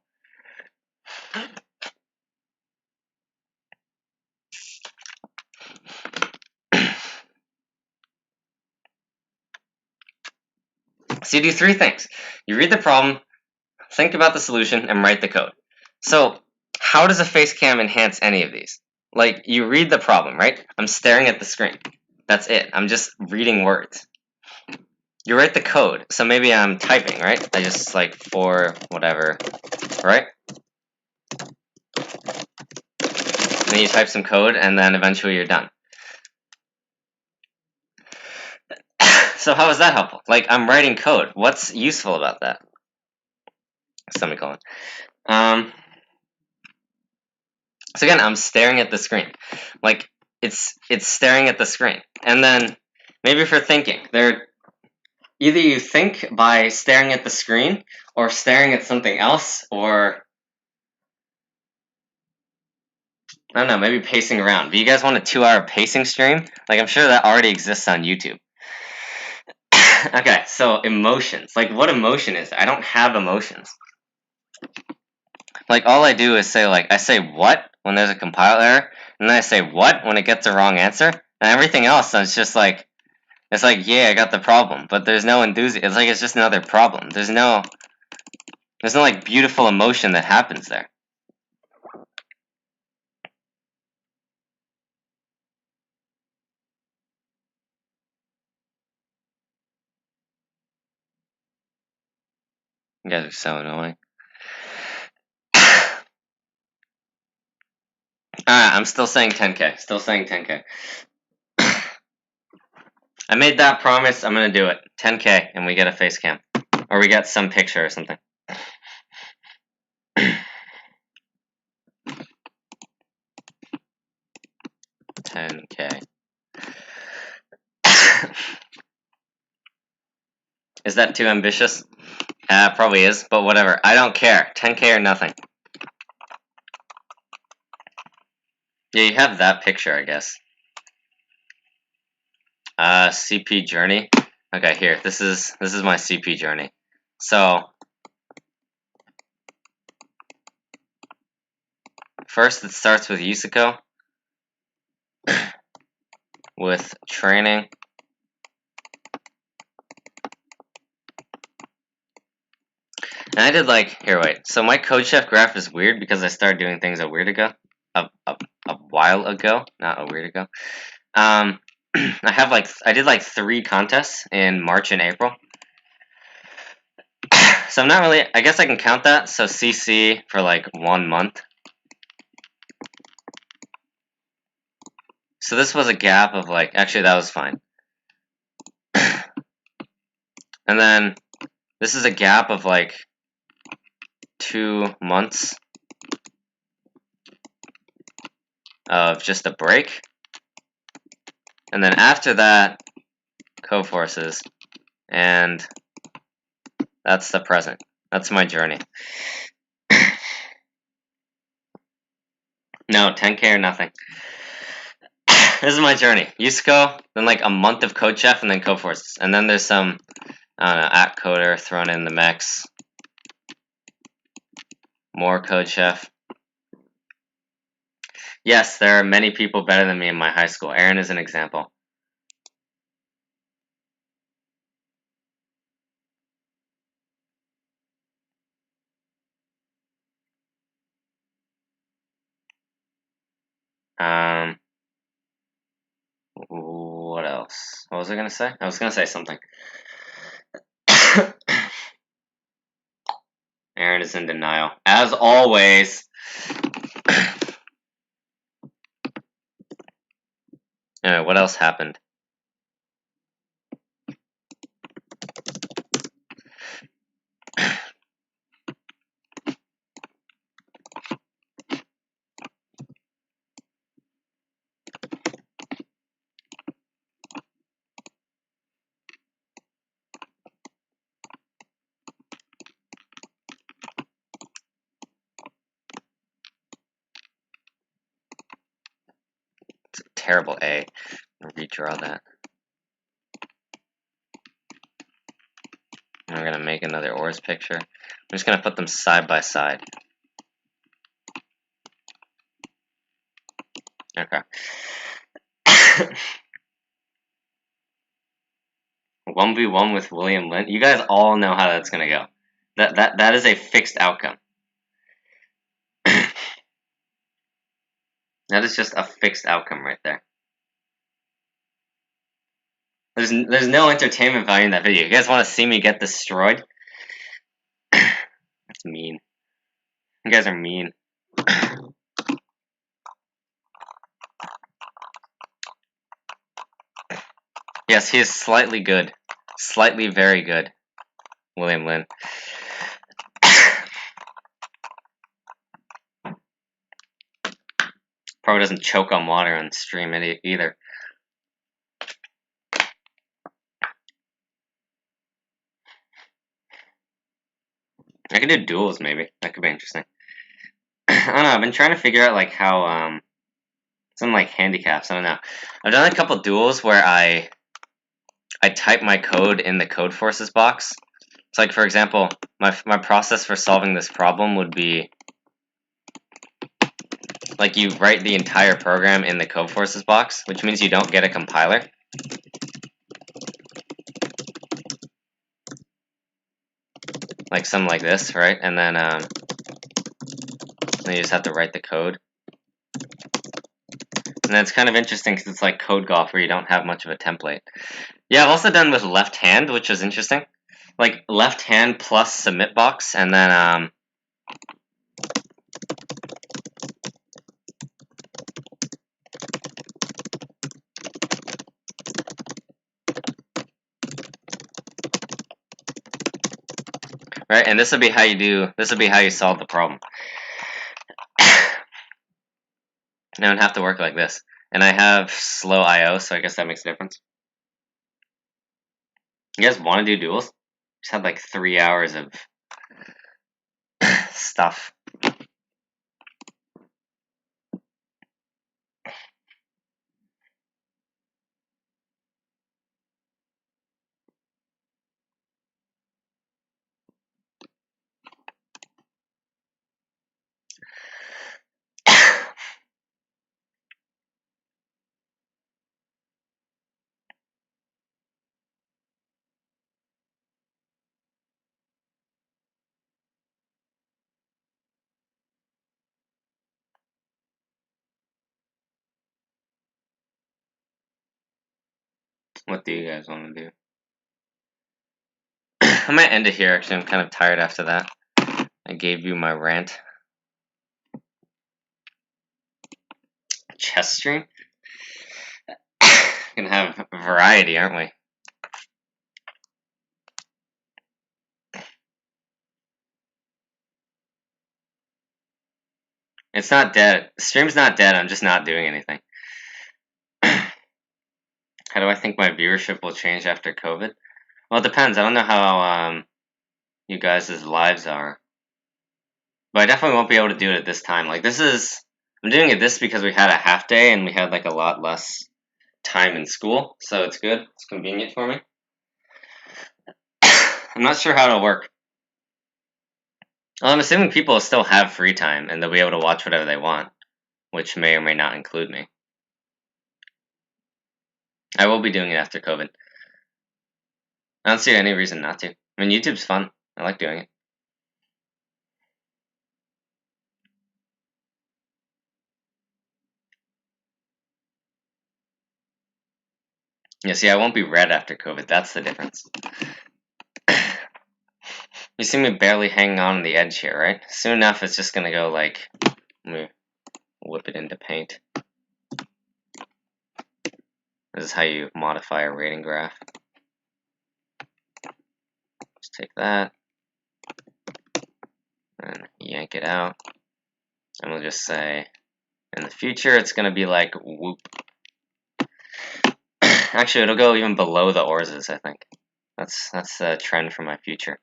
So you do 3 things. You read the problem, think about the solution, and write the code. So how does a face cam enhance any of these? Like, you read the problem, right? I'm staring at the screen. That's it. I'm just reading words. You write the code. So maybe I'm typing, right? I just, like, for whatever, right? Then you type some code, and then eventually you're done. So how is that helpful? Like, I'm writing code. What's useful about that? Semicolon. So again, I'm staring at the screen. Like, it's staring at the screen. And then, maybe for thinking, either you think by staring at the screen, or staring at something else, or I don't know, maybe pacing around. But you guys want a 2-hour pacing stream? Like, I'm sure that already exists on YouTube. Okay, so emotions. Like, what emotion is it? I don't have emotions. Like, all I do is say, like, I say what when there's a compile error, and then I say what when it gets the wrong answer, and everything else, it's just like, it's like, yeah, I got the problem, but there's no enthusiasm. It's like, it's just another problem. There's no, like, beautiful emotion that happens there. You guys are so annoying. Alright, I'm still saying 10K. Still saying 10K. I made that promise, I'm gonna do it. 10K, and we get a face cam. Or we get some picture or something. 10K. Is that too ambitious? Probably is, but whatever. I don't care. 10K or nothing. Yeah, you have that picture, I guess. CP journey. Okay, here. This is my CP journey. So first it starts with Yusuko. With training. And I did like, here, wait. So my CodeChef graph is weird because I started doing things a while ago, not a weird ago. I did like 3 contests in March and April. So I'm not really, I guess I can count that. So CC for like 1 month. So this was a gap of like, actually that was fine. And then this is a gap of like 2 months of just a break. And then after that, Codeforces. And that's the present. That's my journey. No, 10K or nothing. This is my journey. USCO, then like a month of Code Chef, and then Codeforces. And then there's some, I don't know, @coder thrown in the mix. More Code Chef. Yes, there are many people better than me in my high school. Aaron is an example. What else? What was I gonna say? I was gonna say something. Aaron is in denial, as always. Anyway, what else happened? It's a terrible A. I'll redraw that. I'm gonna make another ores picture. I'm just gonna put them side by side. Okay. 1v1 with William Lynn. You guys all know how that's gonna go. That is a fixed outcome. That is just a fixed outcome right there. There's no entertainment value in that video. You guys want to see me get destroyed? That's mean. You guys are mean. Yes, he is slightly good. Slightly very good. William Lynn. Probably doesn't choke on water on stream either. I could do duels maybe. That could be interesting. I don't know. I've been trying to figure out like how some like handicaps. I don't know. I've done a couple duels where I type my code in the Codeforces box. So like for example, my process for solving this problem would be like you write the entire program in the Codeforces box, which means you don't get a compiler. Like something like this, right? And then you just have to write the code. And that's kind of interesting because it's like code golf where you don't have much of a template. Yeah, I've also done with left hand, which is interesting. Like left hand plus submit box, and then right, and this will be how you solve the problem. I don't have to work like this. And I have slow IO, so I guess that makes a difference. You guys want to do duels? Just had like 3 hours of stuff. What do you guys want to do? I might end it here, actually. I'm kind of tired after that. I gave you my rant. Chess stream? Gonna have variety, aren't we? It's not dead. Stream's not dead. I'm just not doing anything. How do I think my viewership will change after COVID? Well, it depends. I don't know how you guys' lives are, but I definitely won't be able to do it at this time. Like I'm doing it this because we had a half day and we had like a lot less time in school, so it's good. It's convenient for me. I'm not sure how it'll work. Well, I'm assuming people will still have free time and they'll be able to watch whatever they want, which may or may not include me. I will be doing it after COVID. I don't see any reason not to. I mean, YouTube's fun. I like doing it. Yeah, see, I won't be red after COVID. That's the difference. You see me barely hanging on the edge here, right? Soon enough, it's just gonna go like... Let me whip it into paint. This is how you modify a rating graph. Just take that and yank it out. And we'll just say, in the future, it's gonna be like whoop. Actually, it'll go even below the Orzes, I think. That's the trend for my future.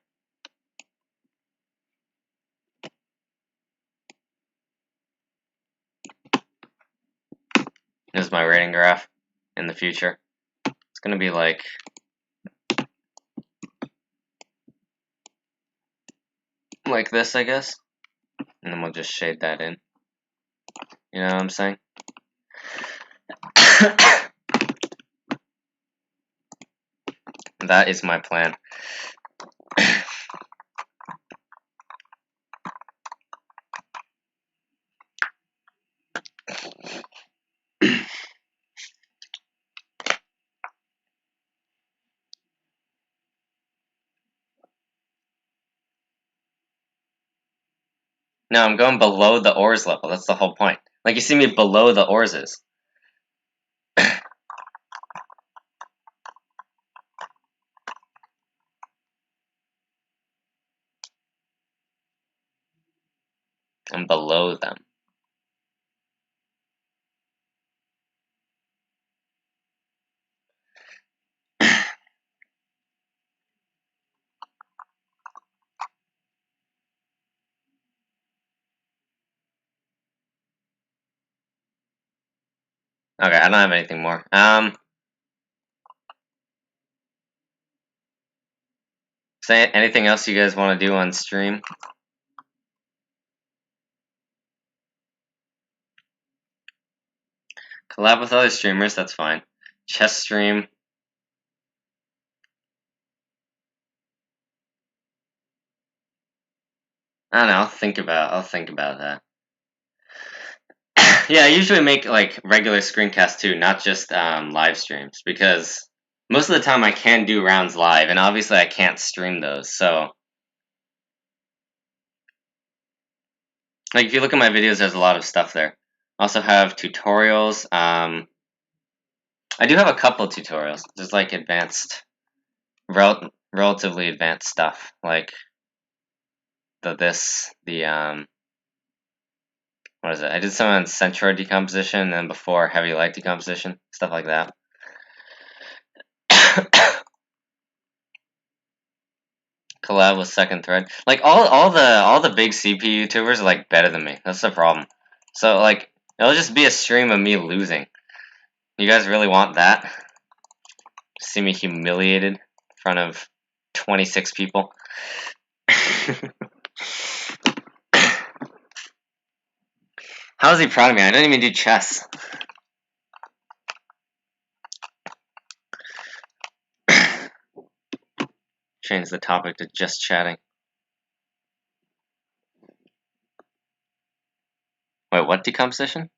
This is my rating graph in the future. It's gonna be like this, I guess. And then we'll just shade that in. You know what I'm saying? That is my plan. No, I'm going below the ores level. That's the whole point. Like, you see me below the Orzes. I'm below them. Okay, I don't have anything more. Say anything else you guys want to do on stream? Collab with other streamers, that's fine. Chess stream. I don't know, I'll think about that. Yeah, I usually make like regular screencasts too, not just live streams, because most of the time I can do rounds live, and obviously I can't stream those, so like if you look at my videos, there's a lot of stuff there. I also have tutorials. I do have a couple tutorials. There's like advanced, relatively advanced stuff, like what is it? I did some on centroid decomposition, and then before heavy light decomposition, stuff like that. Collab with Second Thread. Like all the big CP YouTubers are like better than me. That's the problem. So like it'll just be a stream of me losing. You guys really want that? See me humiliated in front of 26 people? How is he proud of me? I don't even do chess. Change the topic to just chatting. Wait, what decomposition?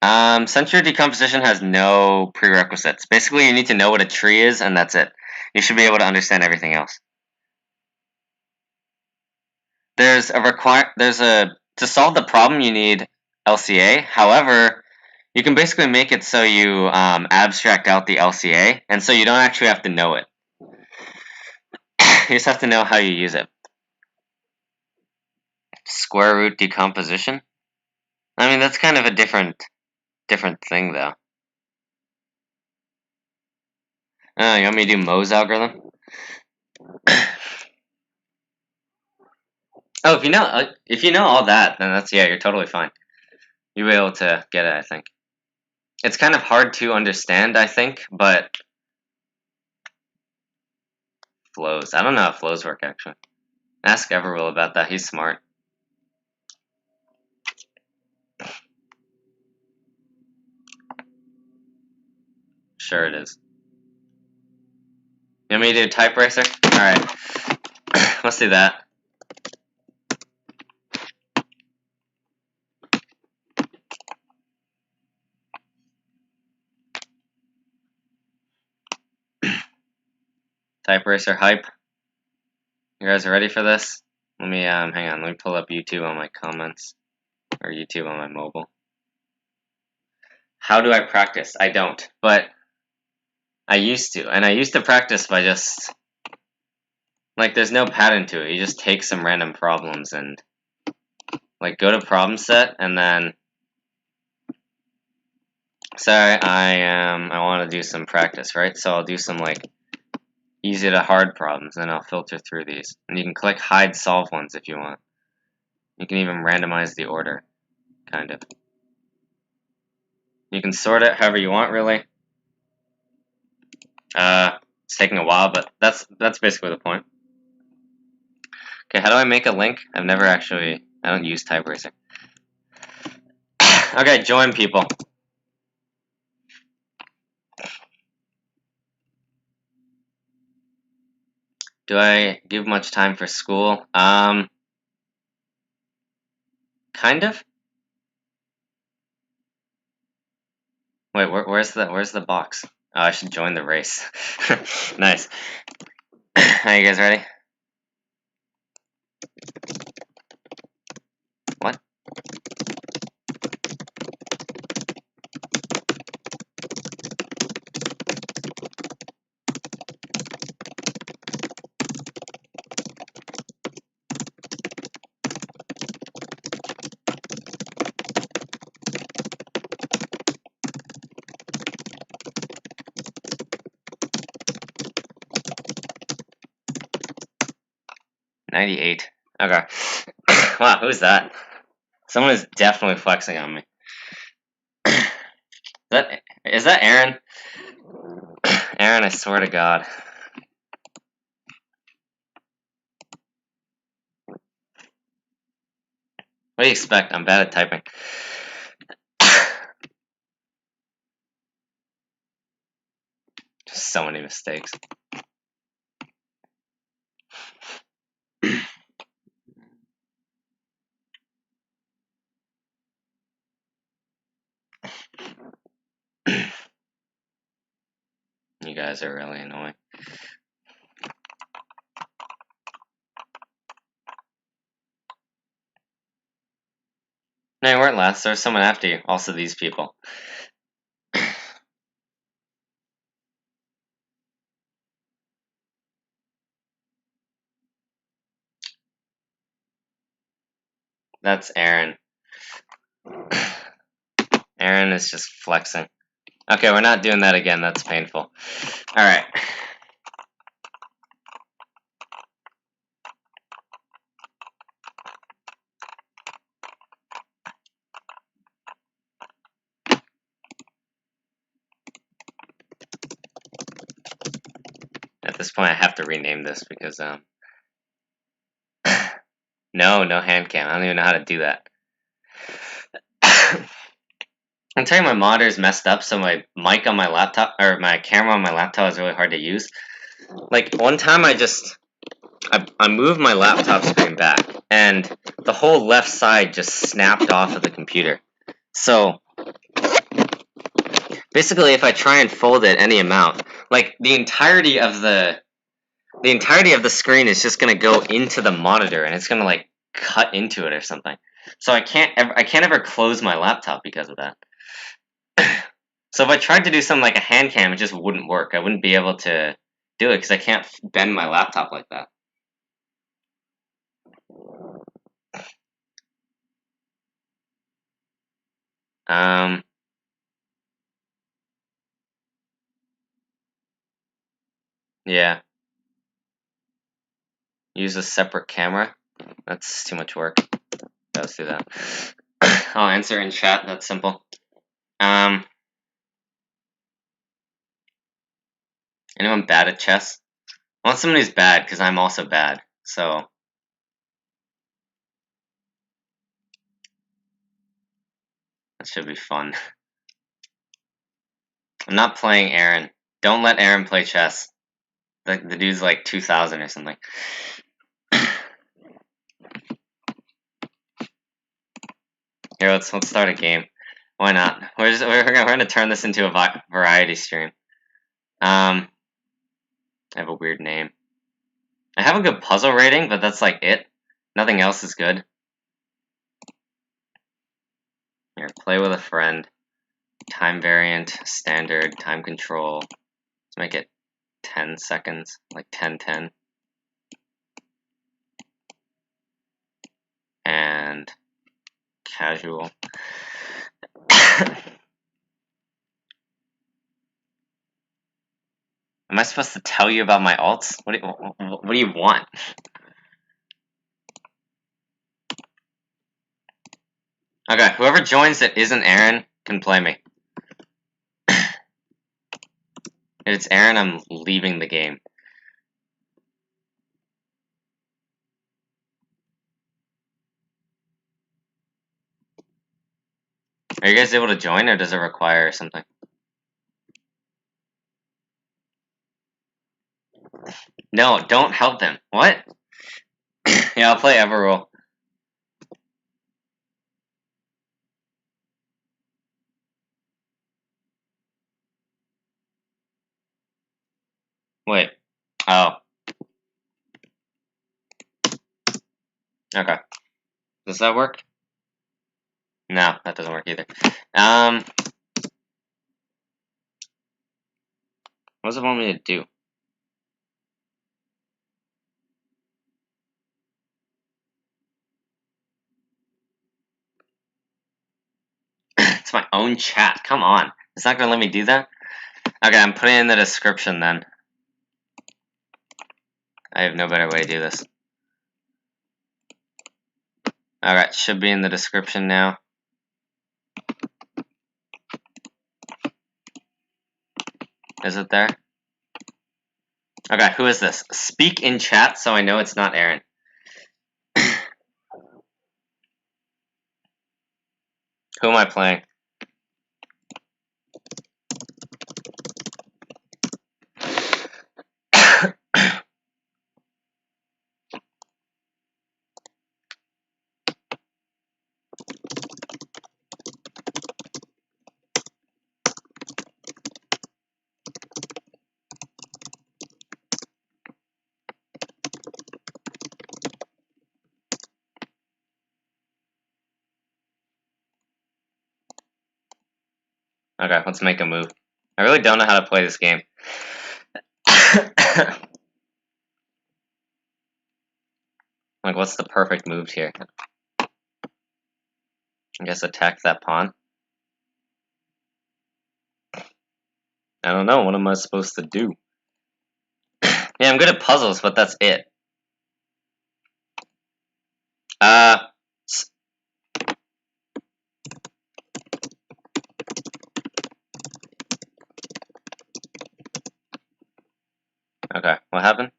Centroid decomposition has no prerequisites. Basically, you need to know what a tree is, and that's it. You should be able to understand everything else. To solve the problem, you need LCA. However, you can basically make it so you abstract out the LCA, and so you don't actually have to know it. You just have to know how you use it. Square root decomposition? I mean, that's kind of a different thing, though. Oh, you want me to do Mohs algorithm? Oh, if you know all that, then yeah, you're totally fine. You'll be able to get it, I think. It's kind of hard to understand, I think, but flows. I don't know how flows work, actually. Ask Everwill about that. He's smart. Sure it is. You want me to do type racer? Alright. Let's do that. Type racer hype. You guys ready for this? Let me hang on, let me pull up YouTube on my comments. Or YouTube on my mobile. How do I practice? I don't, but I used to. And I used to practice by just like there's no pattern to it. You just take some random problems and like go to problem set and then say I want to do some practice, right? So I'll do some like easy to hard problems and I'll filter through these. And you can click hide solve ones if you want. You can even randomize the order, kind of. You can sort it however you want, really. It's taking a while, but that's basically the point. Okay, how do I make a link? I don't use type racer. Okay, join people. Do I give much time for school? Kind of. Wait, where's the box? Oh, I should join the race. Nice. Are you guys ready? What? $98. Okay. Wow, who's that? Someone is definitely flexing on me. Is that Aaron? Aaron, I swear to God. What do you expect? I'm bad at typing. Just so many mistakes. You guys are really annoying. No, you weren't last. There's someone after you. Also these people. That's Aaron. Aaron is just flexing. Okay, we're not doing that again. That's painful. Alright. At this point, I have to rename this because, no hand cam. I don't even know how to do that. I'm telling you, my monitor's messed up, so my mic on my laptop, or my camera on my laptop is really hard to use. Like, one time I moved my laptop screen back, and the whole left side just snapped off of the computer. So, basically, if I try and fold it any amount, like, the entirety of the screen is just gonna go into the monitor, and it's gonna, like, cut into it or something. So I can't ever close my laptop because of that. So if I tried to do something like a hand cam, it just wouldn't work. I wouldn't be able to do it because I can't bend my laptop like that. Yeah. Use a separate camera. That's too much work. Let's do that. I'll answer in chat. That's simple. Anyone bad at chess? I want somebody who's bad because I'm also bad. So that should be fun. I'm not playing Aaron. Don't let Aaron play chess. The dude's like 2,000 or something. Here, let's start a game. Why not? We're gonna turn this into a variety stream. I have a weird name. I have a good puzzle rating, but that's like it. Nothing else is good. Here, play with a friend. Time variant, standard, time control. Let's make it 10 seconds, like 10:10. And casual. Am I supposed to tell you about my alts? What do you want? Okay, whoever joins that isn't Aaron can play me. If it's Aaron, I'm leaving the game. Are you guys able to join, or does it require something? No, don't help them. What? Yeah, I'll play Everroll. Wait. Oh. Okay. Does that work? No, that doesn't work either. What does it want me to do? It's my own chat. Come on. It's not gonna let me do that? Okay, I'm putting it in the description then. I have no better way to do this. Alright, should be in the description now. Is it there? Okay, who is this? Speak in chat so I know it's not Aaron. Who am I playing? Okay, let's make a move. I really don't know how to play this game. Like, what's the perfect move here? I guess attack that pawn. I don't know. What am I supposed to do? Yeah, I'm good at puzzles, but that's it. Okay, what happened?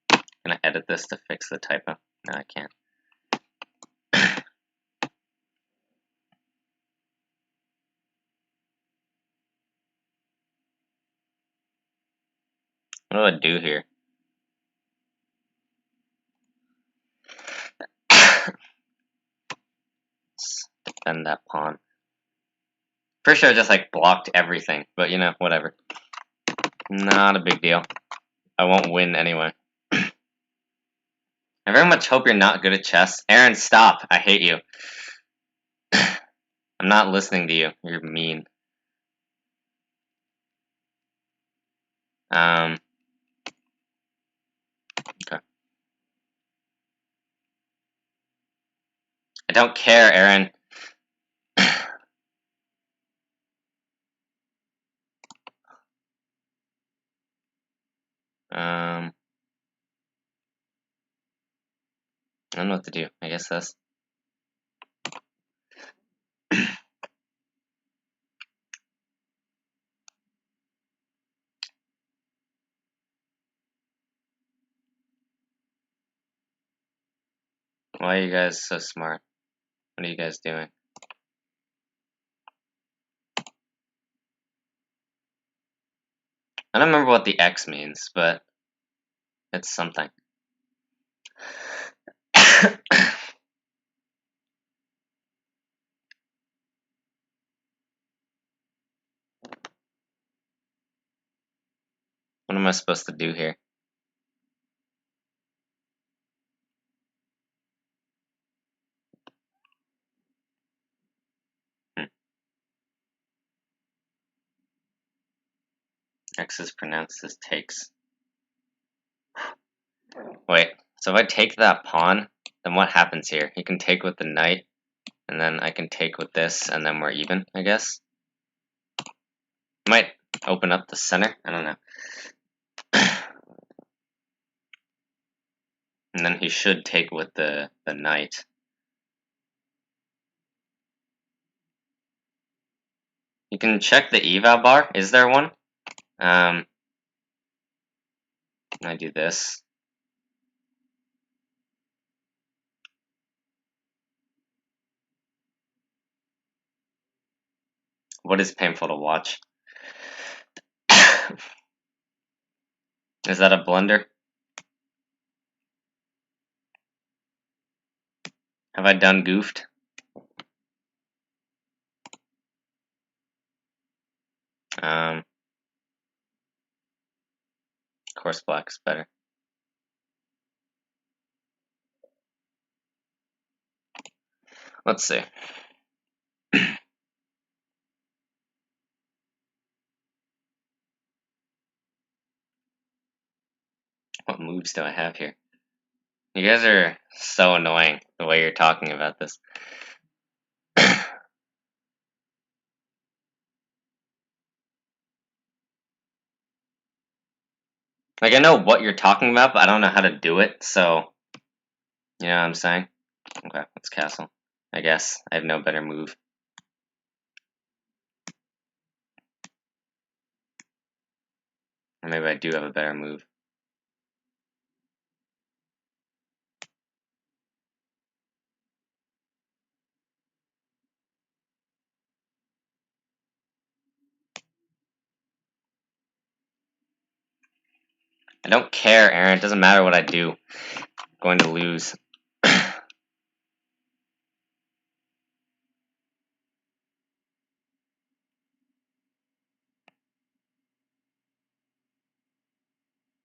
Can I edit this to fix the typo? No, I can't. What do I do here? Let's defend that pawn. Pretty sure I just like blocked everything, but you know, whatever. Not a big deal. I won't win anyway. I very much hope you're not good at chess. Aaron, stop. I hate you. I'm not listening to you. You're mean. Okay. I don't care, Aaron. I don't know what to do. I guess this. Why are you guys so smart? What are you guys doing? I don't remember what the X means, but it's something. What am I supposed to do here? X is pronounced as takes. Wait, so if I take that pawn, then what happens here? He can take with the knight, and then I can take with this, and then we're even, I guess. Might open up the center, I don't know. And then he should take with the knight. You can check the eval bar. Is there one? I do this. What is painful to watch? Is that a blunder? Have I done goofed? Of course black's better. Let's see. What moves do I have here? You guys are so annoying the way you're talking about this. Like, I know what you're talking about, but I don't know how to do it, so... You know what I'm saying? Okay, let's castle. I guess. I have no better move. Or maybe I do have a better move. I don't care, Aaron. It doesn't matter what I do. I'm going to lose.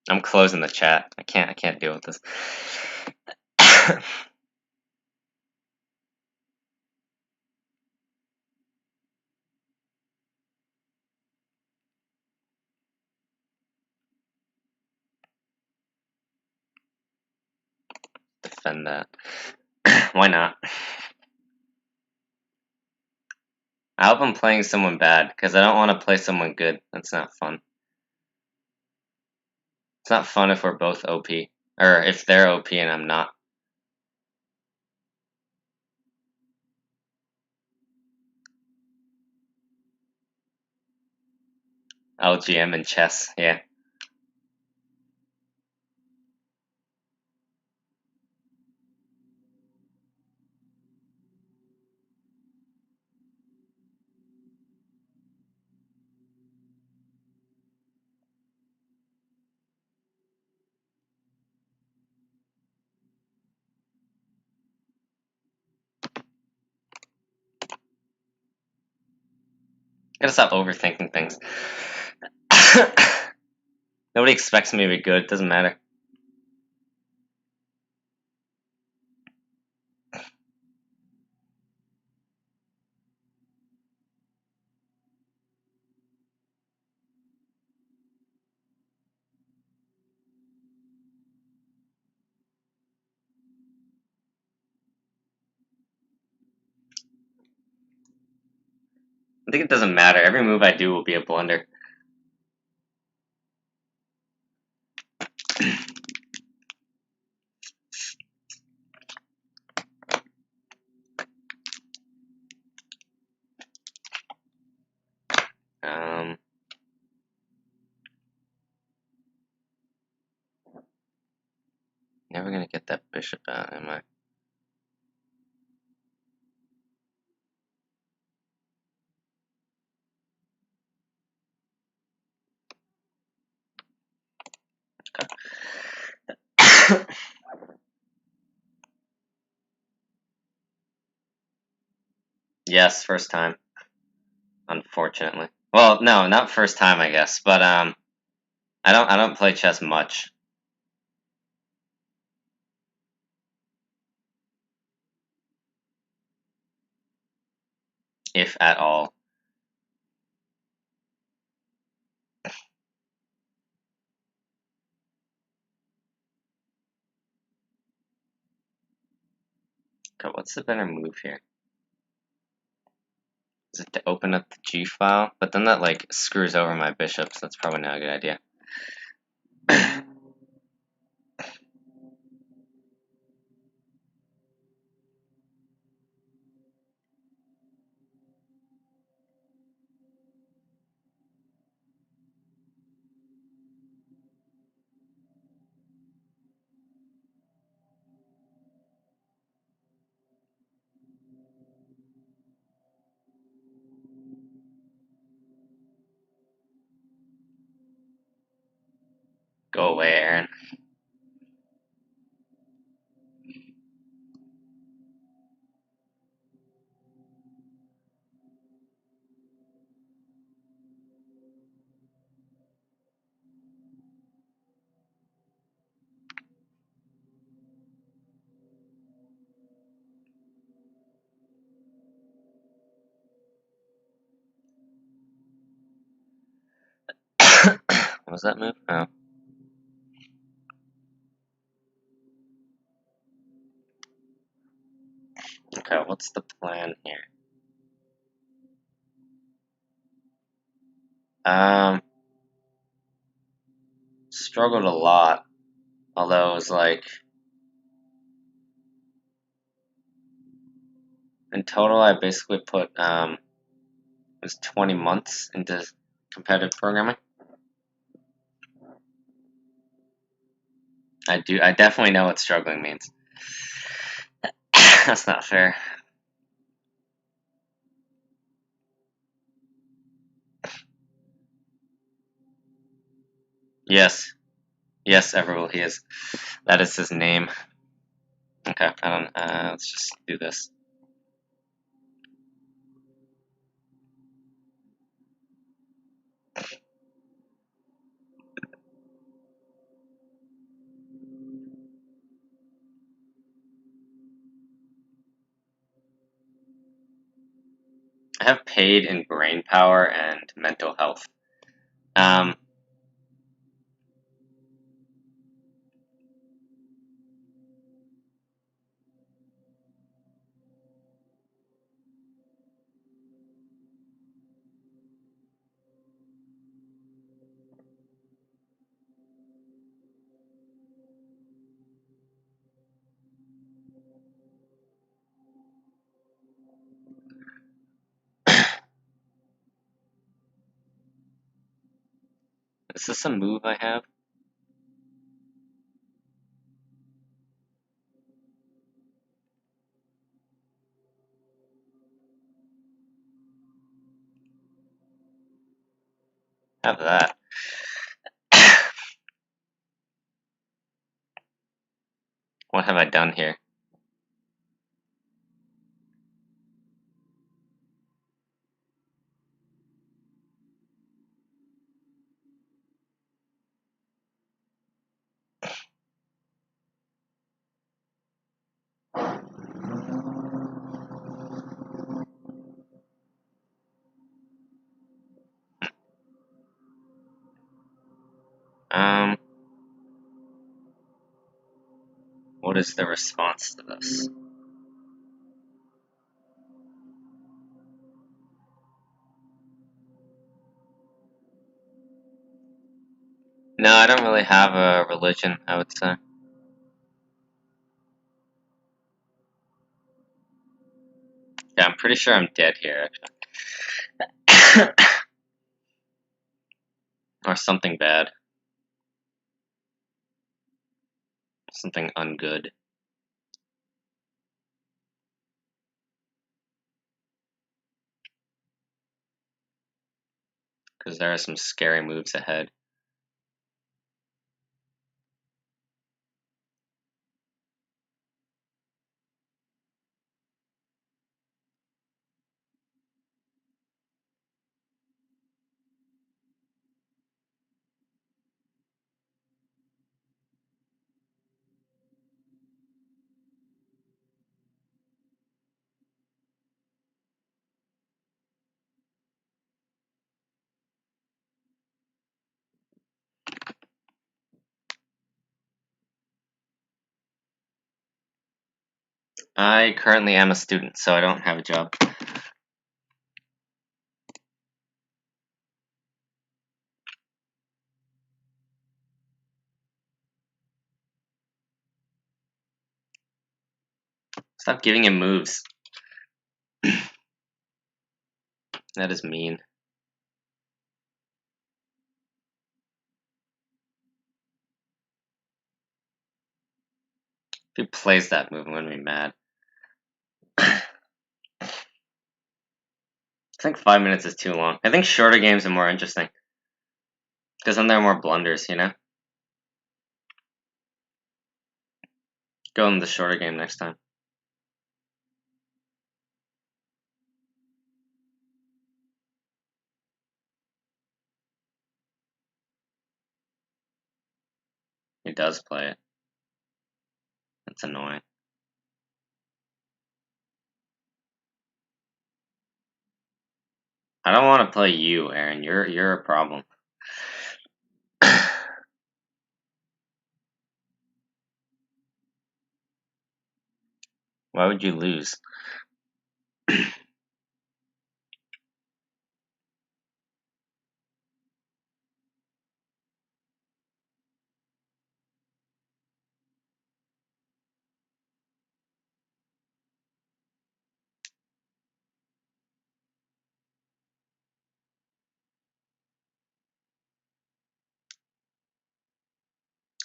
I'm closing the chat. I can't deal with this. Defend that. Why not? I hope I'm playing someone bad, because I don't want to play someone good. That's not fun. It's not fun if we're both OP. Or if they're OP and I'm not. LGM and chess, yeah. Gotta stop overthinking things. Nobody expects me to be good, it doesn't matter. I think it doesn't matter. Every move I do will be a blunder. Never gonna get that bishop out, am I? Okay. Yes, first time. Unfortunately. Well, no, not first time, I guess. But I don't play chess much, if at all. Okay, what's the better move here? Is it to open up the G file? But then that like screws over my bishop, so that's probably not a good idea. Go away, Aaron. What was that move? Oh. Okay, what's the plan here? Struggled a lot. Although it was like, in total, I basically put, it was 20 months into competitive programming. I definitely know what struggling means. That's not fair. Yes. Yes, Everwill, he is. That is his name. Okay, I don't, let's just do this. I have paid in brain power and mental health. Um, is this a move I have? Have that. What have I done here? What is the response to this? No, I don't really have a religion, I would say. Yeah, I'm pretty sure I'm dead here, actually. Or something bad. Something ungood. Because there are some scary moves ahead. I currently am a student, so I don't have a job. Stop giving him moves. That is mean. If he plays that move, I'm gonna be mad. I think 5 minutes is too long. I think shorter games are more interesting. Because then there are more blunders, you know? Go in the shorter game next time. He does play it. That's annoying. I don't want to play you, Aaron. You're a problem. Why would you lose?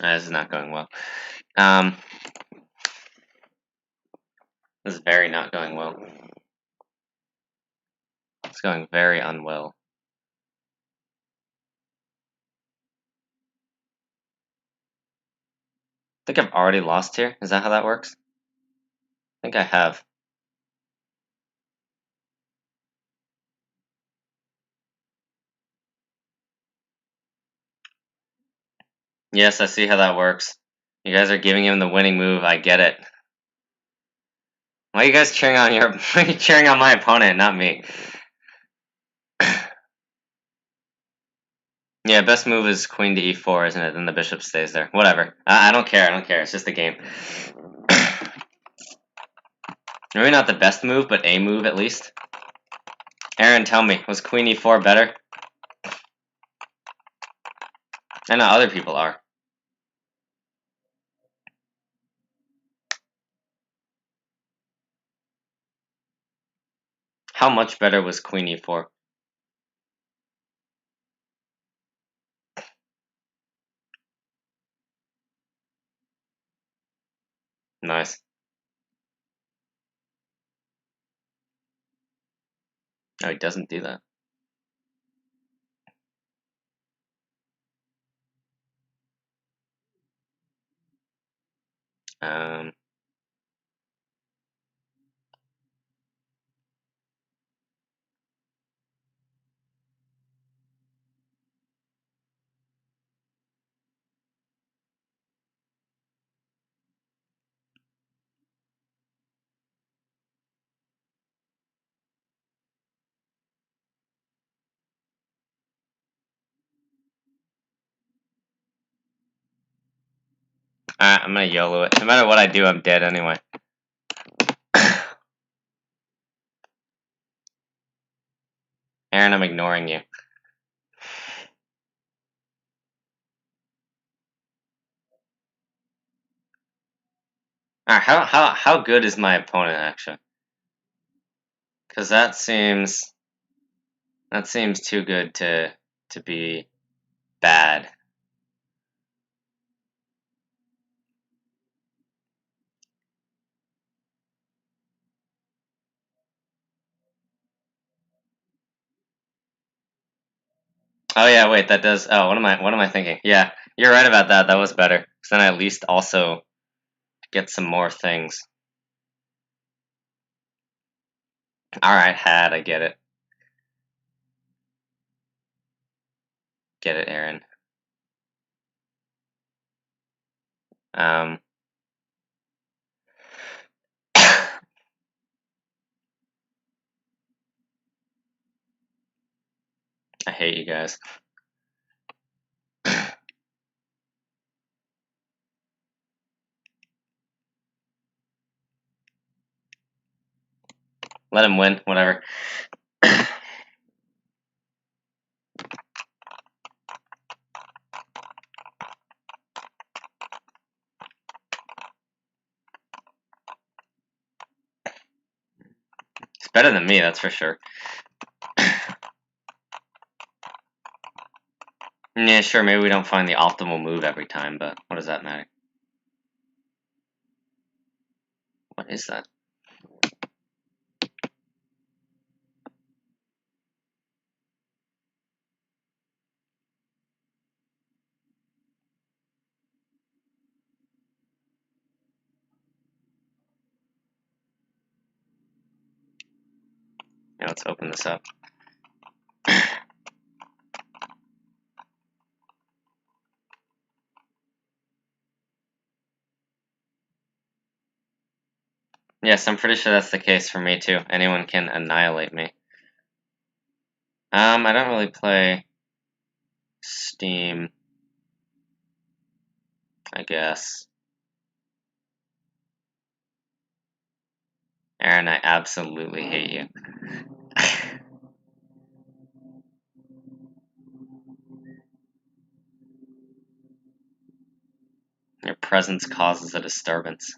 This is not going well. This is very not going well. It's going very unwell. I think I've already lost here. Is that how that works? I think I have. Yes, I see how that works. You guys are giving him the winning move. I get it. Why are you guys cheering on why are you cheering on my opponent, not me? Yeah, best move is queen to e4, isn't it? Then the bishop stays there. Whatever. I don't care. I don't care. It's just a game. Maybe not the best move, but a move at least. Aaron, tell me, was queen e4 better? I know other people are. How much better was queen e4? Nice. No, he doesn't do that. Um, I'm gonna YOLO it. No matter what I do, I'm dead anyway. Aaron, I'm ignoring you. Alright, how good is my opponent actually? Because that seems too good to be bad. Oh yeah, wait, that does. Oh, what am I thinking? Yeah, you're right about that. That was better. Because then I at least also get some more things. All right, I get it. Get it, Aaron. Um, I hate you guys. Let him win, whatever. It's better than me, that's for sure. Yeah, sure, maybe we don't find the optimal move every time, but what does that matter? What is that? Yeah, let's open this up. Yes, I'm pretty sure that's the case for me too. Anyone can annihilate me. I don't really play Steam, I guess. Aaron, I absolutely hate you. Your presence causes a disturbance.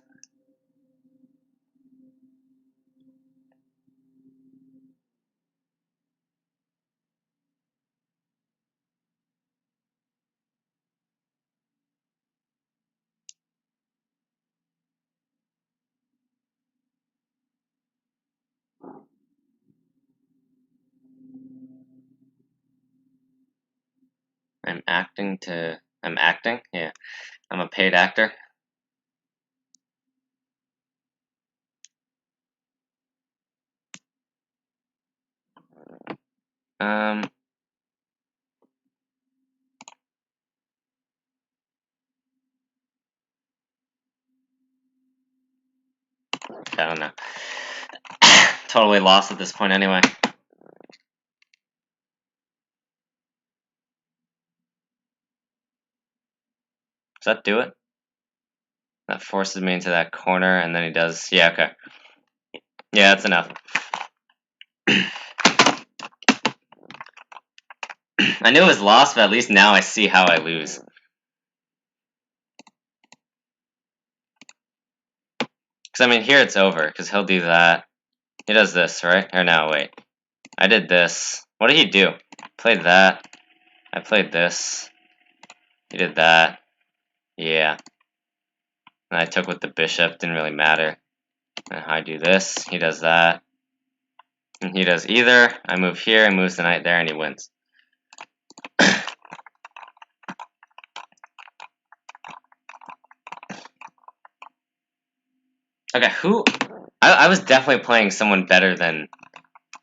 I'm acting? Yeah. I'm a paid actor. Um, I don't know. Totally lost at this point anyway. Does that do it? That forces me into that corner, and then he does. Yeah, okay. Yeah, that's enough. I knew it was lost, but at least now I see how I lose. Because, I mean, here it's over, because he'll do that. He does this, right? Or no, wait. I did this. What did he do? Played that. I played this. He did that. Yeah. And I took with the bishop. Didn't really matter. And I do this. He does that. And he does either. I move here, he moves the knight there, and he wins. Okay, who... I was definitely playing someone better than...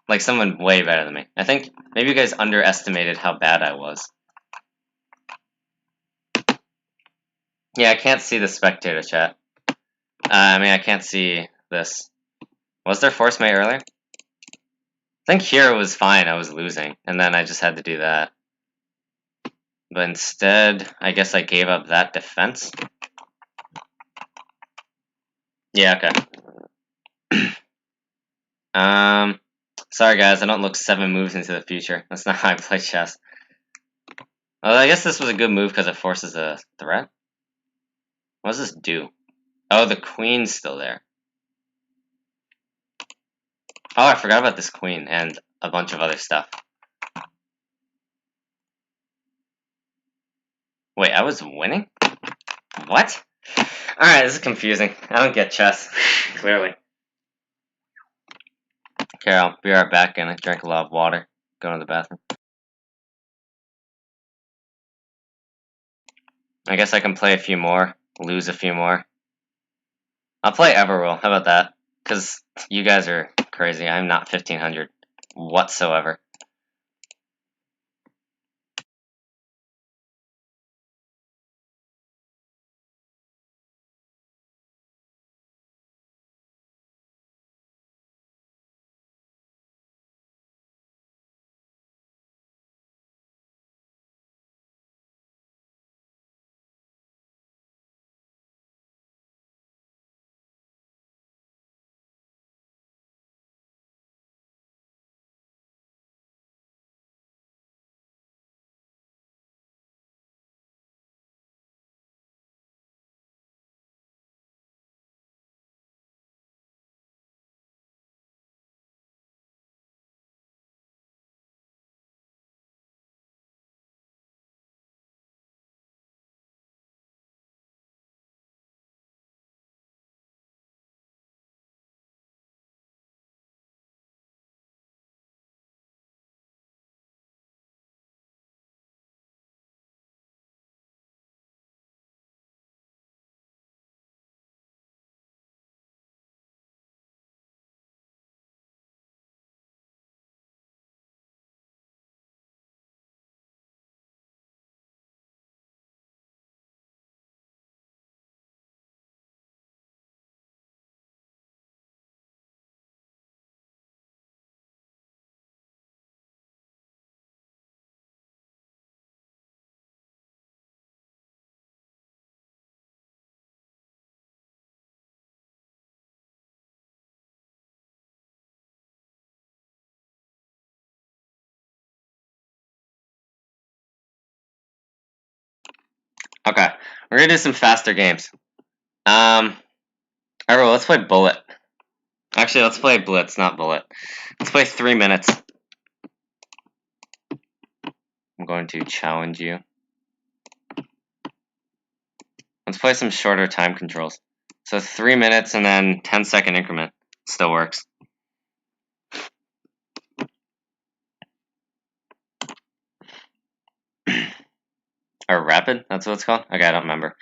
Like, someone way better than me. I think maybe you guys underestimated how bad I was. Yeah, I can't see the spectator chat. I mean, I can't see this. Was there force mate earlier? I think here it was fine, I was losing. And then I just had to do that. But instead, I guess I gave up that defense. Yeah, okay. Sorry guys, I don't look 7 moves into the future. That's not how I play chess. Well, I guess this was a good move because it forces a threat. What does this do? Oh, the queen's still there. Oh, I forgot about this queen and a bunch of other stuff. Wait, I was winning? What? Alright, this is confusing. I don't get chess, clearly. Okay, I'll be right back, and I drank a lot of water. Go to the bathroom. I guess I can play a few more, lose a few more. I'll play Everwill, how about that? Because you guys are crazy. I'm not 1500 whatsoever. Okay, we're gonna do some faster games. Alright, well, let's play Bullet. Actually, let's play Blitz, not Bullet. Let's play 3 minutes. I'm going to challenge you. Let's play some shorter time controls. So 3 minutes and then 10-second increment. Still works. Or rapid? That's what it's called? Okay, I don't remember.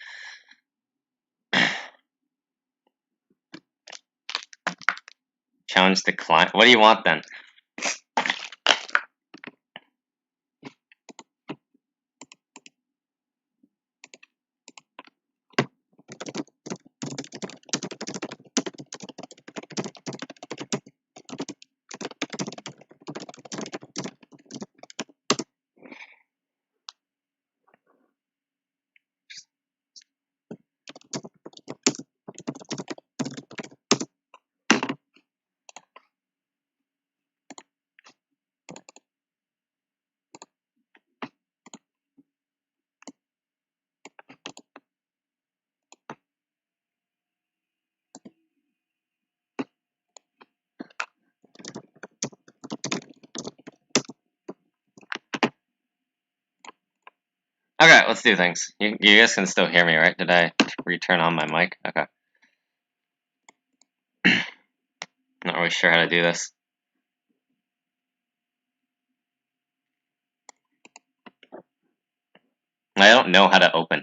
Challenge decline. What do you want then? Okay, let's do things. You guys can still hear me, right? Did I return on my mic? Okay. Not really sure how to do this. I don't know how to open.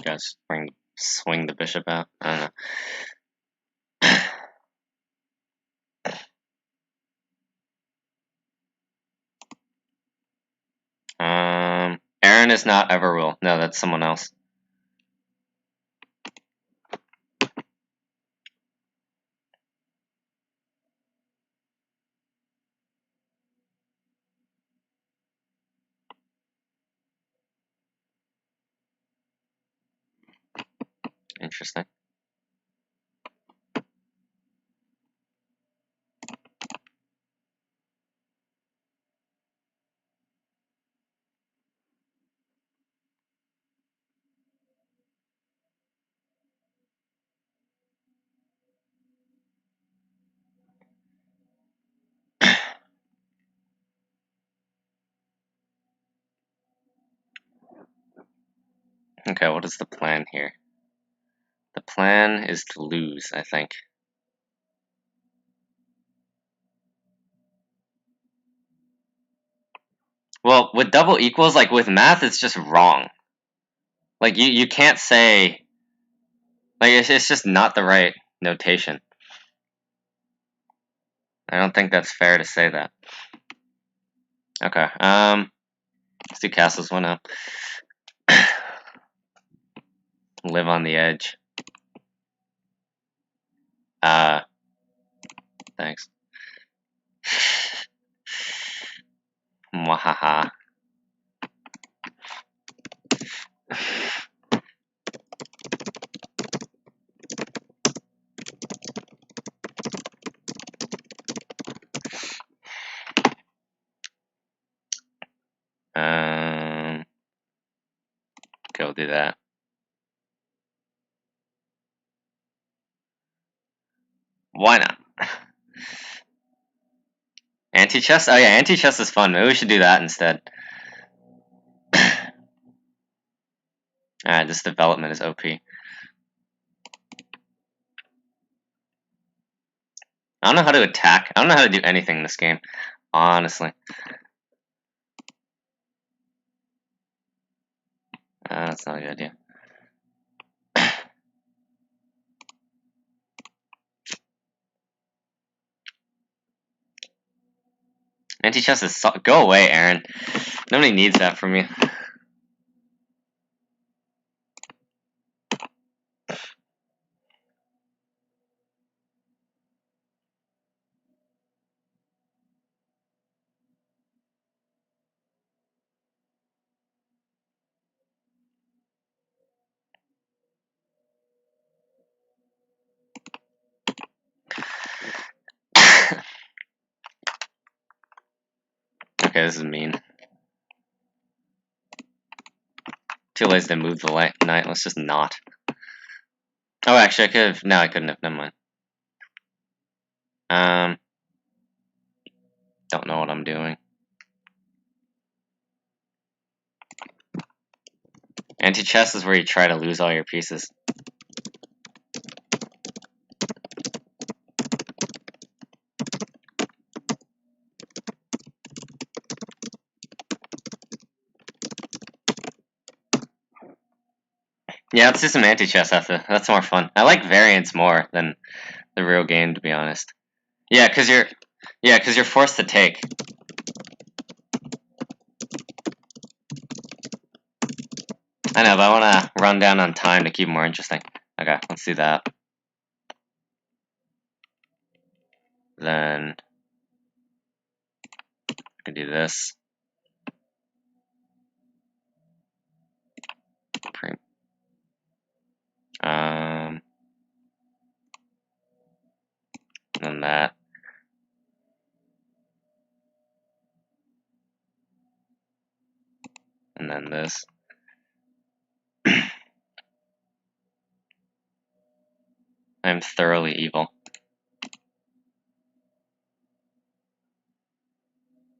Guys, swing the bishop out. I don't know. Aaron is not Everwill. No, that's someone else. Interesting. Okay, what is the plan here? The plan is to lose, I think. Well, with double equals, like with math, it's just wrong. Like you can't say, like it's just not the right notation. I don't think that's fair to say that. Okay, let's do castles 1-0. Live on the edge. Thanks. Mwahaha. Go do that. Why not? Anti-chess? Oh yeah, anti-chess is fun. Maybe we should do that instead. Alright, this development is OP. I don't know how to attack. I don't know how to do anything in this game, honestly. That's not a good idea. Anti-chess is go away, Aaron. Nobody needs that from you. Okay, this is mean. Too lazy to move the knight. Let's just not. Oh, actually, I could have. No, I couldn't have. Never mind. Don't know what I'm doing. Anti-chess is where you try to lose all your pieces. Yeah, let's do some anti-chess after. That's more fun. I like variants more than the real game, to be honest. Yeah, because you're forced to take. I know, but I want to run down on time to keep it more interesting. Okay, let's do that. Then I can do this. And that. And then this. I'm thoroughly evil.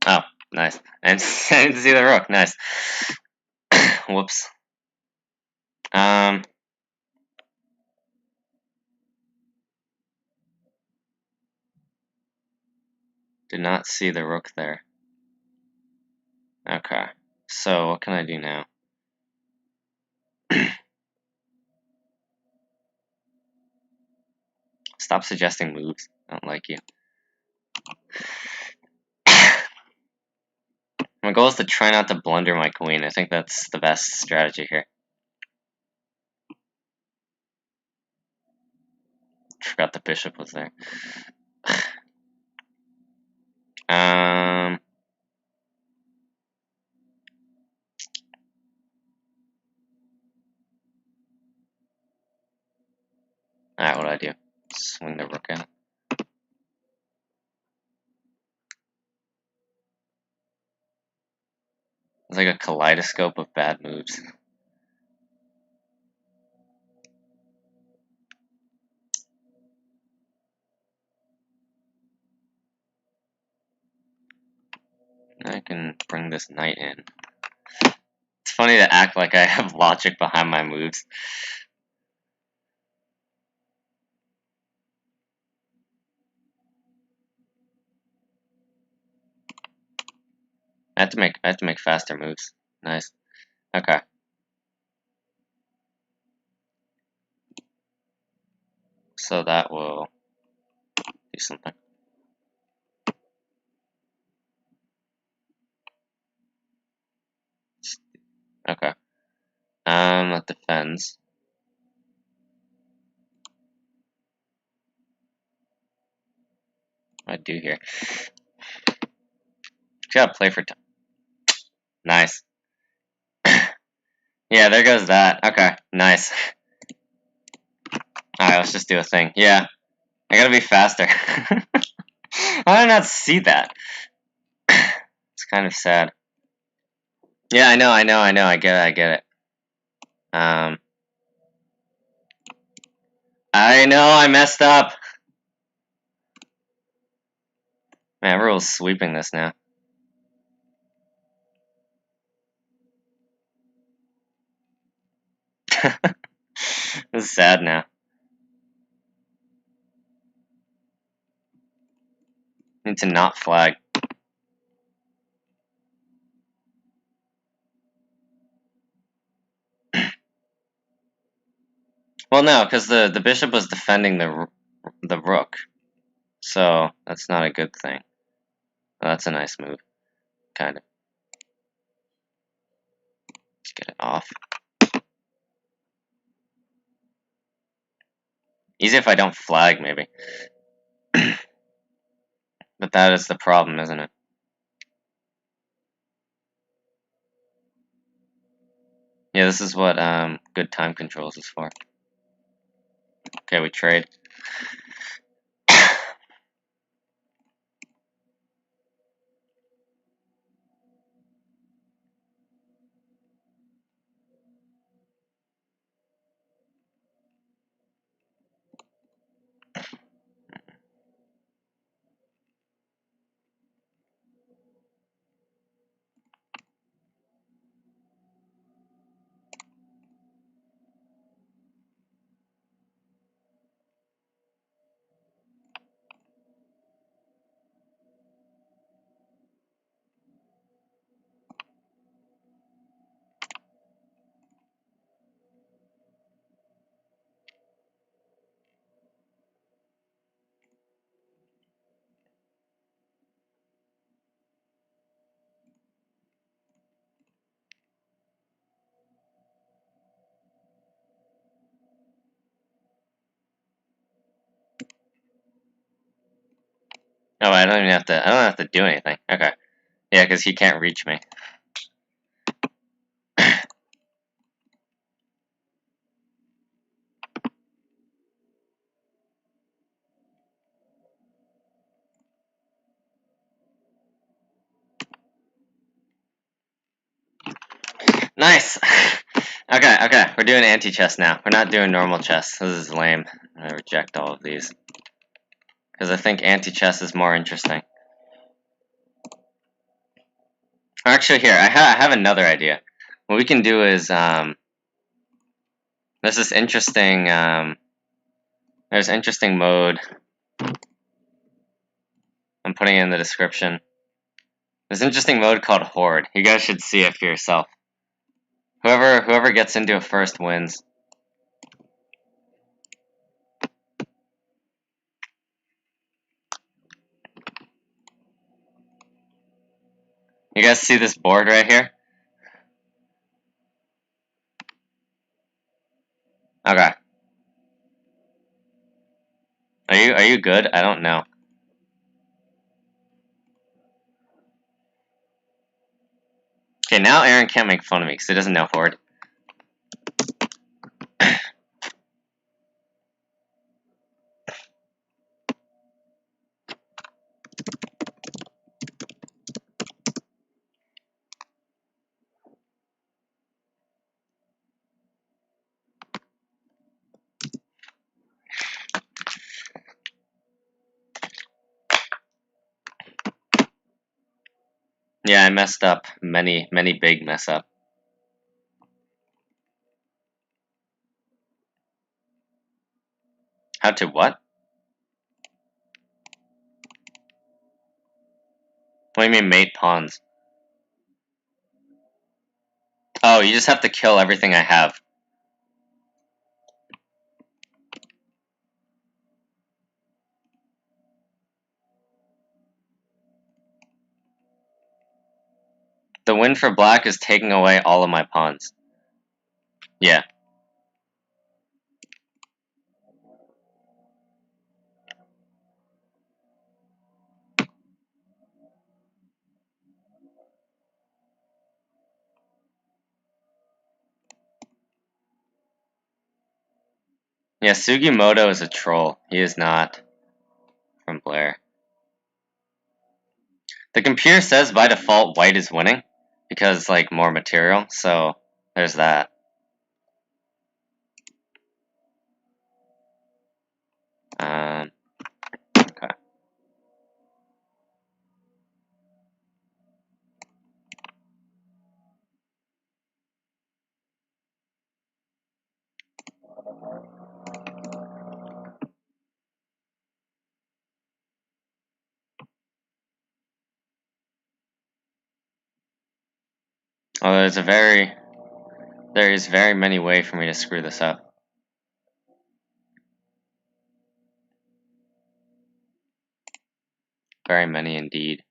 Oh, nice. And I didn't see the rook. Nice. Whoops. Did not see the rook there. Okay. So what can I do now? Stop suggesting moves. I don't like you. My goal is to try not to blunder my queen. I think that's the best strategy here. Forgot the bishop was there. It's like a kaleidoscope of bad moves. I can bring this knight in. It's funny to act like I have logic behind my moves. I have to make faster moves. Nice. Okay. So that will do something. Okay. That defends. What do I do here? Just gotta play for time. Nice. Yeah, there goes that. Okay, nice. Alright, let's just do a thing. Yeah, I gotta be faster. How did I not see that? It's kind of sad. Yeah, I know. I get it. I know I messed up. Man, we're all sweeping this now. This is sad now. Need to not flag. Well, no, because the bishop was defending the rook, so that's not a good thing. Well, that's a nice move, kind of. Let's get it off. Easy if I don't flag, maybe. But that is the problem, isn't it? Yeah, this is what good time controls is for. Okay, we trade. Oh, I don't have to do anything. Okay. Yeah, because he can't reach me. Nice! Okay, we're doing anti-chess now. We're not doing normal chess. This is lame. I reject all of these. Because I think anti-chess is more interesting. Actually, here, I have another idea. What we can do is, there's this interesting, there's interesting mode. I'm putting it in the description. There's an interesting mode called Horde. You guys should see it for yourself. Whoever gets into it first wins. You guys see this board right here? Okay. Are you good? I don't know. Okay, now Aaron can't make fun of me because he doesn't know Horde. Yeah, I messed up. Many big mess up. How to what? What do you mean mate pawns? Oh, you just have to kill everything I have. The win for black is taking away all of my pawns. Yeah. Yeah, Sugimoto is a troll. He is not from Blair. The computer says by default white is winning because like more material, so there's that. Okay. Well, there is very many ways for me to screw this up. Very many indeed.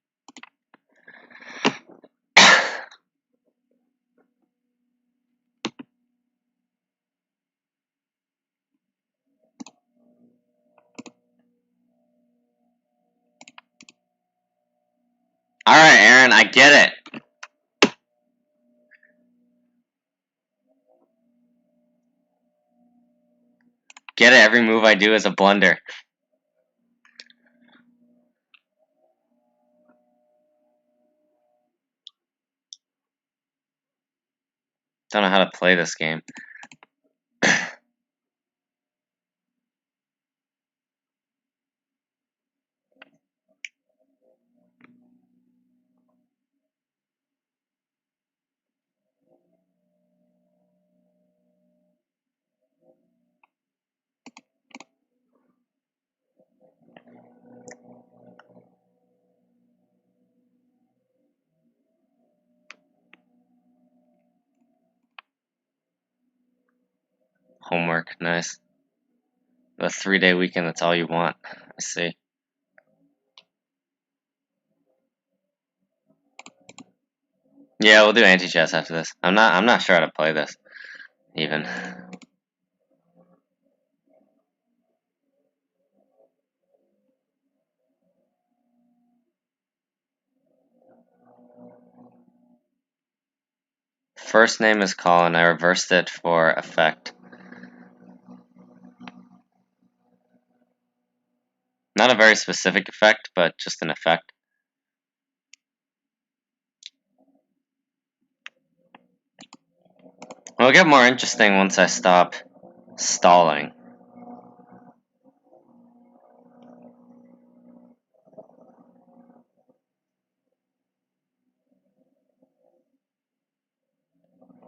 Alright, Aaron, I get it. Get it, every move I do is a blunder. Don't know how to play this game. Homework, nice. The 3-day weekend, that's all you want. I see. Yeah, we'll do anti-chess after this. I'm not sure how to play this, even. First name is Colin, I reversed it for effect. Not a very specific effect, but just an effect. It'll get more interesting once I stop stalling.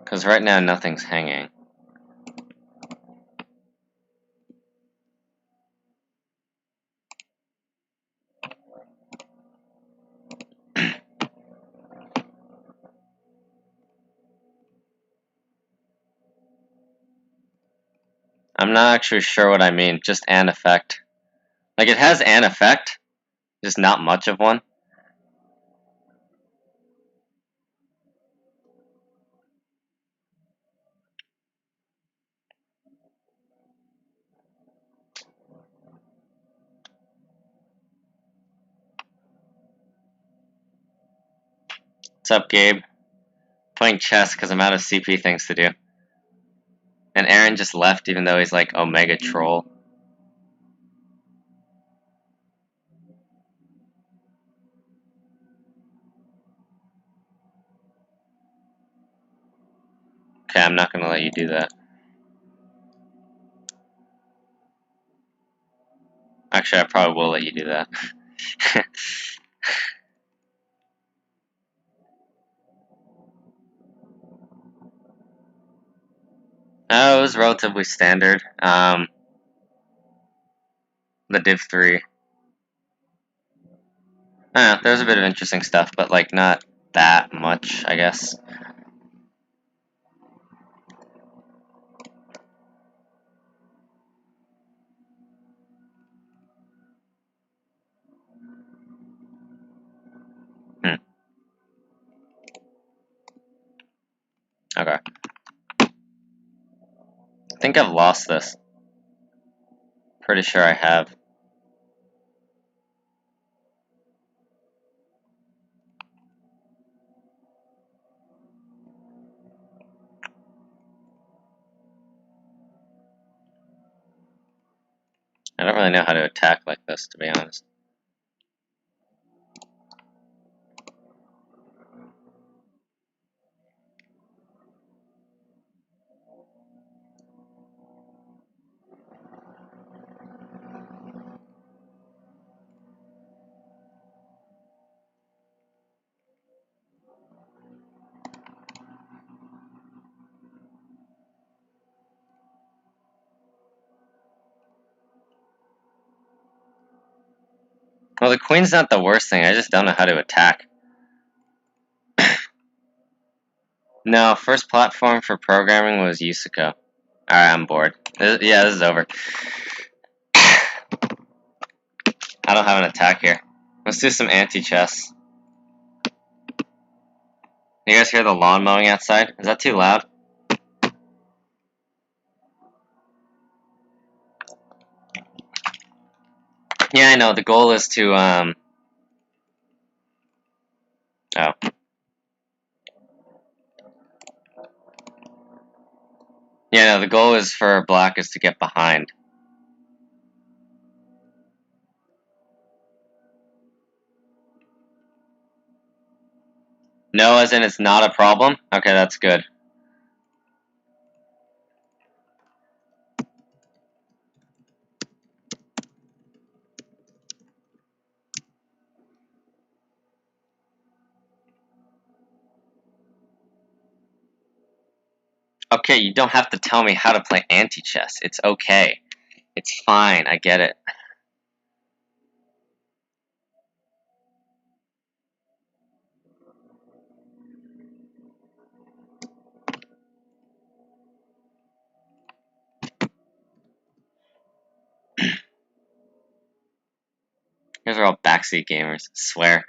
Because right now nothing's hanging. I'm not actually sure what I mean, just an effect. Like, it has an effect, just not much of one. What's up, Gabe? Playing chess because I'm out of CP things to do. And Aaron just left even though he's like Omega Troll. Okay, I'm not gonna let you do that. Actually, I probably will let you do that. Oh, it was relatively standard. The div 3. I don't know, there was a bit of interesting stuff, but like not that much, I guess. Okay. I think I've lost this. Pretty sure I have. I don't really know how to attack like this, to be honest. Well, the queen's not the worst thing, I just don't know how to attack. No, first platform for programming was Yusuko. Alright, I'm bored. Yeah, this is over. I don't have an attack here. Let's do some anti-chess. You guys hear the lawn mowing outside? Is that too loud? Yeah, I know. The goal is to, Oh. Yeah, no, the goal is for black is to get behind. No, as in it's not a problem? Okay, that's good. Okay, you don't have to tell me how to play anti-chess. It's okay. It's fine, I get it. You guys are all backseat gamers, I swear.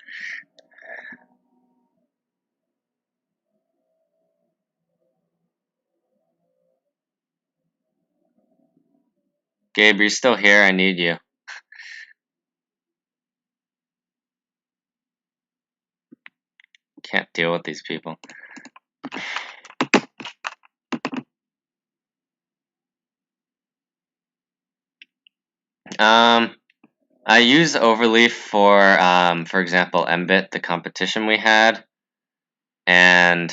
Gabe, you're still here, I need you. Can't deal with these people. I use Overleaf for example, mbit, the competition we had, and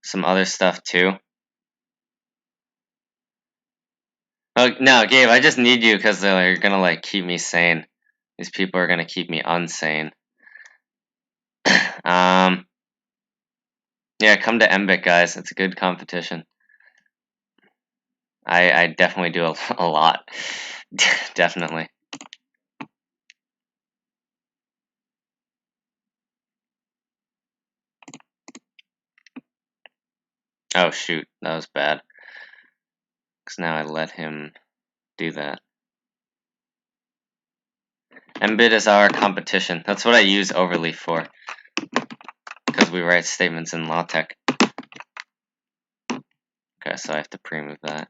some other stuff too. Oh, no, Gabe, I just need you because they're gonna, like, keep me sane. These people are gonna keep me unsane. Yeah, come to mbit, guys. It's a good competition. I definitely do a lot. Definitely. Oh, shoot. That was bad. Because now I let him do that. mbit is our competition. That's what I use Overleaf for. Because we write statements in LaTeX. Okay, so I have to pre-move that.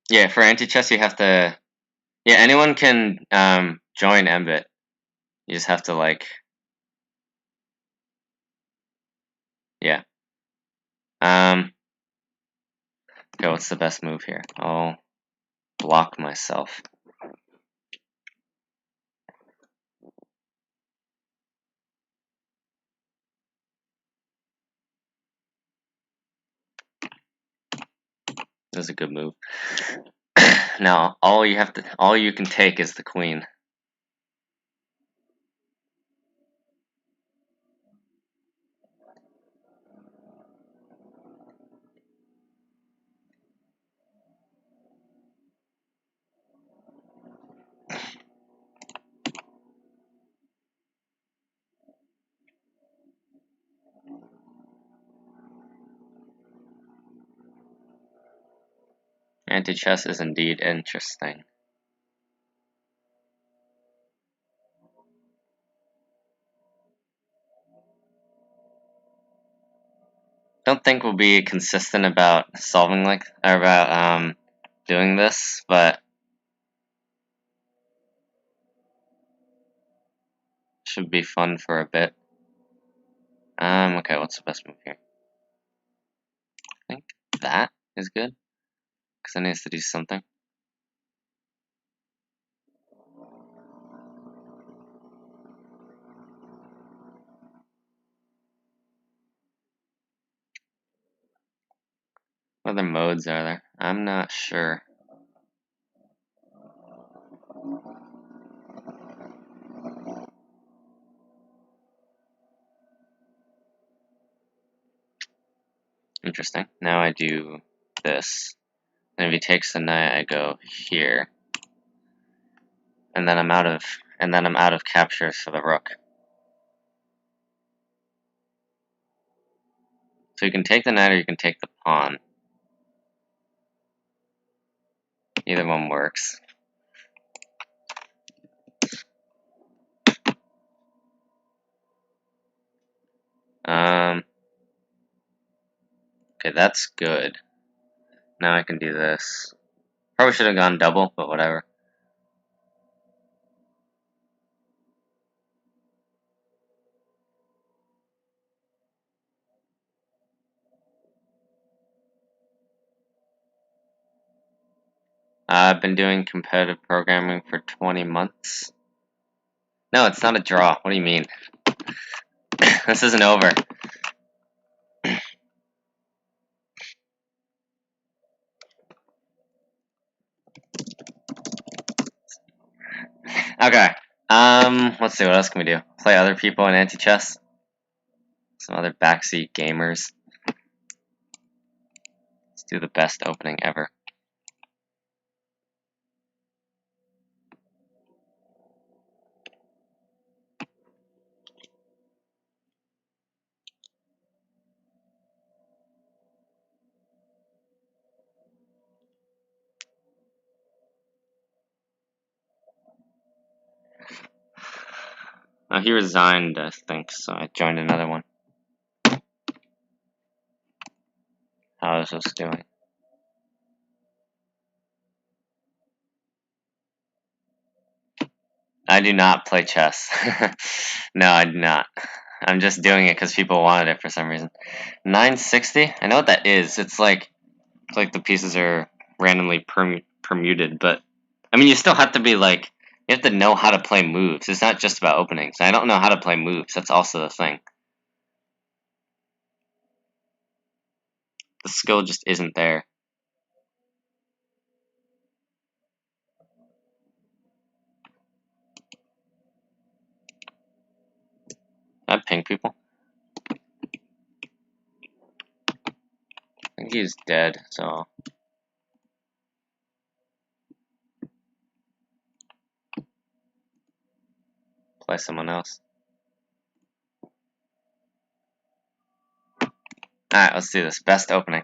Yeah, for anti-chess you have to... Yeah, anyone can join mbit. You just have to, like... Yeah. Okay, what's the best move here? I'll block myself. This is a good move. Now, all you can take is the queen. Anti-chess is indeed interesting. Don't think we'll be consistent about solving doing this, but should be fun for a bit. Okay, what's the best move here? I think that is good, because it needs to do something. What other modes are there? I'm not sure. Interesting. Now I do this. And if he takes the knight, I go here. And then I'm out of captures for the rook. So you can take the knight or you can take the pawn. Either one works. Okay, that's good. Now I can do this. Probably should have gone double, but whatever. I've been doing competitive programming for 20 months. No, it's not a draw. What do you mean? This isn't over. Okay. Let's see, what else can we do? Play other people in anti-chess? Some other backseat gamers. Let's do the best opening ever. He resigned, I think, so I joined another one. How is this doing? I do not play chess. No, I do not. I'm just doing it because people wanted it for some reason. 960? I know what that is. It's like the pieces are randomly permuted, but I mean, you still have to be like, you have to know how to play moves. It's not just about openings. I don't know how to play moves. That's also the thing. The skill just isn't there. I ping people. I think he's dead, so play someone else. Alright, let's do this. Best opening.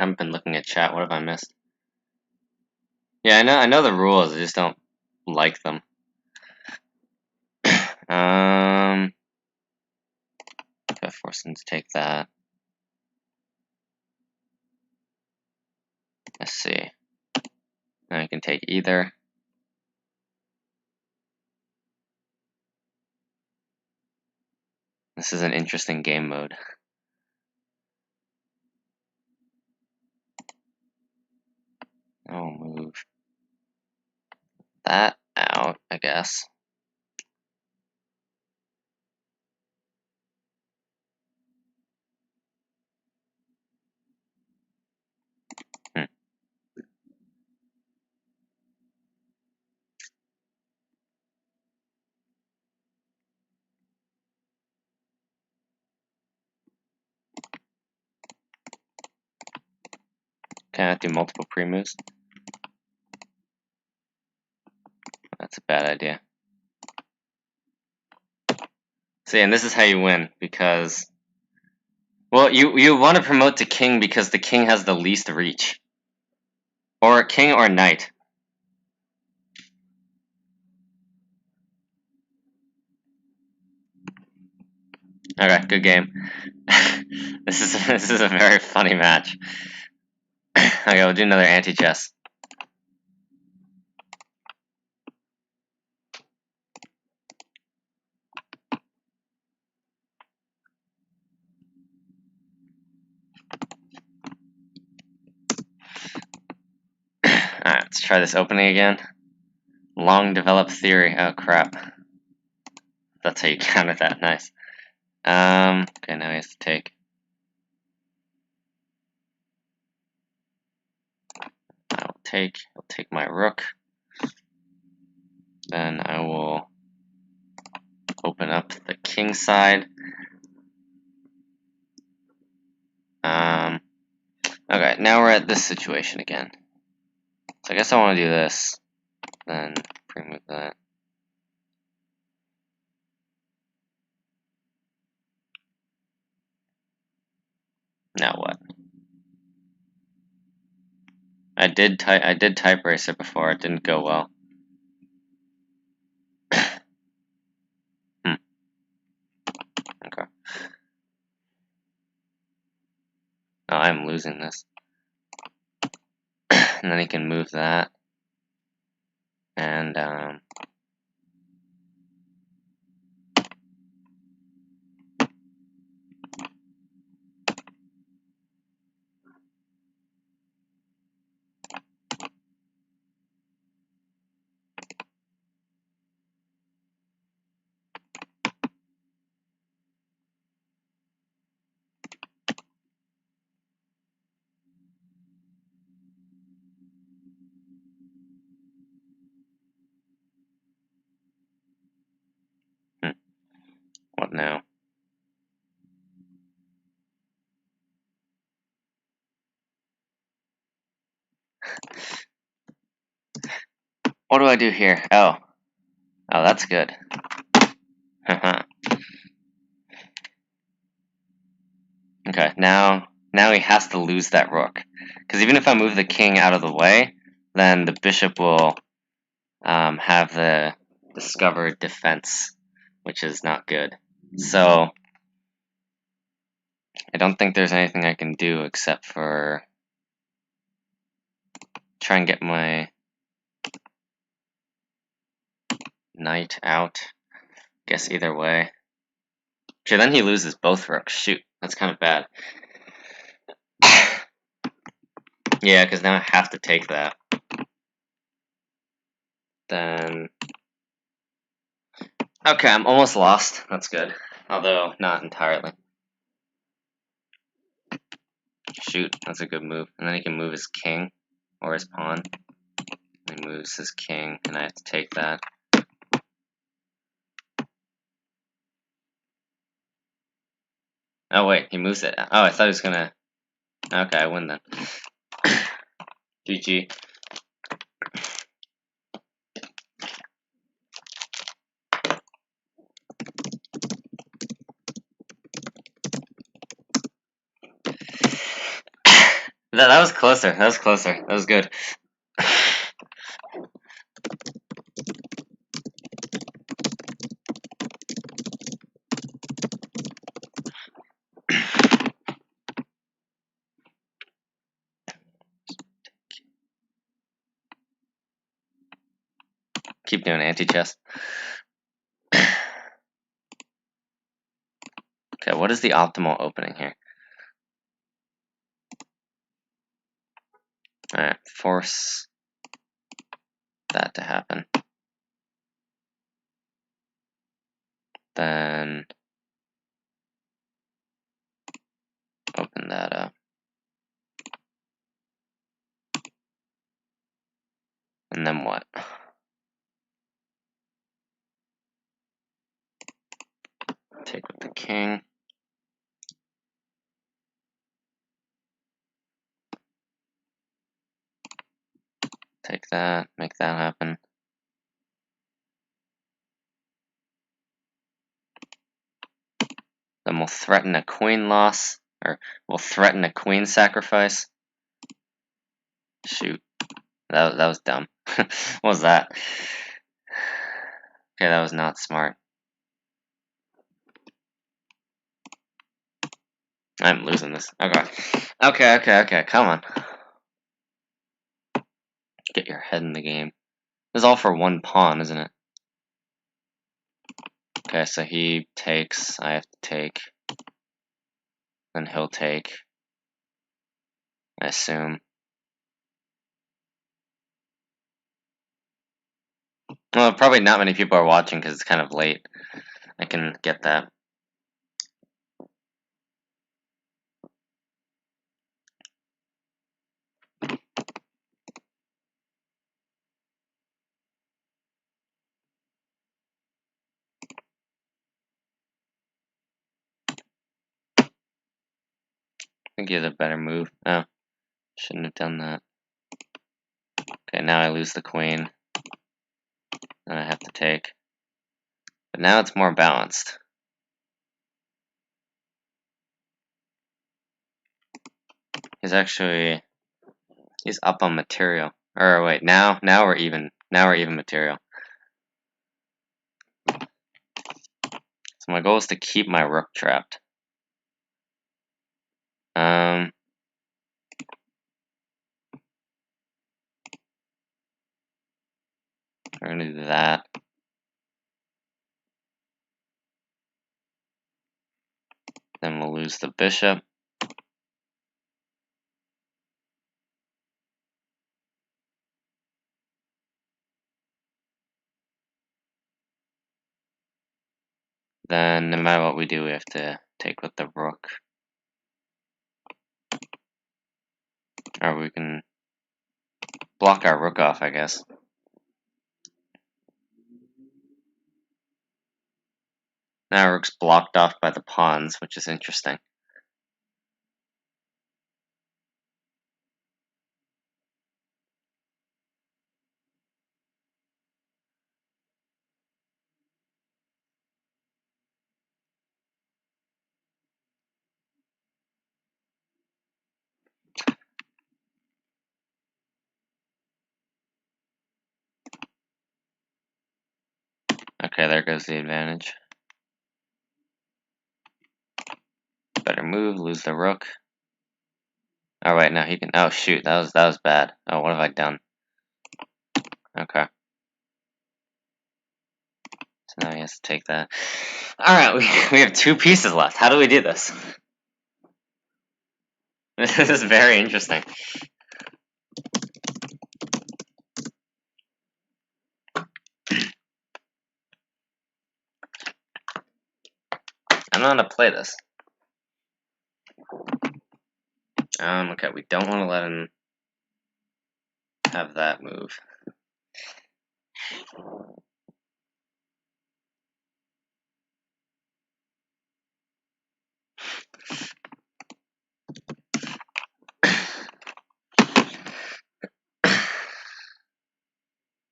haven't been looking at chat. What have I missed? Yeah, I know the rules. I just don't like them. If I force them to take that. Let's see. Now I can take either. This is an interesting game mode. I'll move that out, I guess. Can I do multiple pre-moves? That's a bad idea. See, and this is how you win, because... Well, you want to promote to king because the king has the least reach. Or king or knight. Okay, good game. This is a very funny match. Okay, we'll do another anti-chess. Alright, let's try this opening again. Long developed theory. Oh crap. That's how you counter that. Nice. Okay, now he has to take. I'll take my rook. Then I will open up the king side. Okay, now we're at this situation again. So I guess I want to do this. Then pre-move that. Now what? I did type racer before. It didn't go well. Okay. Oh, I'm losing this. And then he can move that. And what now? What do I do here? Oh, that's good. Okay, now he has to lose that rook, because even if I move the king out of the way, then the bishop will have the discovered defense, which is not good. So I don't think there's anything I can do except for try and get my knight out. Guess either way. Sure, then he loses both rooks. Shoot, that's kind of bad. Yeah, because now I have to take that. Then... Okay, I'm almost lost. That's good. Although, not entirely. Shoot, that's a good move. And then he can move his king, or his pawn. He moves his king, and I have to take that. Oh wait, he moves it. Oh, I thought he was gonna... Okay, I win then. GG. That was closer. That was closer. That was good. Keep doing anti-chess. Okay, what is the optimal opening here? Alright, force that to happen. Then open that up. And then what? Take with the king. Take that, make that happen. Then we'll threaten a queen loss, or we'll threaten a queen sacrifice. Shoot, that was dumb. What was that? Okay, that was not smart. I'm losing this. Okay, come on. Get your head in the game. This is all for one pawn, isn't it? Okay, so he takes, I have to take. Then he'll take. I assume. Well, probably not many people are watching because it's kind of late. I can get that. I think he has a better move. Oh, shouldn't have done that. Okay, now I lose the queen. Then I have to take. But now it's more balanced. He's up on material. Or wait, now we're even. Now we're even material. So my goal is to keep my rook trapped. We're gonna do that. Then we'll lose the bishop. Then no matter what we do, we have to take with the rook. Or we can block our rook off, I guess. Now rook's blocked off by the pawns, which is interesting. Okay, there goes the advantage. Better move, lose the rook. Oh wait, no, he can. Oh shoot, that was bad. Oh, what have I done? Okay. So now he has to take that. All right, we have 2 pieces left. How do we do this? This is very interesting. I don't know how to play this. Okay, we don't want to let him have that move.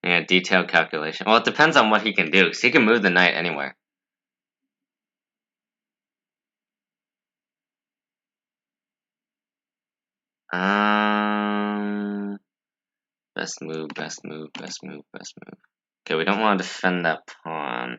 Yeah, detailed calculation. Well, it depends on what he can do, because he can move the knight anywhere. Best move, best move, best move, best move. Okay, we don't want to defend that pawn.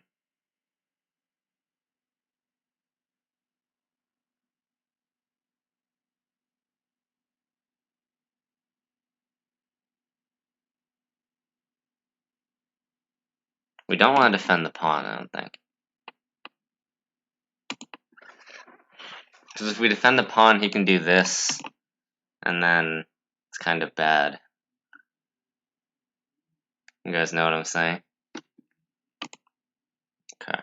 We don't want to defend the pawn, I don't think. Because if we defend the pawn, he can do this, and then it's kind of bad. You guys know what I'm saying? Okay.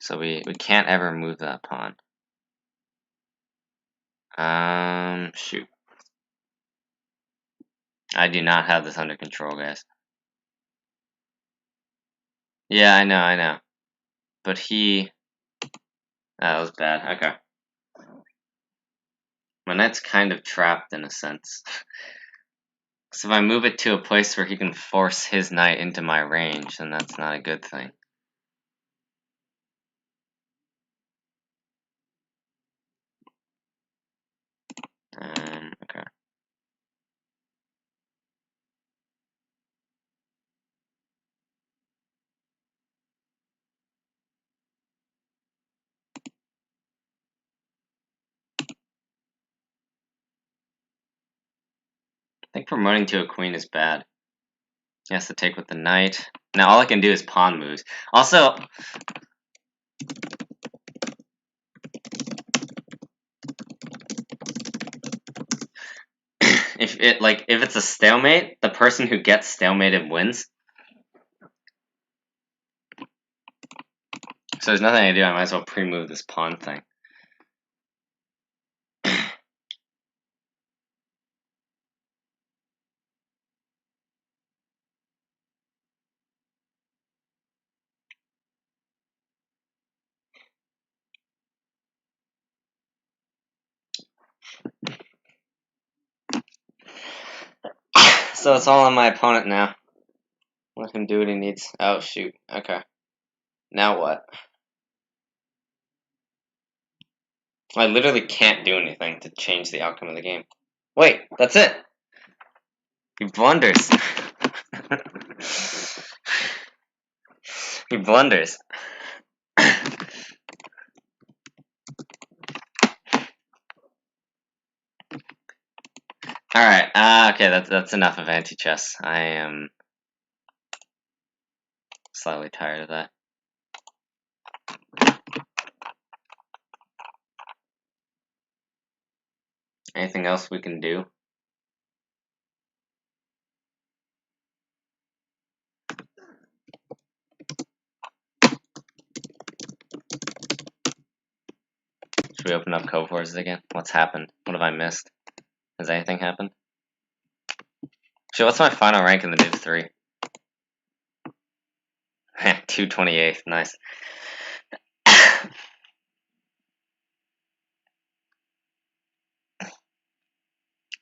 So we can't ever move that pawn. Shoot. I do not have this under control, guys. Yeah, I know. But he... that was bad. Okay. My knight's kind of trapped in a sense. So if I move it to a place where he can force his knight into my range, then that's not a good thing. Okay. I think promoting to a queen is bad. He has to take with the knight. Now all I can do is pawn moves. Also, if it's a stalemate, the person who gets stalemated wins. So there's nothing I can do. I might as well pre-move this pawn thing. So it's all on my opponent now. Let him do what he needs. Oh shoot. Okay. Now what? I literally can't do anything to change the outcome of the game. Wait, that's it. He blunders. He blunders. Alright, okay, that's enough of anti-chess. I am slightly tired of that. Anything else we can do? Should we open up Codeforces again? What's happened? What have I missed? Has anything happened? Shit, what's my final rank in the Div 3? 228, nice.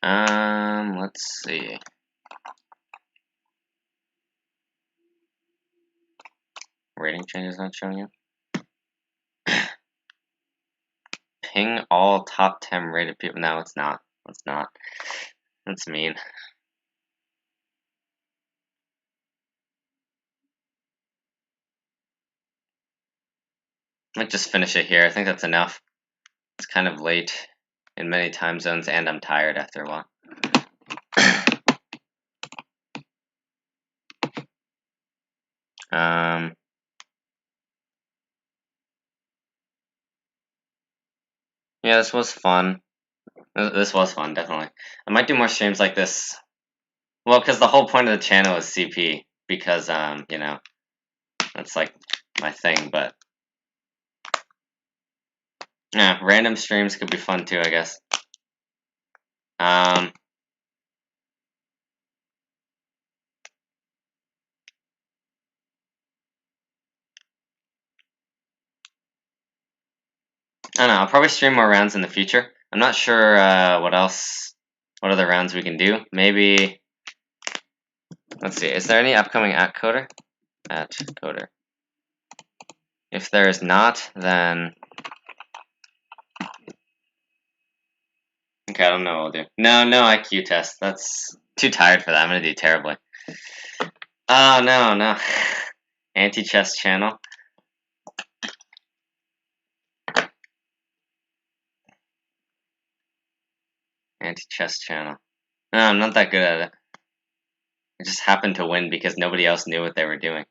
Let's see. Rating changes not showing you. Ping all top 10 rated people. No, it's not. It's not. That's mean. I might just finish it here. I think that's enough. It's kind of late in many time zones, and I'm tired after a while. Yeah, this was fun. This was fun, definitely. I might do more streams like this. Well, because the whole point of the channel is CP. Because, you know, that's like my thing, but yeah, random streams could be fun too, I guess. I don't know, I'll probably stream more rounds in the future. I'm not sure what other rounds we can do. Maybe, let's see, is there any upcoming at Coder? At Coder. If there is not, then Okay, I don't know what we'll do. No IQ test. That's too tired for that. I'm gonna do terribly. Oh, no. Anti-chess channel. Anti-chess channel. No, I'm not that good at it. I just happened to win because nobody else knew what they were doing.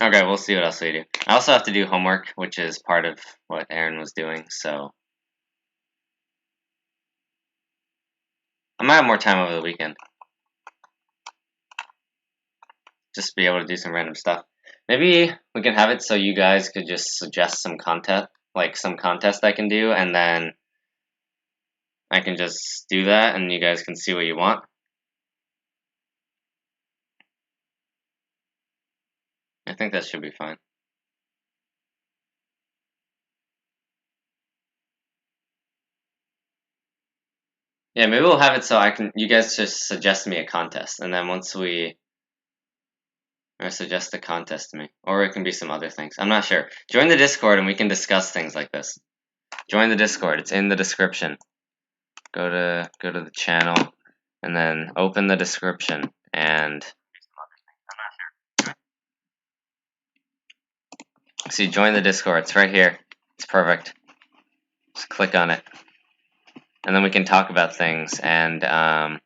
Okay, we'll see what else we do. I also have to do homework, which is part of what Aaron was doing, so I might have more time over the weekend. Just be able to do some random stuff. Maybe we can have it so you guys could just suggest some content, like some contest I can do, and then I can just do that and you guys can see what you want. I think that should be fine. Yeah, maybe we'll have it so you guys just suggest me a contest, and then once we, or suggest a contest to me, or it can be some other things. I'm not sure. Join the Discord and we can discuss things like this. Join the Discord. It's in the description. Go to the channel, and then open the description and see. Join the Discord. It's right here. It's perfect. Just click on it, and then we can talk about things. And I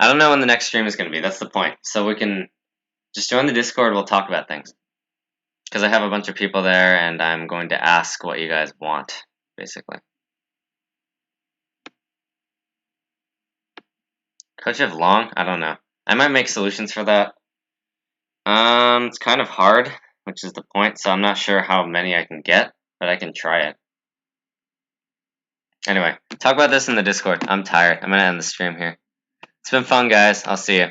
don't know when the next stream is going to be. That's the point. So we can just join the Discord. We'll talk about things. Because I have a bunch of people there, and I'm going to ask what you guys want, basically. Could you have long? I don't know. I might make solutions for that. It's kind of hard, which is the point, so I'm not sure how many I can get, but I can try it. Anyway, talk about this in the Discord. I'm tired. I'm gonna end the stream here. It's been fun, guys. I'll see you.